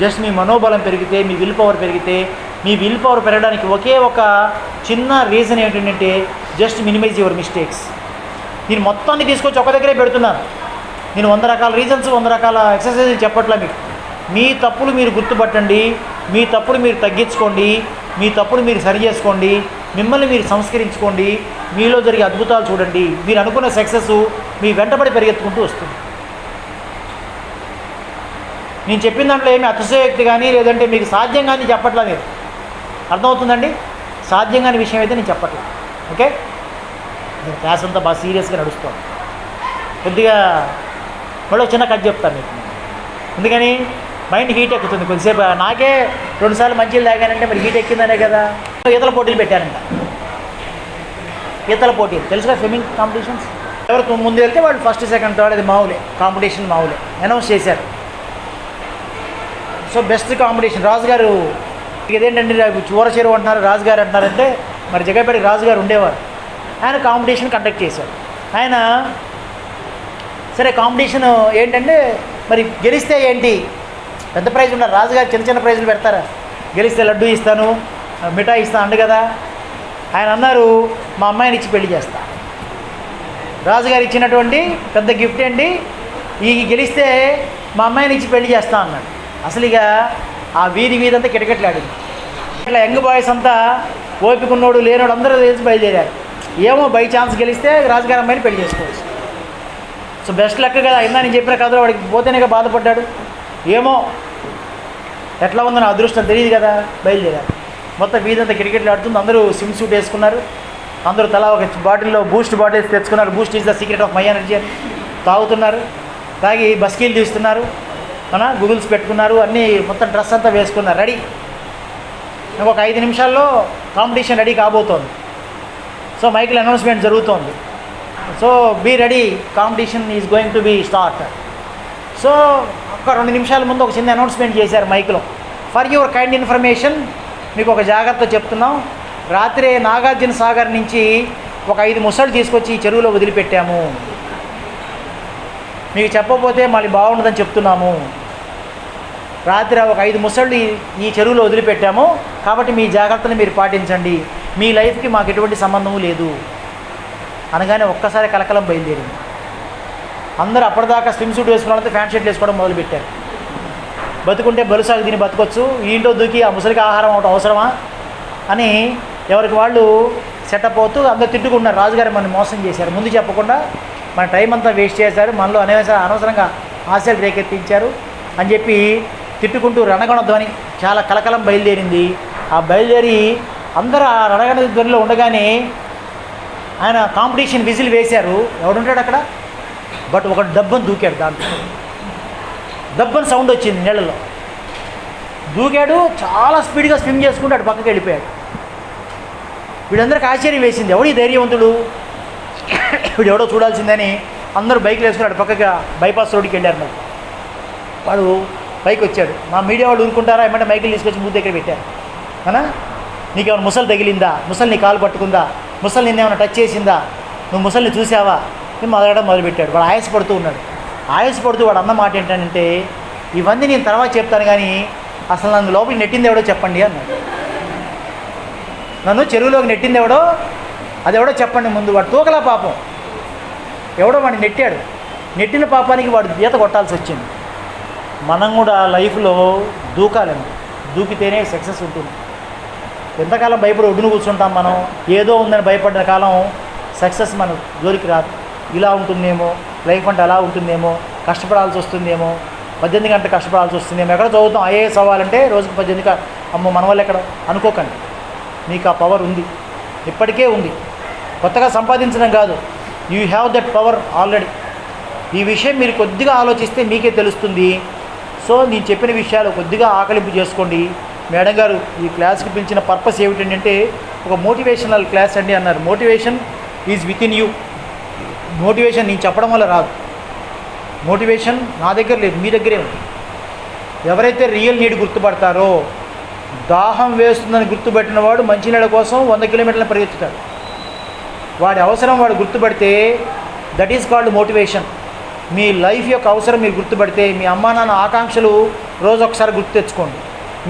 జస్ట్ మీ మనోబలం పెరిగితే, మీ విల్ పవర్ పెరిగితే. మీ విల్ పవర్ పెరగడానికి ఒకే ఒక చిన్న రీజన్ ఏంటంటే జస్ట్ మినిమైజ్ యువర్ మిస్టేక్స్. నేను మొత్తాన్ని తీసుకొచ్చి ఒక దగ్గరే పెడుతున్నాను. నేను 100 రకాల రీజన్స్, 100 రకాల ఎక్సర్సైజులు చెప్పట్లా మీకు. మీ తప్పులు మీరు గుర్తుపట్టండి, మీ తప్పులు మీరు తగ్గించుకోండి, మీ తప్పులు మీరు సరి చేసుకోండి, మిమ్మల్ని మీరు సంస్కరించుకోండి, మీలో జరిగే అద్భుతాలు చూడండి. మీరు అనుకున్న సక్సెస్ మీ వెంటబడి పరిగెత్తుకుంటూ వస్తుంది. నేను చెప్పిన దాంట్లో ఏమి అతిశయోక్తి కానీ లేదంటే మీకు సాధ్యం కానీ చెప్పట్లా. మీరు అర్థమవుతుందండి? సాధ్యం కాని విషయం అయితే నేను చెప్పట్లేదు. ఓకే, క్లాస్ అంతా బాగా సీరియస్గా నడుస్తాను. కొద్దిగా మళ్ళీ చిన్న కథ చెప్తాను మీకు. ఎందుకని మైండ్ హీట్ ఎక్కుతుంది కొద్దిసేపు. నాకే 2 సార్లు మంచిలు తాగానంటే మరి హీట్ ఎక్కిందనే కదా. ఈతల పోటీలు పెట్టారంట. ఈతల పోటీలు తెలుసుగా, స్విమ్మింగ్ కాంపిటీషన్స్. ఎవరు ముందు వెళ్తే వాళ్ళు ఫస్ట్, సెకండ్, థర్డ్, అది మామూలే కాంపిటీషన్, మామూలే అనౌన్స్ చేశారు. సో బెస్ట్ కాంపిటీషన్ రాజుగారు. ఇదేంటండి చూర చెరువు అంటున్నారు, రాజుగారు అంటున్నారంటే మరి జగపేట రాజుగారు ఉండేవారు. ఆయన కాంపిటీషన్ కండక్ట్ చేశారు. ఆయన సరే కాంపిటీషన్ ఏంటంటే మరి గెలిస్తే ఏంటి, పెద్ద ప్రైజ్ ఉన్నారు. రాజుగారు చిన్న చిన్న ప్రైజులు పెడతారా? గెలిస్తే లడ్డు ఇస్తాను, మిఠాయి ఇస్తాను అండు కదా. ఆయన అన్నారు, మా అమ్మాయిని ఇచ్చి పెళ్లి చేస్తా. రాజుగారు ఇచ్చినటువంటి పెద్ద గిఫ్ట్ ఏంటి, ఈ గెలిస్తే మా అమ్మాయిని ఇచ్చి పెళ్లి చేస్తా అన్నాడు. అసలు ఇక ఆ వీధంతా కిటకిటలాడింది. ఇట్లా యంగ్ బాయ్స్ అంతా ఓపికన్నోడు లేనోడు అందరూ తెలిసి బయలుదేరారు. ఏమో బై ఛాన్స్ గెలిస్తే రాజుగారి అమ్మాయిని పెళ్లి చేసుకోవచ్చు. సో బెస్ట్ లెక్క కదా. అయినా నేను చెప్పిన కథలో వాడికి పోతేనే బాధపడ్డాడు. ఏమో ఎట్లా ఉందో నా అదృష్టం తెలియదు కదా. బయలుదేరారు. మొత్తం వీధంతా కిటకిటలు ఆడుతుంది. అందరూ స్విమ్ సూట్ వేసుకున్నారు. అందరూ తలా ఒక బాటిల్లో బూస్ట్ బాటిల్స్ తెచ్చుకున్నారు. Boost is the secret of my energy అని తాగుతున్నారు. తాగి బస్కీలు తీస్తున్నారు, గూగుల్స్ పెట్టుకున్నారు, అన్నీ మొత్తం డ్రెస్ అంతా వేసుకున్నారు. రెడీ. ఇంకొక 5 నిమిషాల్లో కాంపిటీషన్ రెడీ కాబోతోంది. సో మైకిల్ అనౌన్స్మెంట్ జరుగుతోంది. So be ready, competition is going to be start. So ఒక 2 నిమిషాల ముందు ఒక చిన్న అనౌన్స్మెంట్ చేశారు మైక్లో. ఫర్ యువర్ కైండ్ ఇన్ఫర్మేషన్, మీకు ఒక జాగ్రత్త చెప్తున్నాం. రాత్రే నాగార్జున సాగర్ నుంచి ఒక 5 ముసళ్ళు తీసుకొచ్చి ఈ చెరువులో వదిలిపెట్టాము. మీకు చెప్పకపోతే మళ్ళీ బాగుండదని చెప్తున్నాము. రాత్రి ఒక 5 ముసళ్ళు ఈ చెరువులో వదిలిపెట్టాము, కాబట్టి మీ జాగ్రత్తలు మీరు పాటించండి, మీ లైఫ్కి మాకు ఎటువంటి సంబంధము లేదు అనగానే ఒక్కసారి కలకలం బయలుదేరింది. అందరూ అప్పటిదాకా స్విమ్ సూట్ వేసుకున్న వాళ్ళతో ప్యాంట్ షర్ట్లు వేసుకోవడం మొదలుపెట్టారు. బతుకుంటే బలుసాగు దీన్ని బతకొచ్చు, ఈ ఇంట్లో దూకి ఆ ముసలికి ఆహారం అవటం అవసరమా అని ఎవరికి వాళ్ళు సెటప్ అవుతూ అందరూ తిట్టుకున్నారు. రాజుగారు మనల్ని మోసం చేశారు, ముందు చెప్పకుండా మన టైం అంతా వేస్ట్ చేశారు, మనలో అనవసరంగా ఆశలు రేకెత్తించారు అని చెప్పి తిట్టుకుంటూ రణగణ ధ్వని చాలా కలకలం బయలుదేరింది. ఆ బయలుదేరి అందరూ ఆ రణగణ ధ్వనిలో ఉండగానే ఆయన కాంపిటీషన్ విజిల్ వేశారు. ఎవడుంటాడు అక్కడ? బట్ ఒక డబ్బని దూకాడు, దాంట్లో డబ్బని సౌండ్ వచ్చింది, నీళ్ళలో దూకాడు. చాలా స్పీడ్గా స్విమ్ చేసుకుంటూ అటు పక్కకి వెళ్ళిపోయాడు. వీళ్ళందరికీ ఆశ్చర్యం వేసింది, ఎవడు ఈ ధైర్యవంతుడు, వీడు ఎవడో చూడాల్సిందని అందరూ బైక్లు వేసుకుని అటు పక్కకి బైపాస్ రోడ్డుకి వెళ్ళారు. మరి వాడు పైకి వచ్చాడు. మా మీడియా వాళ్ళు ఊరుకుంటారా, ఏమంటే మైకిల్ తీసుకొచ్చి మూడు దగ్గర పెట్టారు. అనా నీకేమైనా ముసలి తగిలిందా, ముసలి నీ కాలు పట్టుకుందా, ముసలి నిన్నేమైనా టచ్ చేసిందా, నువ్వు ముసలిని చూసావా నేను మొదలడం మొదలుపెట్టాడు. వాడు ఆయాసపడుతూ ఉన్నాడు. ఆయాసపడుతూ వాడు అన్న మాట ఏంటంటే, ఇవన్నీ నేను తర్వాత చెప్తాను కానీ అసలు నన్ను లోపలికి నెట్టింది ఎవడో చెప్పండి అన్నాడు. నన్ను చెరువులోకి నెట్టింది ఎవడో, అది ఎవడో చెప్పండి ముందు. వాడు తూకలా పాపం, ఎవడో వాడిని నెట్టాడు. నెట్టిన పాపానికి వాడు ఈత కొట్టాల్సి వచ్చింది. మనం కూడా లైఫ్లో దూకాలండి, దూకితేనే సక్సెస్ ఉంటుంది. ఎంతకాలం భయపడి ఒడ్డును కూర్చుంటాం మనం, ఏదో ఉందని భయపడిన కాలం సక్సెస్ మన జోలికి రాదు. ఇలా ఉంటుందేమో లైఫ్ అంటే అలా ఉంటుందేమో, కష్టపడాల్సి వస్తుందేమో, 18 గంటలు కష్టపడాల్సి వస్తుందేమో. ఎక్కడ చదువుతాం ఐఏఎస్ అవ్వాలంటే రోజుకి 18 అమ్మో మన వల్ల ఎక్కడ అనుకోకండి. మీకు ఆ పవర్ ఉంది, ఇప్పటికే ఉంది, కొత్తగా సంపాదించడం కాదు. You have that power already. ఈ విషయం మీరు కొద్దిగా ఆలోచిస్తే మీకే తెలుస్తుంది. సో నేను చెప్పిన విషయాలు కొద్దిగా ఆకలింపు చేసుకోండి. మేడం గారు ఈ క్లాస్కి పిలిచిన పర్పస్ ఏమిటంటే ఒక మోటివేషనల్ క్లాస్ అండి అన్నారు. Motivation is with in you. Motivation నేను చెప్పడం వల్ల రాదు, మోటివేషన్ నా దగ్గర లేదు, మీ దగ్గరే ఉంది. ఎవరైతే రియల్ నీడ్ గుర్తుపడతారో, దాహం వేస్తుందని గుర్తుపెట్టిన వాడు మంచినీళ్ళ కోసం 100 కిలోమీటర్లను పరిగెత్తుతాడు. వాడి అవసరం వాడు గుర్తుపడితే దట్ ఈజ్ కాల్డ్ మోటివేషన్. మీ లైఫ్ యొక్క అవసరం మీరు గుర్తుపడితే, మీ అమ్మా నాన్న ఆకాంక్షలు రోజు ఒకసారి గుర్తు తెచ్చుకోండి.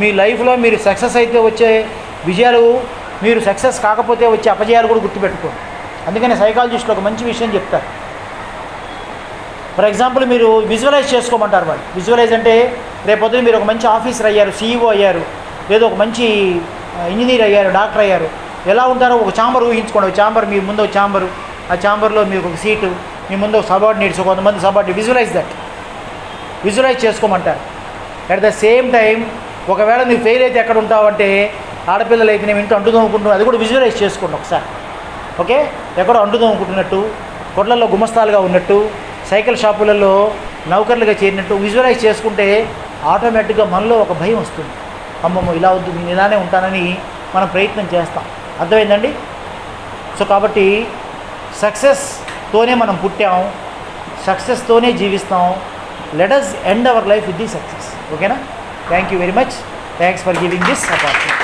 మీ లైఫ్లో మీరు సక్సెస్ అయితే వచ్చే విజయాలు, మీరు సక్సెస్ కాకపోతే వచ్చే అపజయాలు కూడా గుర్తుపెట్టుకోండి. అందుకని సైకాలజిస్టులు ఒక మంచి విషయం చెప్తారు. ఫర్ ఎగ్జాంపుల్ మీరు విజువలైజ్ చేసుకోమంటారు. వాళ్ళు విజువలైజ్ అంటే రేపొద్దున మీరు ఒక మంచి ఆఫీసర్ అయ్యారు, సీఈఓ అయ్యారు, లేదా ఒక మంచి ఇంజనీర్ అయ్యారు, డాక్టర్ అయ్యారు. ఎలా ఉంటారో ఒక ఛాంబర్ ఊహించుకోండి. ఒక ఛాంబర్, మీ ముందు ఒక ఛాంబరు, ఆ ఛాంబర్లో మీకు ఒక సీటు, మీ ముందు ఒక సబార్డినేట్స్, కొంతమంది సబార్డినేట్. విజువలైజ్ దట్, విజువలైజ్ చేసుకోమంటారు. అట్ ద సేమ్ టైం ఒకవేళ నువ్వు ఫెయిల్ అయితే ఎక్కడ ఉంటావంటే, ఆడపిల్లలు అయితే నేను ఇంట్లో అంటు తోముకుంటున్నాను, అది కూడా విజువలైజ్ చేసుకోండి ఒకసారి. ఓకే, ఎక్కడో అంటు తోముకుంటున్నట్టు, కొట్లల్లో గుమస్తాలుగా ఉన్నట్టు, సైకిల్ షాపులలో నౌకర్లుగా చేరినట్టు విజువలైజ్ చేసుకుంటే ఆటోమేటిక్గా మనలో ఒక భయం వస్తుంది. అమ్మమ్మ ఇలా వద్దు, నేను ఇలానే ఉంటానని మనం ప్రయత్నం చేస్తాం. అర్థమైందండి? సో కాబట్టి సక్సెస్తోనే మనం పుట్టాం, సక్సెస్తోనే జీవిస్తాం. Let us end our life with the success. ఓకేనా? Thank you very much. Thanks for giving this opportunity.